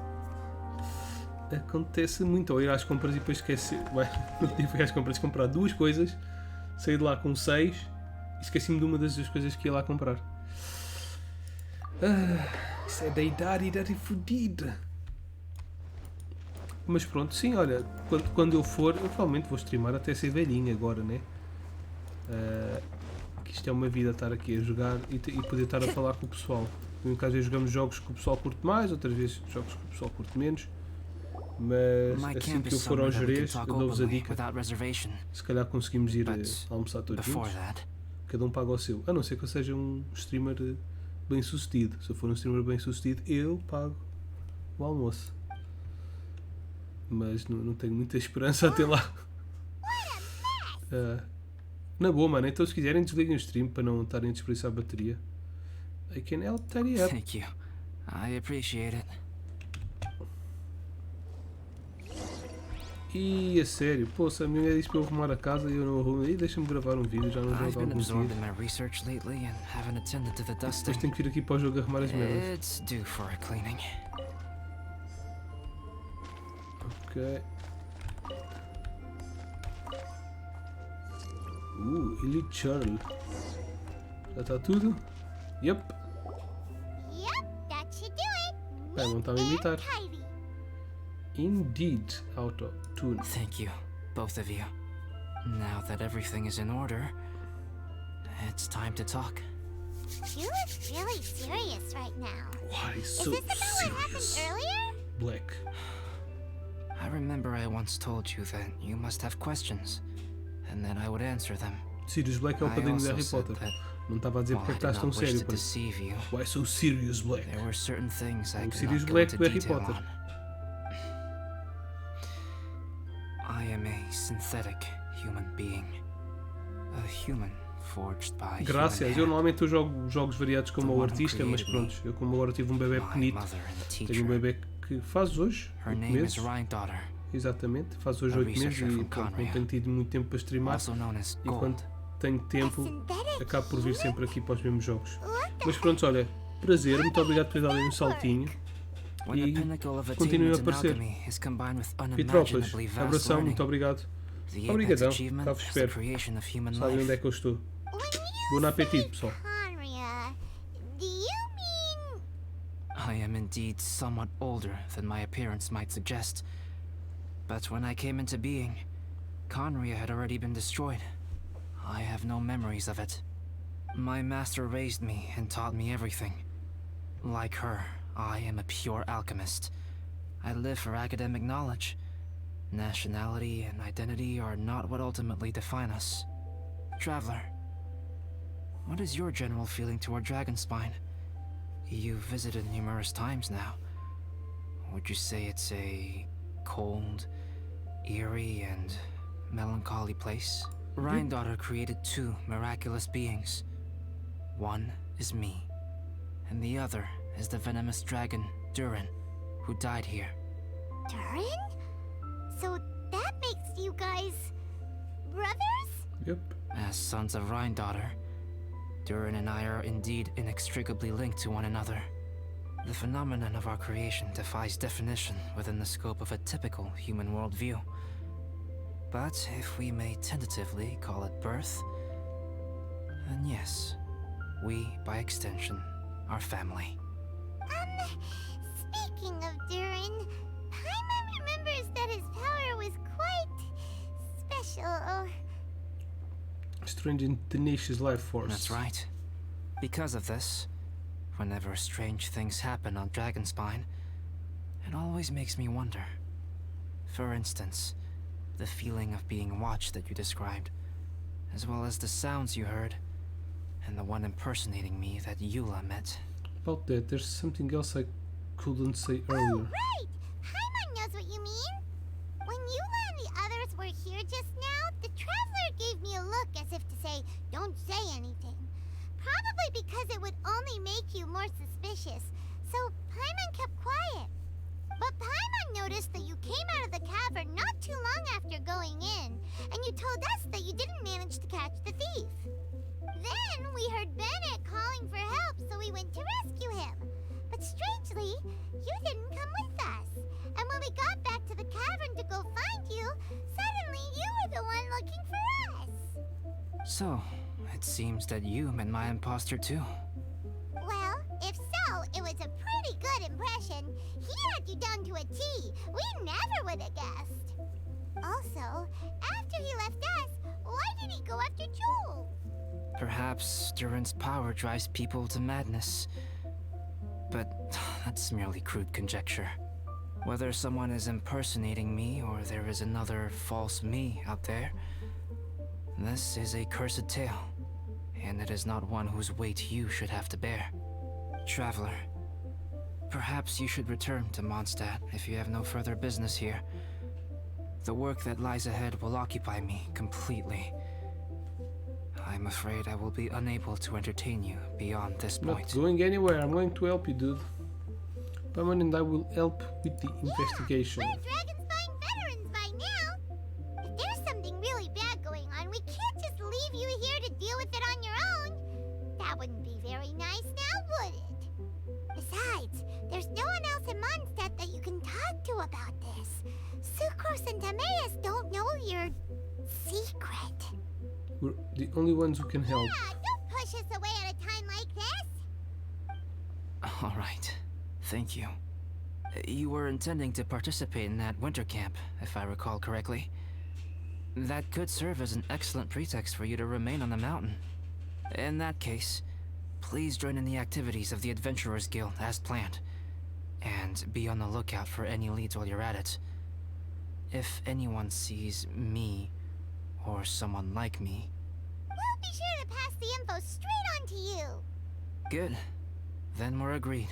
Acontece muito, ou ir às compras e depois esquecer. Bem, no dia fui às compras comprar 2 coisas, saí de lá com 6 e esqueci-me de uma das 2 coisas que ia lá comprar. Isso é da idade fodida. Mas pronto, sim, olha, quando eu for, eu provavelmente vou streamar até ser velhinho agora, né? Que isto é uma vida estar aqui a jogar e poder estar a falar com o pessoal. Em caso vezes jogamos jogos que o pessoal curte mais, outras vezes jogos que o pessoal curte menos. Mas My assim camp que eu is for ao somewhere that we can Jerez, talk eu dou-vos a openly dica. without reservation. Se calhar conseguimos ir But almoçar todos before juntos. that, Cada um paga o seu. A não ser que eu seja um streamer bem sucedido. Se eu for um streamer bem sucedido, eu pago o almoço. Mas não tenho muita esperança até lá. Na boa, mano. Então se quiserem desliguem o stream para não estarem a desperdiçar a bateria. I can help tidy up. thank you. I appreciate it. E a sério, pô, se a minha mulher disse para eu arrumar a casa e eu não arrumo, aí deixa-me gravar um vídeo, já não I've gravo há been alguns absorbed dias. in my research lately and haven't attended to the Depois dusting. tenho que vir aqui para o jogo arrumar as merdas. It's due for a cleaning. Ok. Elite Charlie. Já está tudo? Yep. Yep, that should do it. Bem, não está a me imitar. Tidy. Indeed, auto-tune. Thank you, both of you. Now that everything is in order, it's time to talk. You look really serious right now. Why Is so this about what happened serious? earlier? Black. I remember I once told you that you must have questions, and that I would answer them. Sirius Black é o I padrinho de also Harry said Potter. that Não estava a dizer while porque é I que did estás tão not wish sério, to pá. deceive you, Why so serious, Black? there were certain things I Como could Sirius not go Black into do Harry detail Potter. on. I am a synthetic human being. A human forged by Graças, human eu hand. normalmente eu jogo jogos variados como The o one who artista, mas created me. pronto, eu como agora tive um bebê My pequenito, mother and tenho um teacher. bebê que faz hoje, Her 8 name meses, is Rhine-daughter, exatamente, faz hoje a 8 meses researcher e from pronto, não Conria. tenho tido muito tempo para streamar also known as e Gold. quando tenho tempo Synthetic acabo por vir sempre aqui para os mesmos jogos. Look Mas pronto, olha, prazer, muito obrigado por darem um saltinho. When E the pinnacle of continuem a attainment in aparecer. alchemy is combined with Pitropas, unimaginably vast abração, learning, muito obrigado. the apex Obrigadão, achievement cá vos is the espero. creation of human Sabem onde é life. que eu estou. When Bom you apetite, say pessoal. Conria, do you mean I am indeed somewhat older than my appearance might suggest. But when I came into being, Conria had already been destroyed. I have no memories of it. My master raised me and taught me everything. Like her, I am a pure alchemist. I live for academic knowledge. Nationality and identity are not what ultimately define us. Traveler, what is your general feeling toward Dragonspine? You've visited numerous times now. Would you say it's a cold, eerie, and melancholy place? Rhine-daughter created two miraculous beings. One is me, and the other is the venomous dragon, Durin, who died here. Durin? So that makes you guys brothers? Yep. As sons of Rhine-daughter, Durin and I are indeed inextricably linked to one another. The phenomenon of our creation defies definition within the scope of a typical human worldview. But if we may tentatively call it birth, then yes, we, by extension, are family. Speaking of Durin, Paimon remembers that his power was quite special. Strange and tenacious life force. That's right. Because of this, whenever strange things happen on Dragonspine, it always makes me wonder. For instance, the feeling of being watched that you described, as well as the sounds you heard, and the one impersonating me that Eula met. About that, there's something else I couldn't say Oh, earlier. right! Paimon knows what you mean. When Eula and the others were here just now, the Traveler gave me a look as if to say, don't say anything. Probably because it would only make you more suspicious, so Paimon kept quiet. But Paimon noticed that you came out of the cavern not too long after going in, and you told us that you didn't manage to catch the thief. Then we heard Bennett calling for help, so we went to rescue him. But strangely, you didn't come with us. And when we got back to the cavern to go find you, suddenly you were the one looking for us. So, it seems that you met my imposter too. Well, if so, it was a pretty good impression. He had you down to a T. We never would have guessed. Also, after he left us, why did he go after Joel? Perhaps Durin's power drives people to madness. But that's merely crude conjecture. Whether someone is impersonating me or there is another false me out there, this is a cursed tale, and it is not one whose weight you should have to bear. Traveler, perhaps you should return to Mondstadt if you have no further business here. The work that lies ahead will occupy me completely. I'm afraid I will be unable to entertain you beyond this Not point. going anywhere. I'm going to help you, dude. Paimon and I will help with the investigation. We're Dragonspine veterans by now. If there's something really bad going on, we can't just leave you here to deal with it on your own. That wouldn't be very nice now, would it? Besides, there's no one else in Mondstadt that you can talk to about this. Sucrose and Timaeus don't know your secret. We're the only ones who can help. Yeah, don't push us away at a time like this. All right. Thank you. You were intending to participate in that winter camp, if I recall correctly. That could serve as an excellent pretext for you to remain on the mountain. In that case, please join in the activities of the Adventurers Guild as planned, and be on the lookout for any leads while you're at it. If anyone sees me, or someone like me... We'll be sure to pass the info straight on to you. Good. Then we're agreed.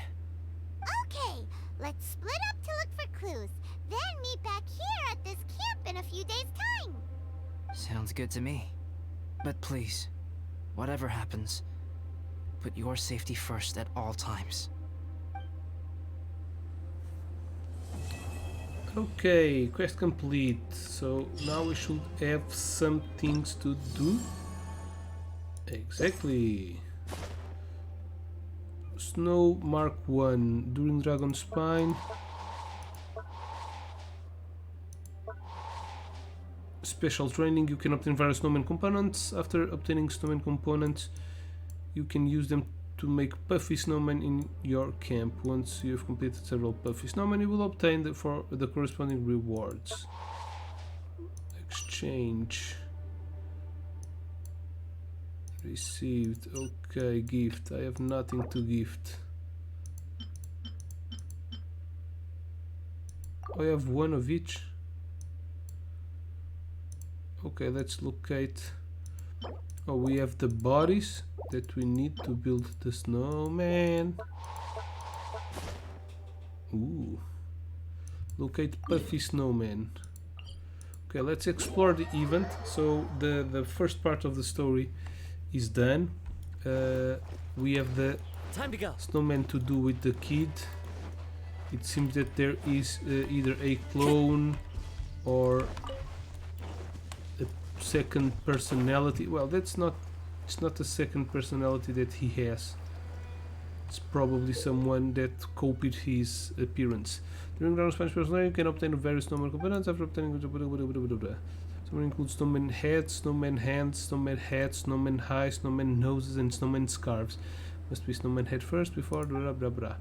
Okay, let's split up to look for clues, then meet back here at this camp in a few days' time. Sounds good to me. But please, whatever happens, put your safety first at all times. Okay, quest complete. So now we should have some things to do. Exactly. Snow Mark 1 during Dragon Spine. Special training, you can obtain various snowman components. After obtaining snowman components, you can use them to make puffy snowmen in your camp. Once you have completed several puffy snowmen, you will obtain the corresponding rewards. Exchange. Received. Okay, gift. I have nothing to gift. I have one of each. Okay, let's locate. Oh, we have the bodies that we need to build the snowman. Ooh. Locate puffy snowman. Okay, let's explore the event. So the first part of the story is done. We have the Time to go. snowman to do with the kid. It seems that there is either a clone or a second personality. Well, it's not a second personality that he has. It's probably someone that copied his appearance. During Dragon Spanish personality, you can obtain various snowman components after obtaining. Some include snowman heads, snowman hands, snowman hats, snowman eyes, snowman noses, and snowman scarves. Must be snowman head first before blah blah blah.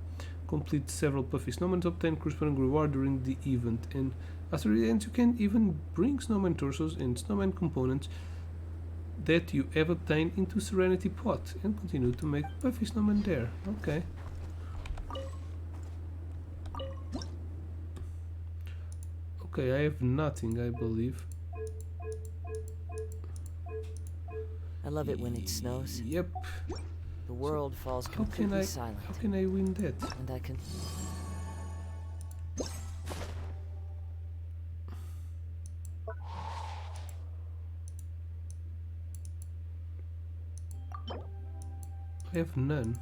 Complete several puffy snowmen to obtain corresponding reward during the event, and after it ends, you can even bring snowman torsos and snowman components that you have obtained into Serenity Pot and continue to make puffy snowmen there. Okay. Okay, I have nothing, I believe. I love it when it snows. Yep. The world falls How can completely I? silent. How can I win that? And I can... I have none.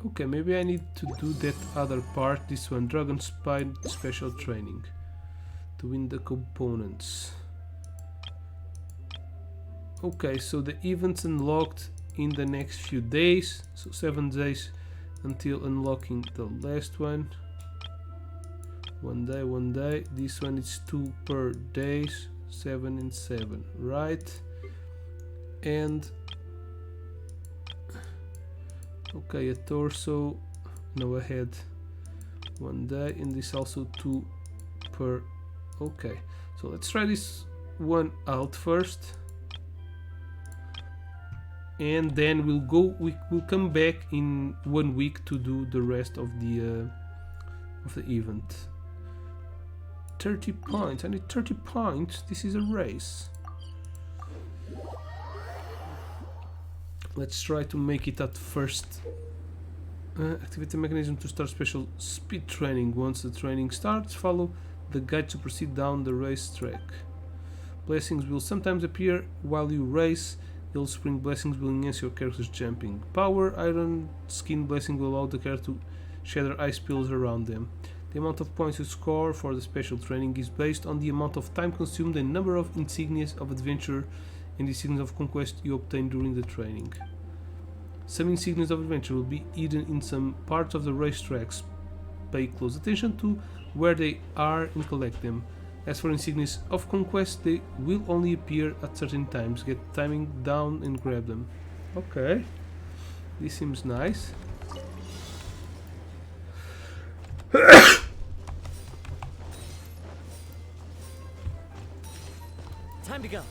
Okay, maybe I need to do that other part, this one, Dragon Spine Special Training, to win the components. Okay, so the event's unlocked in the next few days, so 7 days until unlocking the last one. One day. This one is 2 per day, 7 and 7, right? And okay, a torso, no, a head, 1 day, and this also 2 per. Okay, so let's try this one out first. and then we'll come back in 1 week to do the rest of the event. 30 points. I need 30 points. This is a race. Let's try to make it at first. Activate the mechanism to start special speed training. Once the training starts, follow the guide to proceed down the race track. Blessings will sometimes appear while you race. Yellow spring blessings will enhance your character's jumping. Power iron skin blessing will allow the character to shatter ice pillars around them. The amount of points you score for the special training is based on the amount of time consumed and number of insignias of adventure and insignias of conquest you obtain during the training. Some insignias of adventure will be hidden in some parts of the racetracks. Pay close attention to where they are and collect them. As for insignias of conquest, they will only appear at certain times. Get timing down and grab them. Okay, this seems nice. Time to go.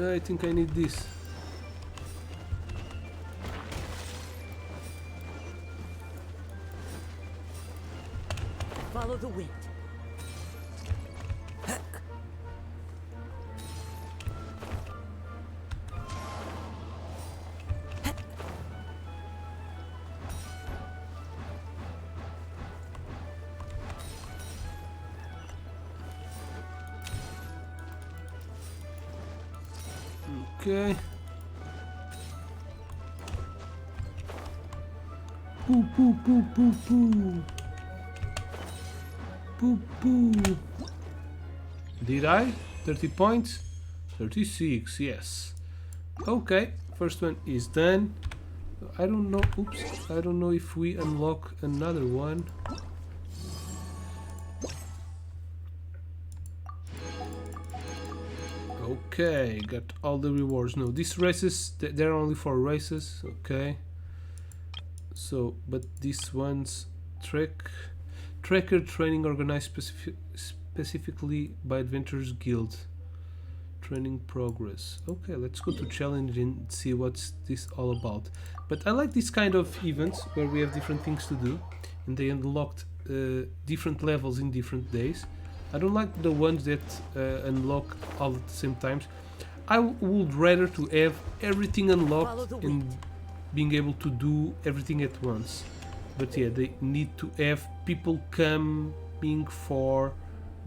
I think I need this. Follow the wind. Okay. Poo poo poo poo poo. Poo poo. Did I? 30 points? 36, yes. Okay, first one is done. I don't know, oops, I don't know if we unlock another one. Okay, got all the rewards. No, these races, they're only for races, okay. So, but these ones, tracker training organized specifically by Adventurers Guild. Training progress. Okay, let's go to challenge and see what's this all about. But I like this kind of events where we have different things to do and they unlocked different levels in different days. I don't like the ones that unlock all at the same time. I would rather to have everything unlocked and being able to do everything at once. But yeah, they need to have people coming for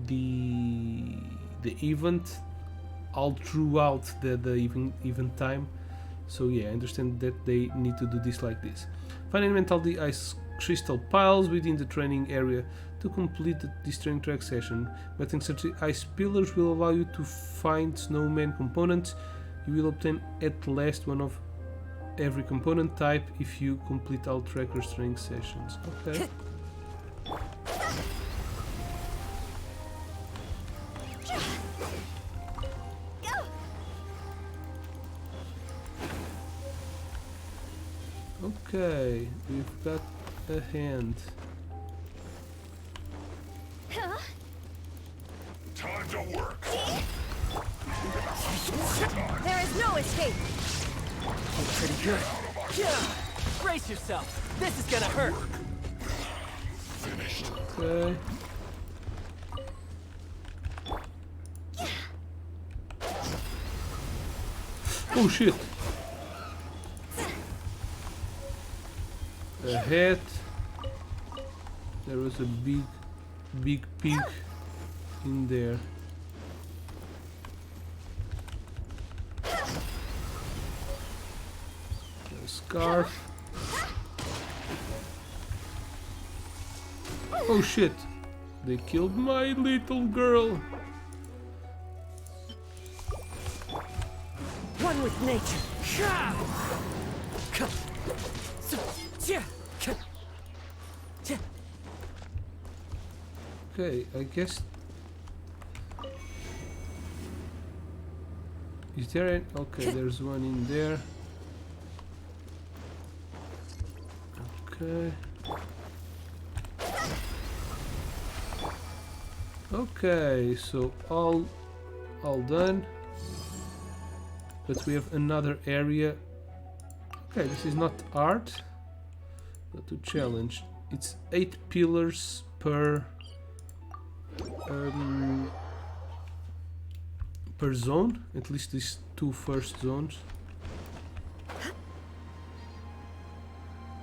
the event all throughout the event time. So yeah, I understand that they need to do this like this. Fundamentally, the ice crystal piles within the training area to complete this training track session. But instead, ice pillars will allow you to find snowman components. You will obtain at least one of every component type if you complete all trackers training sessions. Okay. Okay, we've got a hand. Time to work. There is no escape. Pretty good. Yeah. Brace yourself. This is gonna hurt. Finished. Okay. Oh shit. A hat. There was a big pig in there. A scarf. Oh shit. They killed my little girl. One with nature. Okay, I guess. Is there any? Okay, there's one in there. Okay. Okay, so all done. But we have another area. Okay, this is not art, but to challenge. It's 8 pillars per zone, at least these 2 first zones.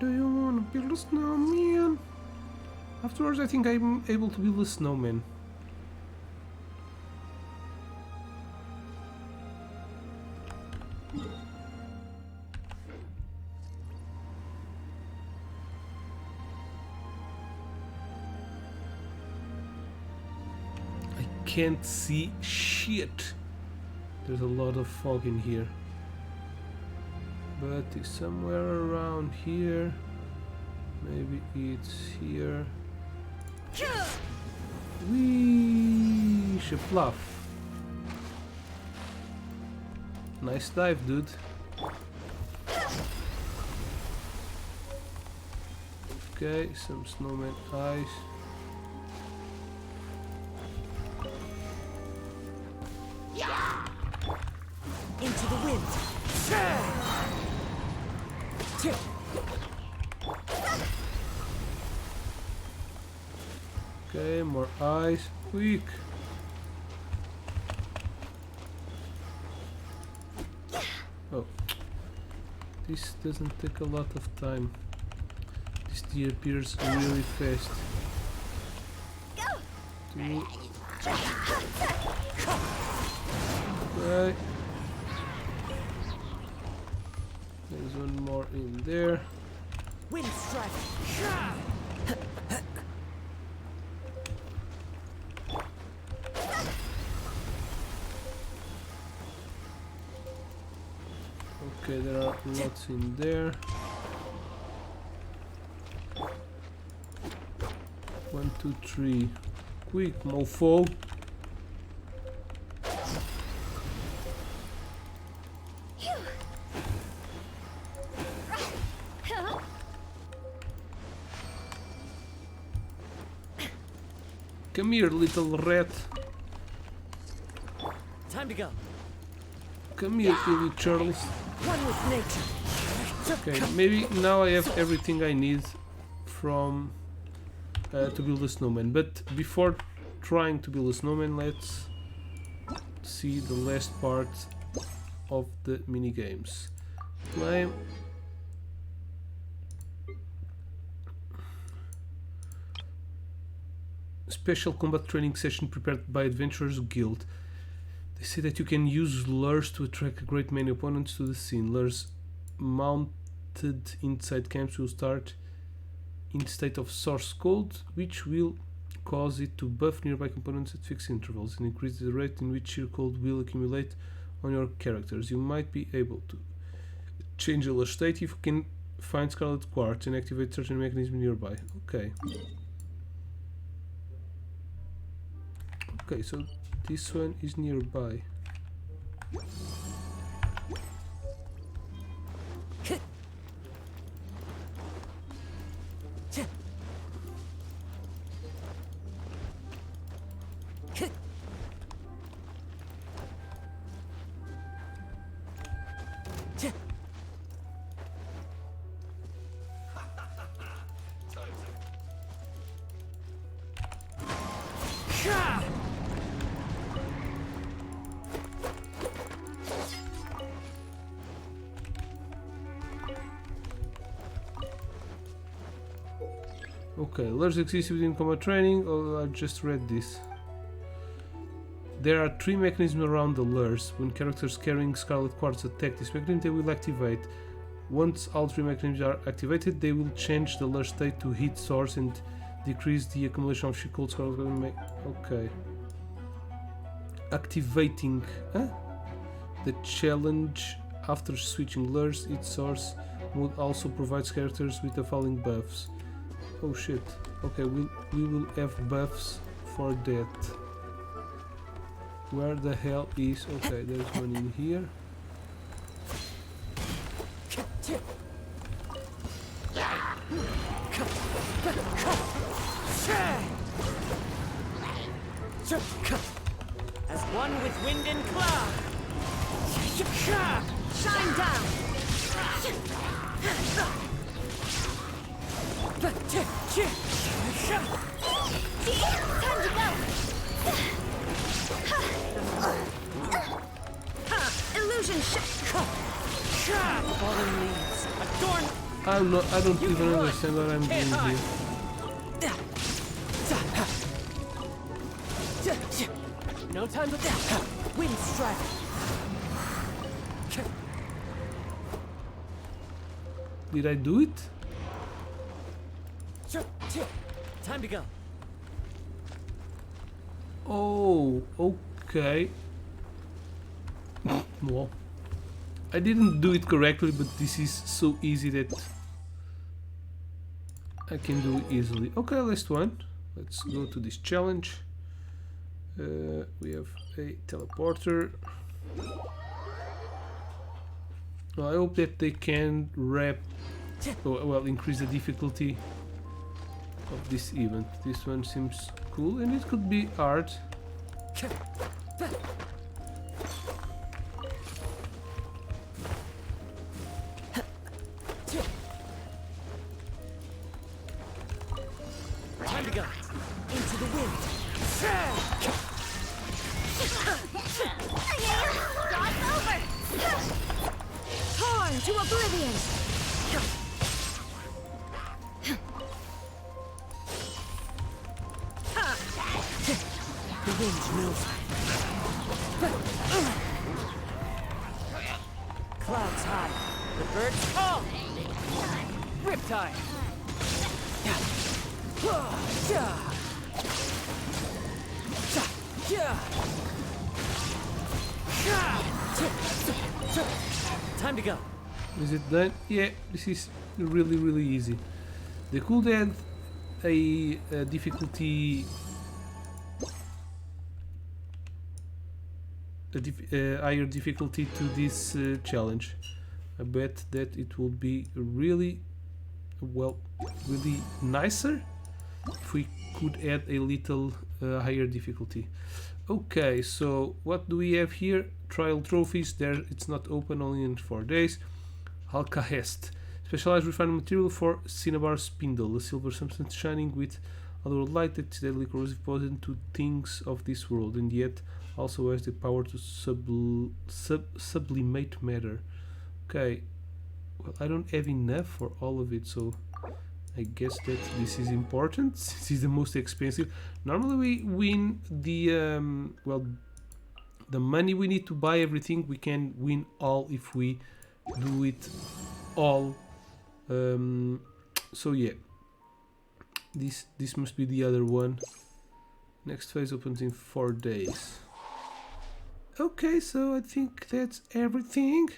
Do you want to build a snowman? Afterwards, I think I'm able to build a snowman. Can't see shit. There's a lot of fog in here, but it's somewhere around here. Maybe it's here. Wee, shaplaf. Nice dive, dude. Okay, some snowman eyes. Into the wind. Okay, more eyes. Quick. Oh. This doesn't take a lot of time. This disappears really fast. Two. Okay. There's one more in there. Wind strike. Okay, there are lots in there. 1, 2, 3. Quick, mofo. Come here, little rat. Time to go. Come here, Billy Charles. One with nature. Okay, maybe now I have everything I need from to build a snowman. But before trying to build a snowman, let's see the last part of the mini games. Climb. Special combat training session prepared by Adventurers Guild. They say that you can use lures to attract a great many opponents to the scene. Lures mounted inside camps will start in state of source cold, which will cause it to buff nearby components at fixed intervals and increase the rate in which sheer cold will accumulate on your characters. You might be able to change the lure state if you can find scarlet quartz and activate certain mechanisms nearby. Okay. Okay, so this one is nearby. Okay, lures exist within combat training. Oh, I just read this. There are 3 mechanisms around the lures. When characters carrying Scarlet Quartz attack this mechanism, they will activate. Once all 3 mechanisms are activated, they will change the lure state to heat source and decrease the accumulation of She-Cold Scarlet Quartz. Okay. Activating the challenge after switching lures, heat source Would also provides characters with the following buffs. Oh shit. Okay, we will have buffs for that. Where the hell is... Okay, there's one in here. As one with wind and cloud. Shine down! Time to go! Illusion Fallen leaves. Adorn. I don't even understand what I'm doing here. No time to wind strike. Did I do it? Time to go. Oh, okay. Well, I didn't do it correctly, but this is so easy that I can do it easily. Okay, last one. Let's go to this challenge. We have a teleporter. Well, I hope that they can increase the difficulty of this event. This one seems cool, and it could be hard. Time to go. Into the wind. God's over! torn to oblivion! The wind knows. Clouds high. The birds call. Riptide. Time to go. Is it done? Yeah, this is really easy. They could add a difficulty, higher difficulty to this challenge. I bet that it will be really nicer if we could add a little higher difficulty. Okay, so what do we have here? Trial trophies. There, it's not open, only in 4 days. Alcahest, specialized refined material for cinnabar spindle, a silver substance shining with otherworld light that is deadly corrosive poison to things of this world, and yet also has the power to sublimate matter. Okay, well, I don't have enough for all of it, so I guess that this is important. This is the most expensive. Normally we win the the money we need to buy everything. We can win all if we do it all. So yeah, this must be the other one. Next phase opens in 4 days. Okay, so I think that's everything.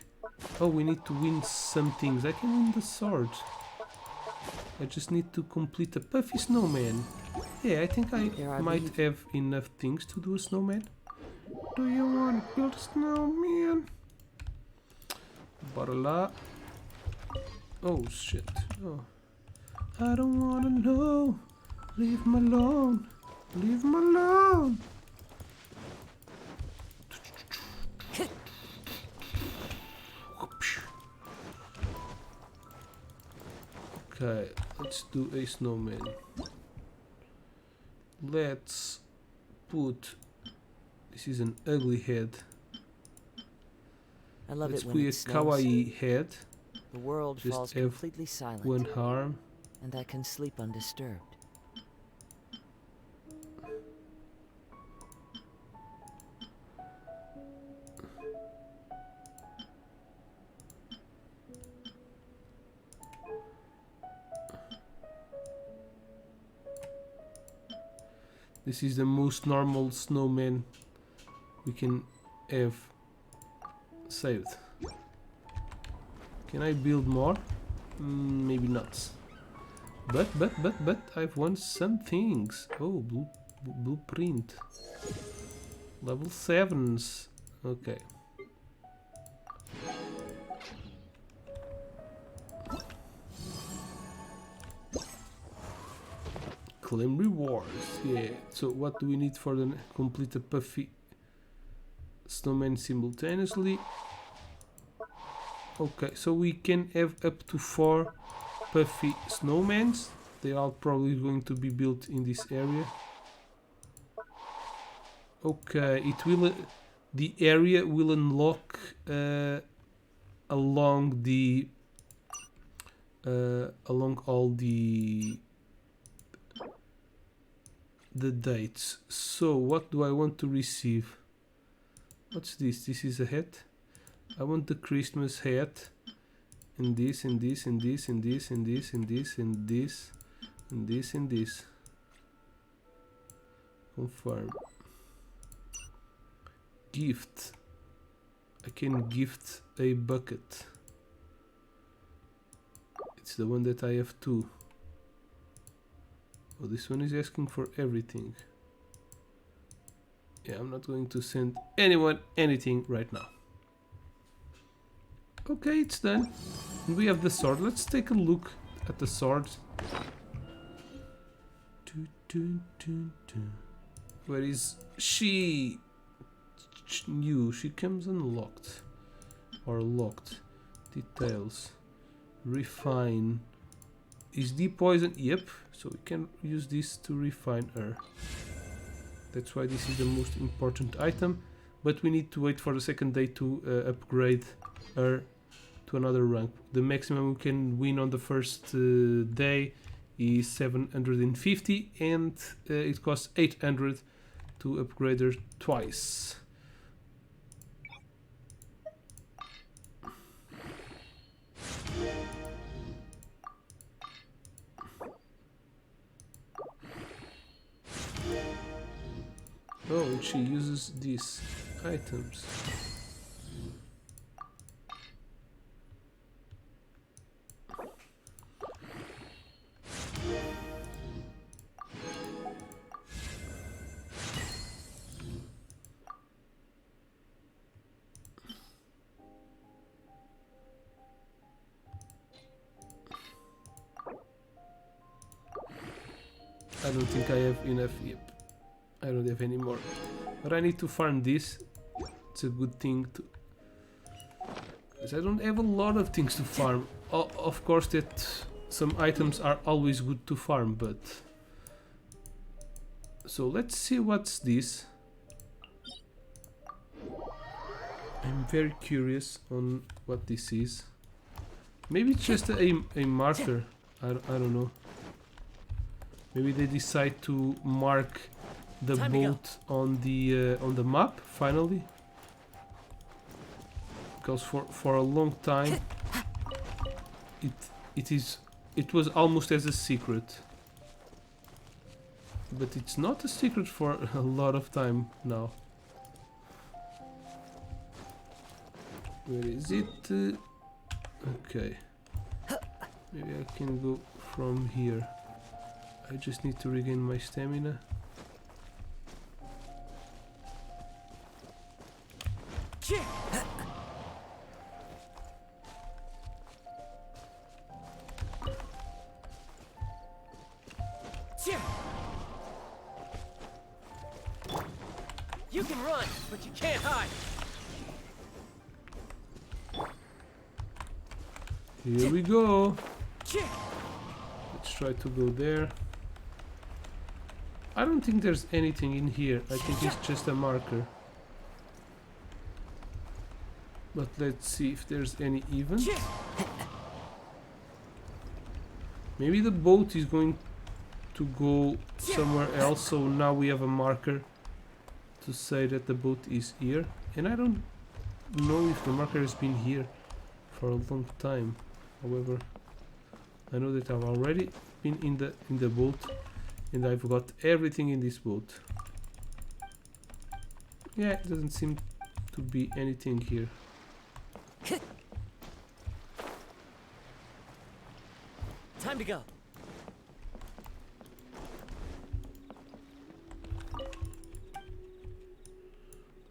Oh, we need to win some things. I can win the sword. I just need to complete a puffy snowman. Yeah, I think I might have enough things to do a snowman. Do you want to build a snowman? Barala. Oh shit. Oh. I don't wanna know. Leave me alone. Leave me alone. Okay, let's do a snowman. Let's put... This is an ugly head. I love Let's it put when a it snows. kawaii head. The world Just falls have completely silent, one arm. and I can sleep undisturbed. This is the most normal snowman we can have saved. Can I build more? Maybe not. But I've won some things. Oh, blueprint. Level 7s. Okay. Claim rewards. Yeah. So what do we need for the complete a puffy snowman simultaneously? Okay, so we can have up to 4 puffy snowmans. They are probably going to be built in this area. Okay, it will. The area will unlock along the along all the dates. So what do I want to receive? What's this? This is a hat. I want the Christmas hat, and this, and this, and this, and this, and this, and this, and this, and this, and this. Confirm. Gift. I can gift a bucket. It's the one that I have too. Oh, this one is asking for everything. Yeah, I'm not going to send anyone anything right now. Okay, it's done. And we have the sword. Let's take a look at the sword. Where is she? New. She comes unlocked. Or locked. Details. Refine. Is deep poison? Yep. So we can use this to refine her. That's why this is the most important item. But we need to wait for the second day to upgrade her to another rank. The maximum we can win on the first day is 750, and it costs 800 to upgrade her twice. Oh, and she uses these items. I don't think I have enough. Yep. I don't have any more. But I need to farm this. It's a good thing to... because I don't have a lot of things to farm. Of course that some items are always good to farm, but... so let's see what's this. I'm very curious on what this is. Maybe it's just a marker. I don't know. Maybe they decide to mark the boat on the map finally, because for a long time it was almost as a secret, but it's not a secret for a lot of time now. Where is it? Okay, maybe I can go from here. I just need to regain my stamina. You can run, but you can't hide. Here we go. Let's try to go there. I don't think there's anything in here. I think it's just a marker. But let's see if there's any event. Maybe the boat is going to go somewhere else, so now we have a marker to say that the boat is here. And I don't know if the marker has been here for a long time. However, I know that I've already been in the boat, and I've got everything in this boat. Yeah, it doesn't seem to be anything here. Time to go.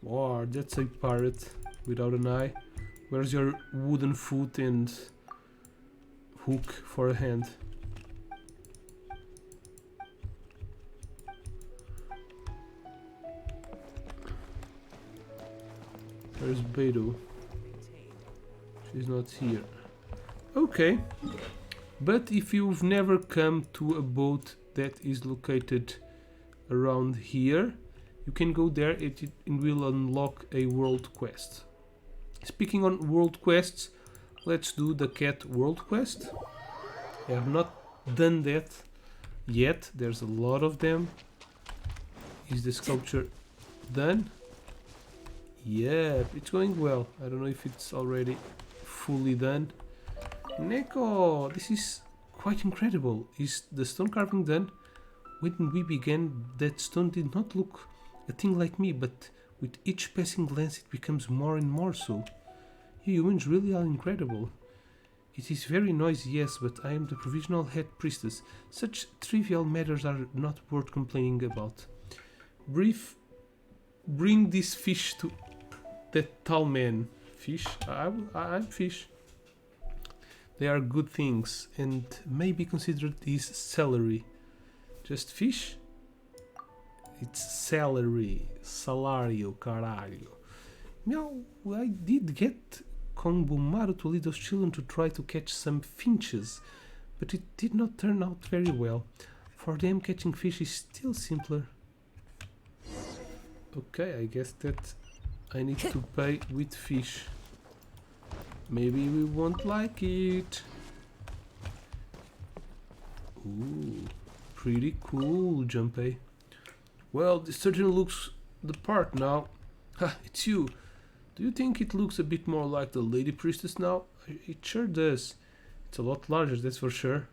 Wow, that's a pirate without an eye. Where's your wooden foot and hook for a hand? Where's Beidou? She's not here. Okay. But if you've never come to a boat that is located around here, you can go there and it will unlock a world quest. Speaking on world quests, let's do the cat world quest. I have not done that yet. There's a lot of them. Is the sculpture done? Yeah, it's going well. I don't know if it's already fully done. Neko, this is quite incredible. Is the stone carving done? When we began, that stone did not look a thing like me, but with each passing glance it becomes more and more so. You humans really are incredible. It is very noisy, yes, but I am the provisional head priestess. Such trivial matters are not worth complaining about. Bring this fish to that tall man. Fish? I'm fish. They are good things and may be considered his celery. Just fish? It's celery. Salario, caralho. Meow, I did get Kongbumaru to lead those children to try to catch some finches, but it did not turn out very well. For them, catching fish is still simpler. Okay, I guess that I need to pay with fish. Maybe we won't like it. Ooh, pretty cool, Junpei. Well, this certainly looks the part now. Ha, it's you. Do you think it looks a bit more like the Lady Priestess now? It sure does. It's a lot larger, that's for sure.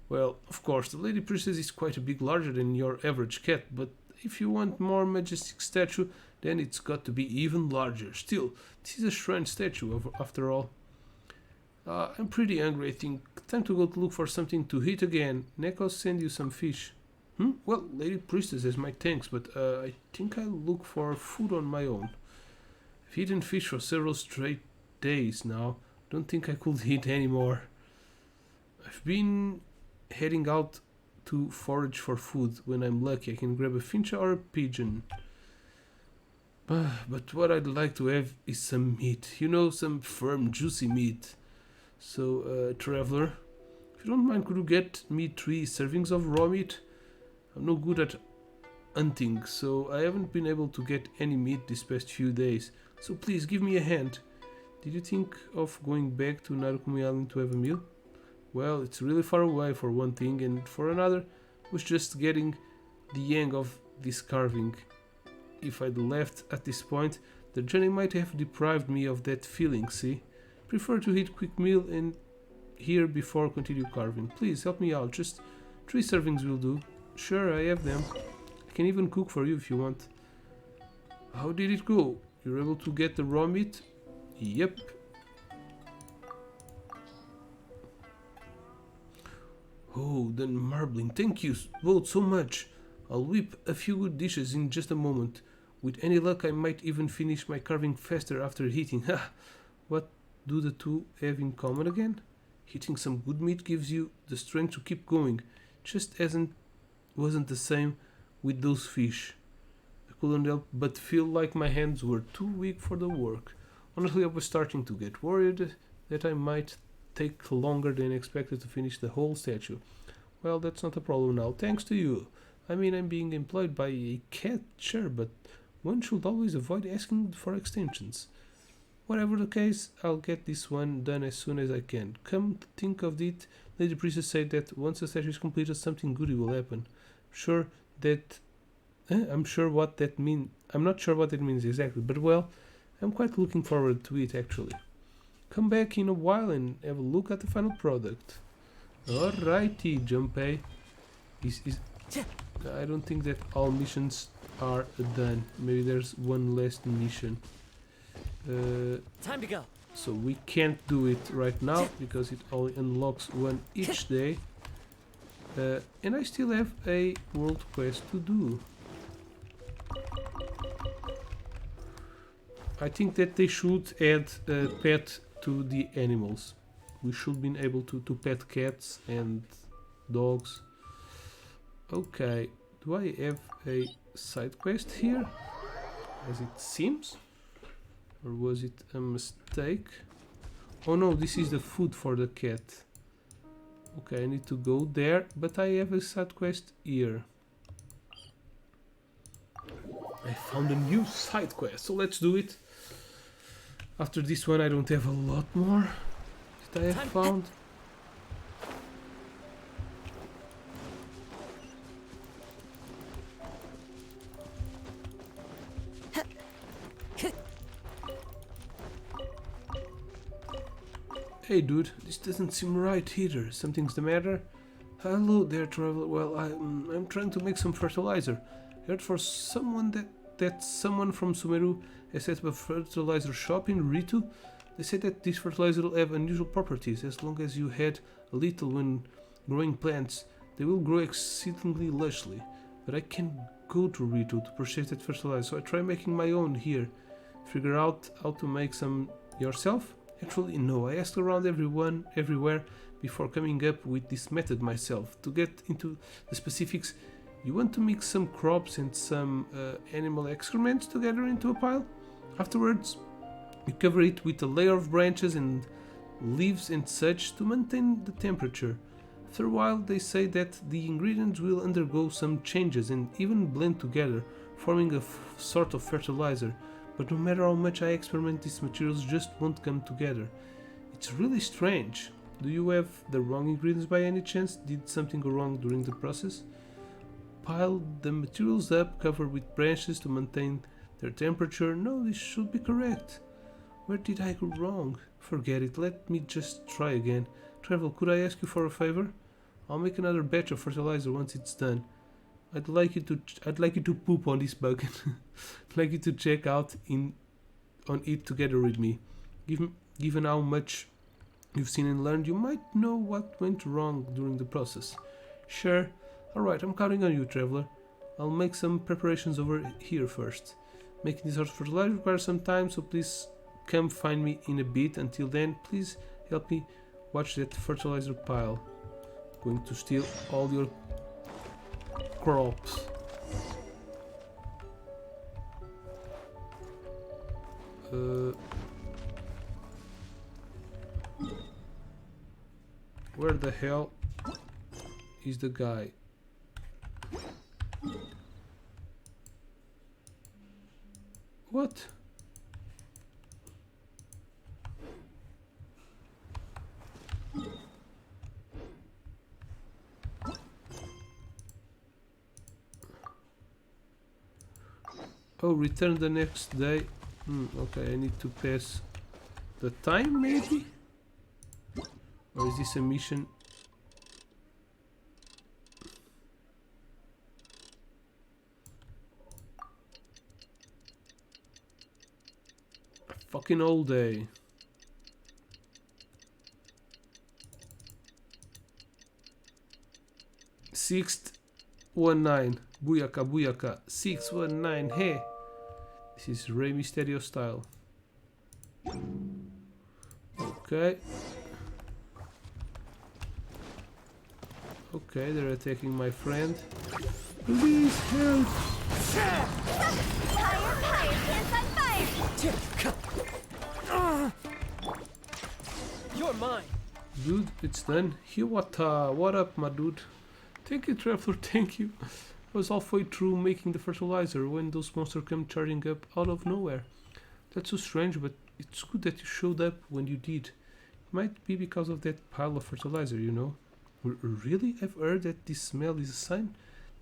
Well, of course, the Lady Priestess is quite a bit larger than your average cat, but if you want more majestic statue, then it's got to be even larger. Still, this is a shrine statue after all. I'm pretty hungry, I think. Time to go to look for something to eat again. Neko send you some fish. Well, Lady Priestess has my thanks, but I think I'll look for food on my own. I've eaten fish for several straight days now. Don't think I could eat anymore. I've been heading out to forage for food. When I'm lucky, I can grab a finch or a pigeon. But what I'd like to have is some meat. You know, some firm, juicy meat. So, traveler, if you don't mind, could you get me 3 servings of raw meat? I'm no good at hunting, so I haven't been able to get any meat this past few days. So please, give me a hand. Did you think of going back to Narukumi Island to have a meal? Well, it's really far away for one thing, and for another, was just getting the hang of this carving. If I'd left at this point, the journey might have deprived me of that feeling, see? Prefer to eat quick meal and here before continue carving. Please, help me out, just 3 servings will do. Sure, I have them. I can even cook for you if you want. How did it go? You're able to get the raw meat? Yep. Oh, done marbling. Thank you both so much. I'll whip a few good dishes in just a moment. With any luck, I might even finish my carving faster after eating. Ha! What do the two have in common again? Eating some good meat gives you the strength to keep going. Just wasn't the same with those fish. I couldn't help but feel like my hands were too weak for the work. Honestly, I was starting to get worried that I might take longer than expected to finish the whole statue. Well, that's not a problem now, thanks to you. I mean, I'm being employed by a cat, sure, but one should always avoid asking for extensions. Whatever the case, I'll get this one done as soon as I can. Come to think of it, Lady Priestess said that once the statue is completed, something good will happen. I'm sure what that means. I'm not sure what that means exactly, but well, I'm quite looking forward to it actually. Come back in a while and have a look at the final product. Alrighty, Junpei. I don't think that all missions are done. Maybe there's one last mission. Time to go. So we can't do it right now because it only unlocks one each day. And I still have a world quest to do. I think that they should add a pet to the animals. We should be able to pet cats and dogs. Okay, do I have a side quest here? As it seems? Or was it a mistake? Oh no, this is the food for the cat. Okay, I need to go there, but I have a side quest here. I found a new side quest, so let's do it. After this one I don't have a lot more that I have found. Hey dude, this doesn't seem right either. Something's the matter? Hello there, traveler. Well, I'm trying to make some fertilizer. I heard for someone that someone from Sumeru has set up a fertilizer shop in Ritu. They said that this fertilizer will have unusual properties. As long as you add a little when growing plants, they will grow exceedingly lushly. But I can't go to Ritu to purchase that fertilizer, so I try making my own here. Figure out how to make some yourself? Actually, no. I asked around everywhere before coming up with this method myself. To get into the specifics, you want to mix some crops and some animal excrements together into a pile. Afterwards, you cover it with a layer of branches and leaves and such to maintain the temperature. After a while, they say that the ingredients will undergo some changes and even blend together, forming a sort of fertilizer. But no matter how much I experiment, these materials just won't come together. It's really strange. Do you have the wrong ingredients by any chance? Did something go wrong during the process? Pile the materials up, cover with branches to maintain their temperature. No, this should be correct. Where did I go wrong? Forget it, let me just try again. Travel, could I ask you for a favor? I'll make another batch of fertilizer once it's done. I'd like you to poop on this bucket. I'd like you to check out on it together with me. Given how much you've seen and learned, you might know what went wrong during the process. Sure. Alright, I'm counting on you, traveler. I'll make some preparations over here first. Making this sort of fertilizer requires some time, so please come find me in a bit. Until then, please help me watch that fertilizer pile. Going to steal all your crops. Where the hell is the guy? What? Oh, return the next day. Okay, I need to pass the time, maybe? Or is this a mission? A fucking all day. Sixth 19. Booyaka, booyaka. 619. Hey. This is Rey Mysterio style. Okay. Okay, they're attacking my friend. Please help! Fire, pants on fire! You're mine. Dude, it's done. Hiwata, what up, my dude? Thank you, Traveler, thank you. I was halfway through making the fertilizer when those monsters came charging up out of nowhere. That's so strange, but it's good that you showed up when you did. It might be because of that pile of fertilizer, you know. Really? I've heard that this smell is a sign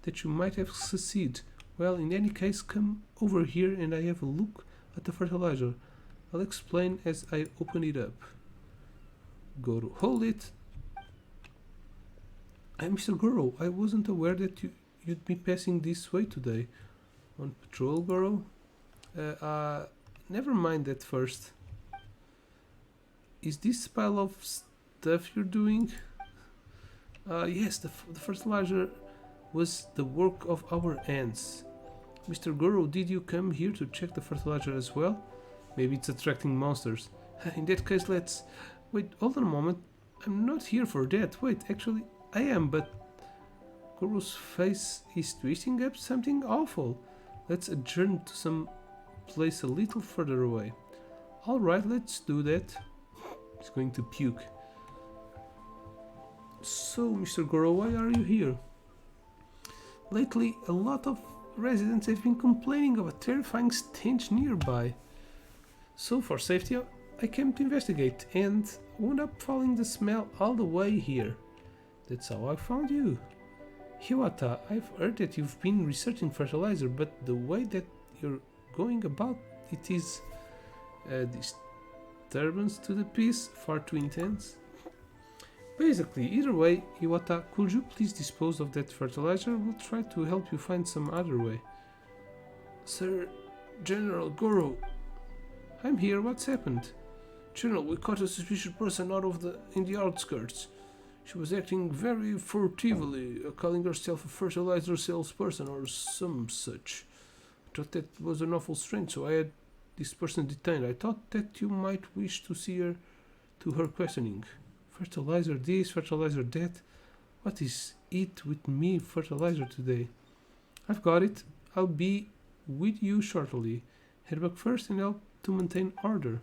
that you might have succeeded. Well, in any case, come over here and I have a look at the fertilizer. I'll explain as I open it up. Go to hold it. I'm Mr. Goro. I wasn't aware that you'd be passing this way today. On patrol, Goro? Never mind that first. is this pile of stuff you're doing? Yes, the fertilizer was the work of our hands. Mr. Goro, did you come here to check the fertilizer as well? Maybe it's attracting monsters. In that case, let's... Wait, hold on a moment. I'm not here for that. Wait, actually, I am, but... Goro's face is twisting up something awful. Let's adjourn to some place a little further away. Alright, let's do that. He's going to puke. So, Mr. Goro, why are you here? Lately, a lot of residents have been complaining of a terrifying stench nearby. So, for safety, I came to investigate and wound up following the smell all the way here. That's how I found you. Hiwata, I've heard that you've been researching fertilizer, but the way that you're going about it is a disturbance to the peace, far too intense. Basically, either way, Hiwata, could you please dispose of that fertilizer? We'll try to help you find some other way. Sir, General Goro, I'm here, what's happened? General, we caught a suspicious person in the outskirts. She was acting very furtively, calling herself a fertilizer salesperson or some such. I thought that was an awful strange, so I had this person detained. I thought that you might wish to see her to her questioning. Fertilizer this, fertilizer that. What is it with me, fertilizer today? I've got it. I'll be with you shortly. Head back first and help to maintain order.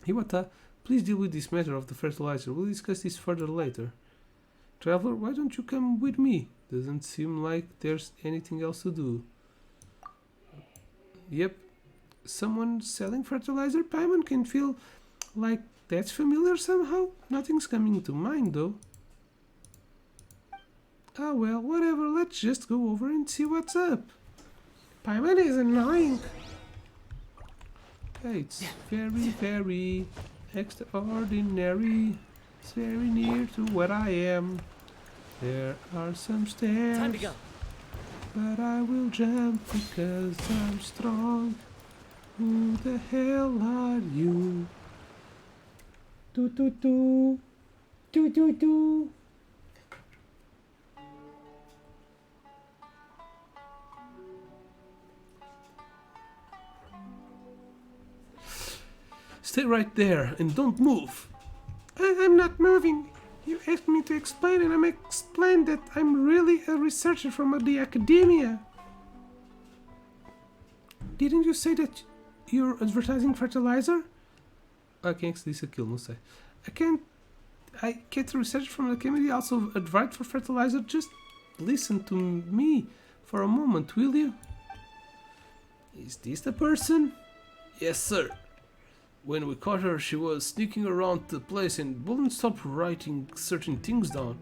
Hiwata, please deal with this matter of the fertilizer. We'll discuss this further later. Traveler, why don't you come with me? Doesn't seem like there's anything else to do. Yep. Someone selling fertilizer? Paimon can feel like that's familiar somehow. Nothing's coming to mind though. Ah well, whatever. Let's just go over and see what's up. Paimon is annoying. Okay, it's very extraordinary. It's very near to where I am. There are some stairs. Time to go. But I will jump because I'm strong. Who the hell are you? Do do do. Do do do. Stay right there and don't move. I'm not moving. You asked me to explain and I explained that I'm really a researcher from the academia. Didn't you say that you're advertising fertilizer? Okay, this is a kill, no say. I can't research from the academia also advert for fertilizer. Just listen to me for a moment, will you? Is this the person? Yes, sir. When we caught her, she was sneaking around the place and wouldn't stop writing certain things down.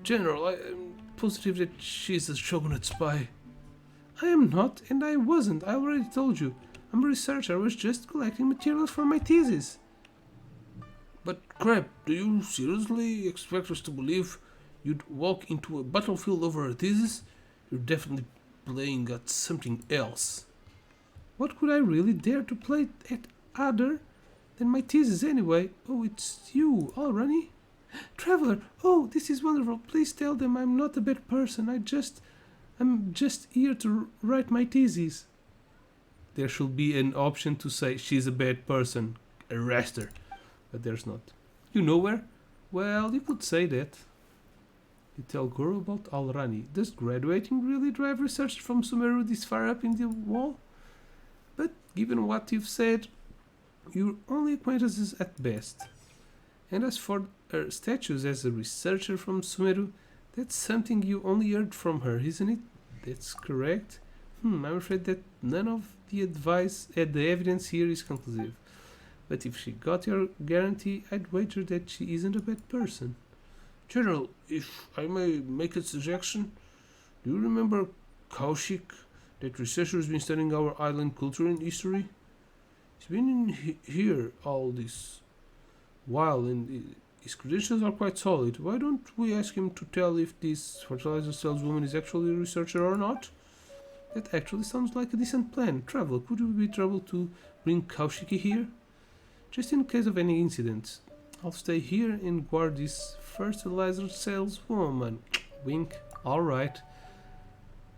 General, I am positive that she's a Shogunate spy. I am not, and I wasn't. I already told you. I'm a researcher. I was just collecting materials for my thesis. But crap, do you seriously expect us to believe you'd walk into a battlefield over a thesis? You're definitely playing at something else. What could I really dare to play at other than my thesis anyway? Oh, it's you, already? Traveler, oh, this is wonderful. Please tell them I'm not a bad person. I'm just here to write my thesis. There should be an option to say she's a bad person. Arrest her. But there's not. You know where? Well, you could say that. You tell Goro about Alrani. Does graduating really drive research from Sumeru this far up in the wall? But given what you've said, you're only acquaintances at best. And as for her status as a researcher from Sumeru, that's something you only heard from her, isn't it? That's correct. I'm afraid that none of the evidence here is conclusive. But if she got your guarantee, I'd wager that she isn't a bad person. General, if I may make a suggestion, do you remember Kaushik, that researcher who's been studying our island culture and history? He's been in here all this while and his credentials are quite solid. Why don't we ask him to tell if this fertilizer saleswoman is actually a researcher or not? That actually sounds like a decent plan. Traveler, could you be trouble to bring Kaushiki here? just in case of any incidents. I'll stay here and guard this fertilizer saleswoman. Wink. Alright.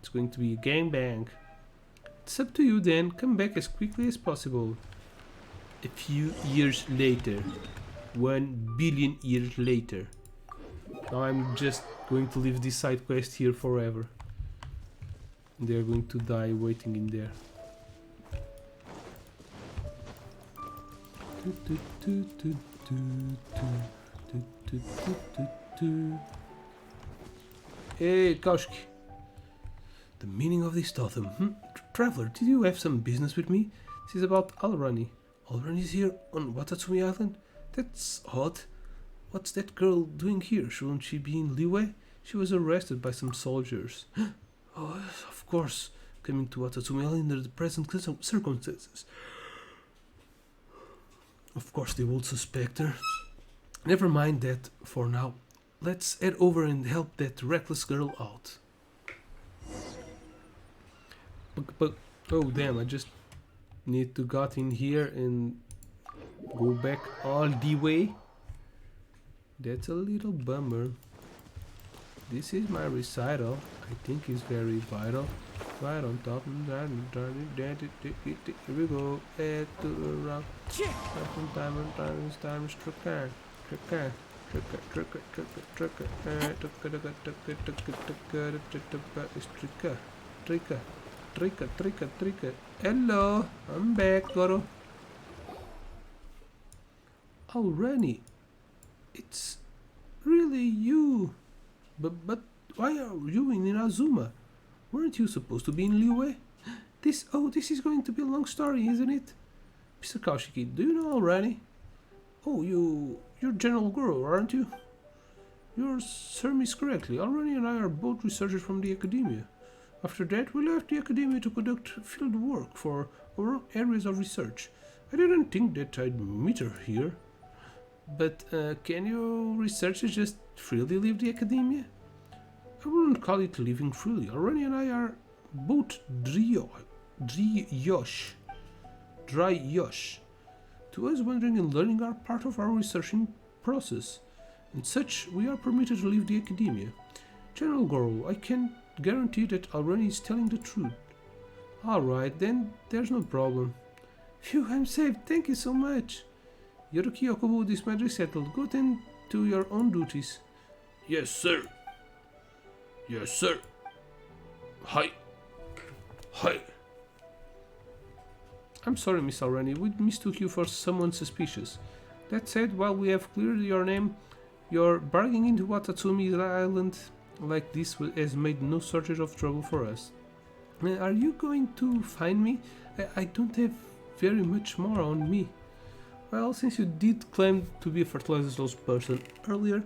It's going to be a gangbang. It's up to you then. Come back as quickly as possible. A few years later. 1 billion years later. Now I'm just going to leave this side quest here forever. They're going to die waiting in there. Hey, Kaushki. The meaning of this totem. Traveler, did you have some business with me? This is about Alrani. Alrani is here on Watatsumi Island? That's odd. What's that girl doing here? Shouldn't she be in Liyue? She was arrested by some soldiers. Oh, of course. Coming to Watatsumi Island under the present circumstances. Of course they would suspect her. Never mind that for now. Let's head over and help that reckless girl out. But oh damn, I just need to get in here and go back all the way. That's a little bummer. This is my recital. I think it's very vital. Right on top. Here we go. Head to the rock. Time striker. Tricker. Hello, I'm back, Goro. Already. It's really you. But why are you in Inazuma? Weren't you supposed to be in Liyue? This is going to be a long story, isn't it? Mr. Kaushiki, do you know already? Oh, you're General Goro, aren't you? You heard me correctly. Already and I are both researchers from the academia. After that, we left the academia to conduct field work for our areas of research. I didn't think that I'd meet her here. But can you researchers just freely leave the academia? I wouldn't call it living freely. Already and I are both Dryosh. To us, wandering and learning are part of our researching process. And such, we are permitted to leave the academia. General Goro, I can guarantee that Already is telling the truth. Alright, then there's no problem. Phew, I'm safe. Thank you so much. Yoruki Yokobu, this matter is settled. Go tend to your own duties. Yes, sir. Yes, sir. Hi. I'm sorry, Miss Already. We mistook you for someone suspicious. That said, while we have cleared your name, your barging into Watatsumi Island like this has made no shortage of trouble for us. Are you going to find me? I don't have very much more on me. Well, since you did claim to be a fertilizer salesperson earlier,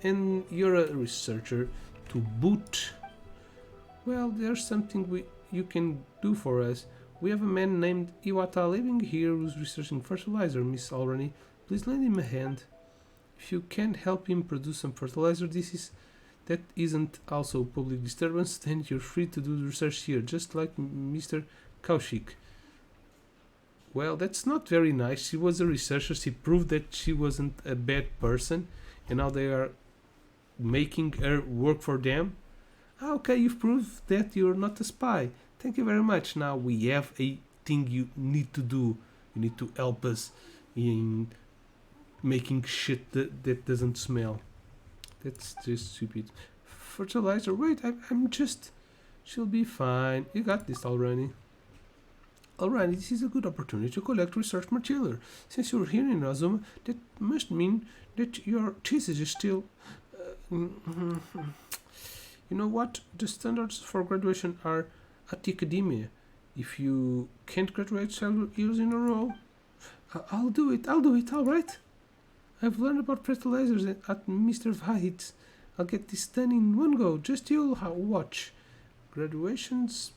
and you're a researcher to boot, well, there's something you can do for us. We have a man named Iwata living here who's researching fertilizer, Miss Already. Please lend him a hand. If you can't help him produce some fertilizer, that isn't also public disturbance, then you're free to do the research here, just like Mr. Kaushik. Well, that's not very nice. She was a researcher. She proved that she wasn't a bad person, and now they are making her work for them. Okay, you've proved that you're not a spy. Thank you very much. Now we have a thing you need to do. You need to help us in making shit that doesn't smell. That's just stupid. Fertilizer. Wait, I'm just... She'll be fine. You got this already. Alright, this is a good opportunity to collect research material. Since you're here in Azuma, that must mean that your thesis is still... You know what? The standards for graduation are at the academia. If you can't graduate several years in a row, I'll do it, alright? I've learned about fertilizers at Mr. Vahit's. I'll get this done in one go, just you'll watch. Graduations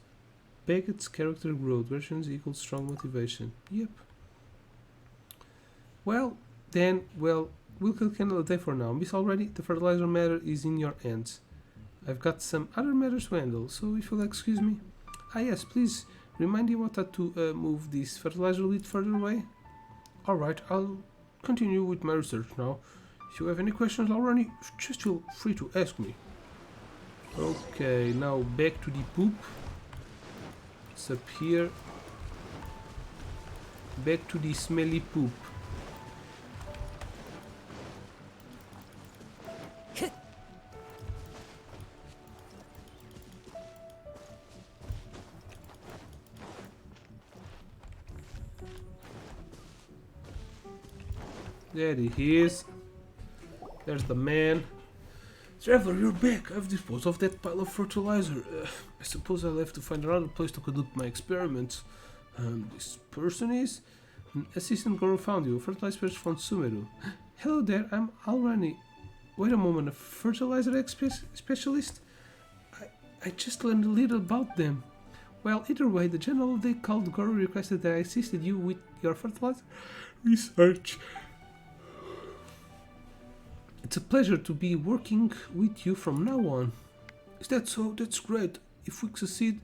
begets character growth. Graduations equals strong motivation. Yep. Well, then, we'll kill Candle a day for now. Miss Already, the fertilizer matter is in your hands. I've got some other matters to handle, so if you'll excuse me. Ah yes, please remind Iwata to move this fertilizer a bit further away. Alright, I'll continue with my research now. If you have any questions already, just feel free to ask me. Okay, now back to the poop. It's up here. Back to the smelly poop. There he is. There's the man. Traveler, you're back. I've disposed of that pile of fertilizer. I suppose I'll have to find another place to conduct my experiments. This person is? An assistant Goro found you. A fertilizer specialist from Sumeru. Hello there, I'm Alrani. Wait a moment, a fertilizer specialist? I just learned a little about them. Well, either way, the general they called Goro requested that I assisted you with your fertilizer research. It's a pleasure to be working with you from now on. Is that so? That's great. If we succeed,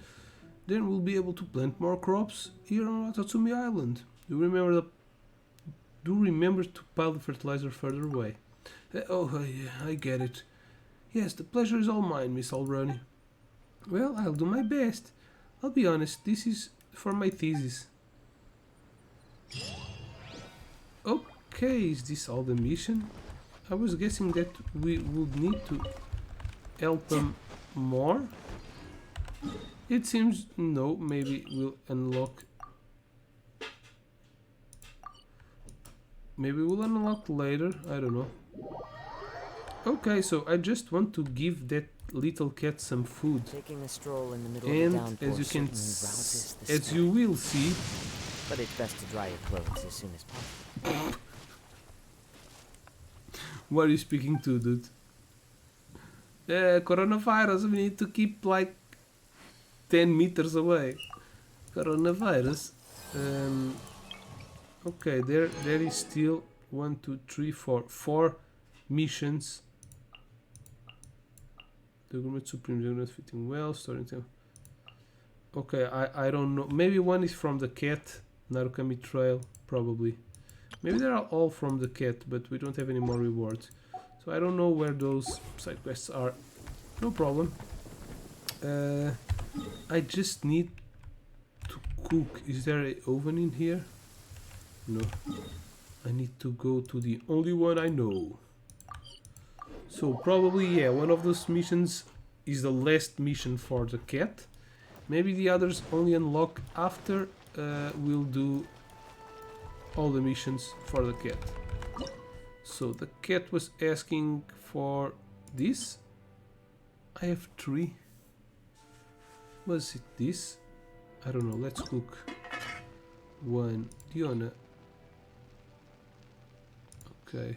then we'll be able to plant more crops here on Watatsumi Island. Do remember to pile the fertilizer further away. I get it. Yes, the pleasure is all mine, Miss Alrani. Well, I'll do my best. I'll be honest, this is for my thesis. Okay, is this all the mission? I was guessing that we would need to help them more. It seems no, maybe we'll unlock. Maybe we'll unlock later, I don't know. Okay, so I just want to give that little cat some food. Taking a stroll in the middle And of the downpour as you can rouses the as you will see, but it's best to dry your clothes as soon as possible. what are you speaking to, dude? Coronavirus, we need to keep like 10 meters away. Coronavirus. Okay, there is still 1, 2, 3, 4 missions. The government supreme is not fitting well, storing them. Okay, I don't know. Maybe one is from the cat, Narukami Trail, probably. Maybe they are all from the cat, but we don't have any more rewards. So I don't know where those side quests are. No problem. I just need to cook. Is there an oven in here? No. I need to go to the only one I know. So probably, yeah, one of those missions is the last mission for the cat. Maybe the others only unlock after we'll do all the missions for the cat. So the cat was asking for this. I have 3. Was it this? I don't know. Let's cook. 1. Diona. Okay.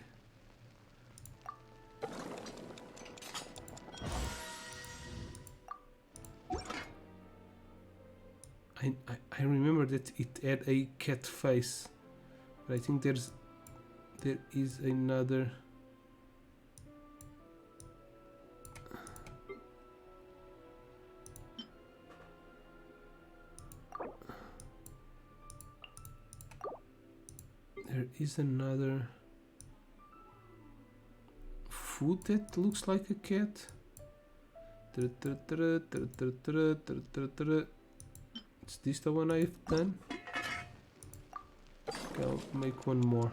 I remember that it had a cat face, but I think there is another. There is another food that looks like a cat. Is this the one I've done? Okay, I'll make one more.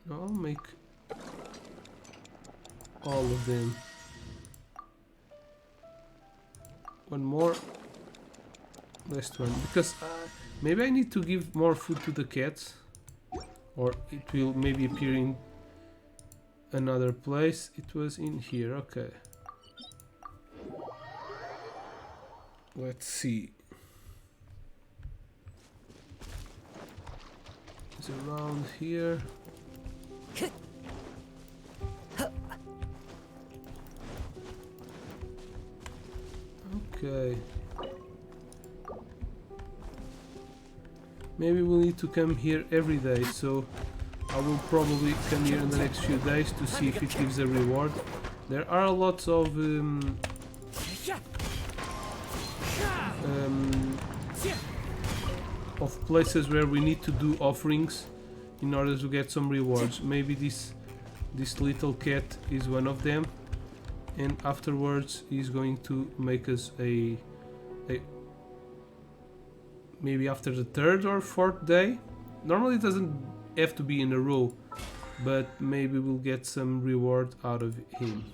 No, I'll make all of them. One more. Last one. Because maybe I need to give more food to the cats. Or it will maybe appear in another place. It was in here. Okay. Let's see. It's around here. Okay. Maybe we'll need to come here every day, so I will probably come here in the next few days to see if it gives a reward. There are lots of of places where we need to do offerings in order to get some rewards. Maybe this little cat is one of them, and afterwards he's going to make us a maybe after the 3rd or 4th day. Normally it doesn't have to be in a row, but maybe we'll get some reward out of him.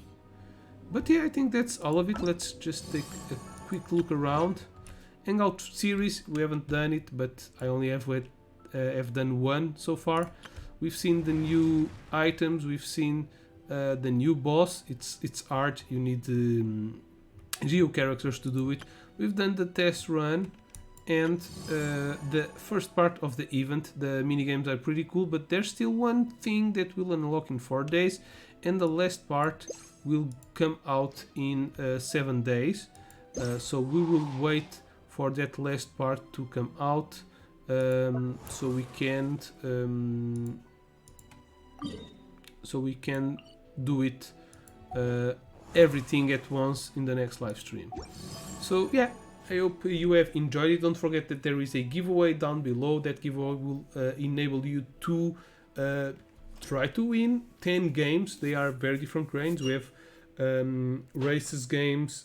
But yeah, I think that's all of it. Let's just take a quick look around. Hangout series, we haven't done it, but I only have done one so far. We've seen the new items, we've seen the new boss. It's hard, you need geo characters to do it. We've done the test run, and the first part of the event. The minigames are pretty cool, but there's still one thing that will unlock in 4 days, and the last part will come out in 7 days. So we will wait for that last part to come out, so we can do it everything at once in the next live stream. So yeah, I hope you have enjoyed it. Don't forget that there is a giveaway down below. That giveaway will enable you to try to win 10 games. They are very different games. We have races games,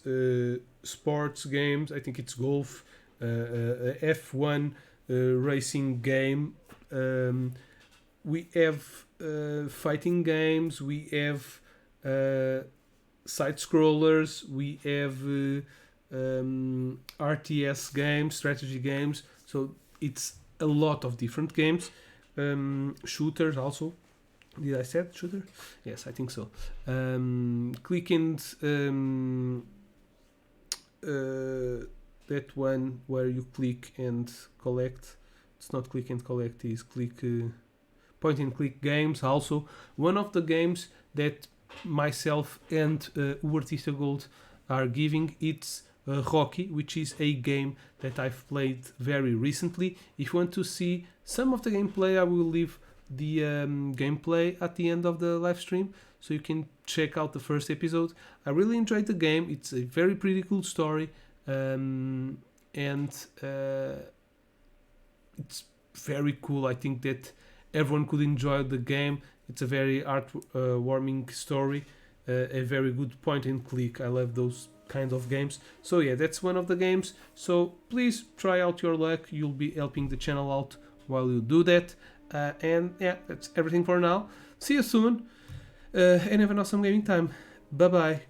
sports games, I think it's golf, F1 racing game. We have fighting games, we have side scrollers, we have RTS games, strategy games. So it's a lot of different games. Shooters also. Did I say shooter? Yes, I think so. Click and that one where you click and collect. It's not click and collect. It's click point and click games. Also, one of the games that myself and Participa Gold are giving, it's Rocky, which is a game that I've played very recently. If you want to see some of the gameplay, I will leave the gameplay at the end of the live stream, so you can check out the first episode. I really enjoyed the game. It's a very pretty cool story, and it's very cool. I think that everyone could enjoy the game. It's a very heartwarming story, a very good point and click. I love those kind of games. So yeah, that's one of the games. So please try out your luck. You'll be helping the channel out while you do that. And yeah, that's everything for now. See you soon, and have an awesome gaming time. Bye bye.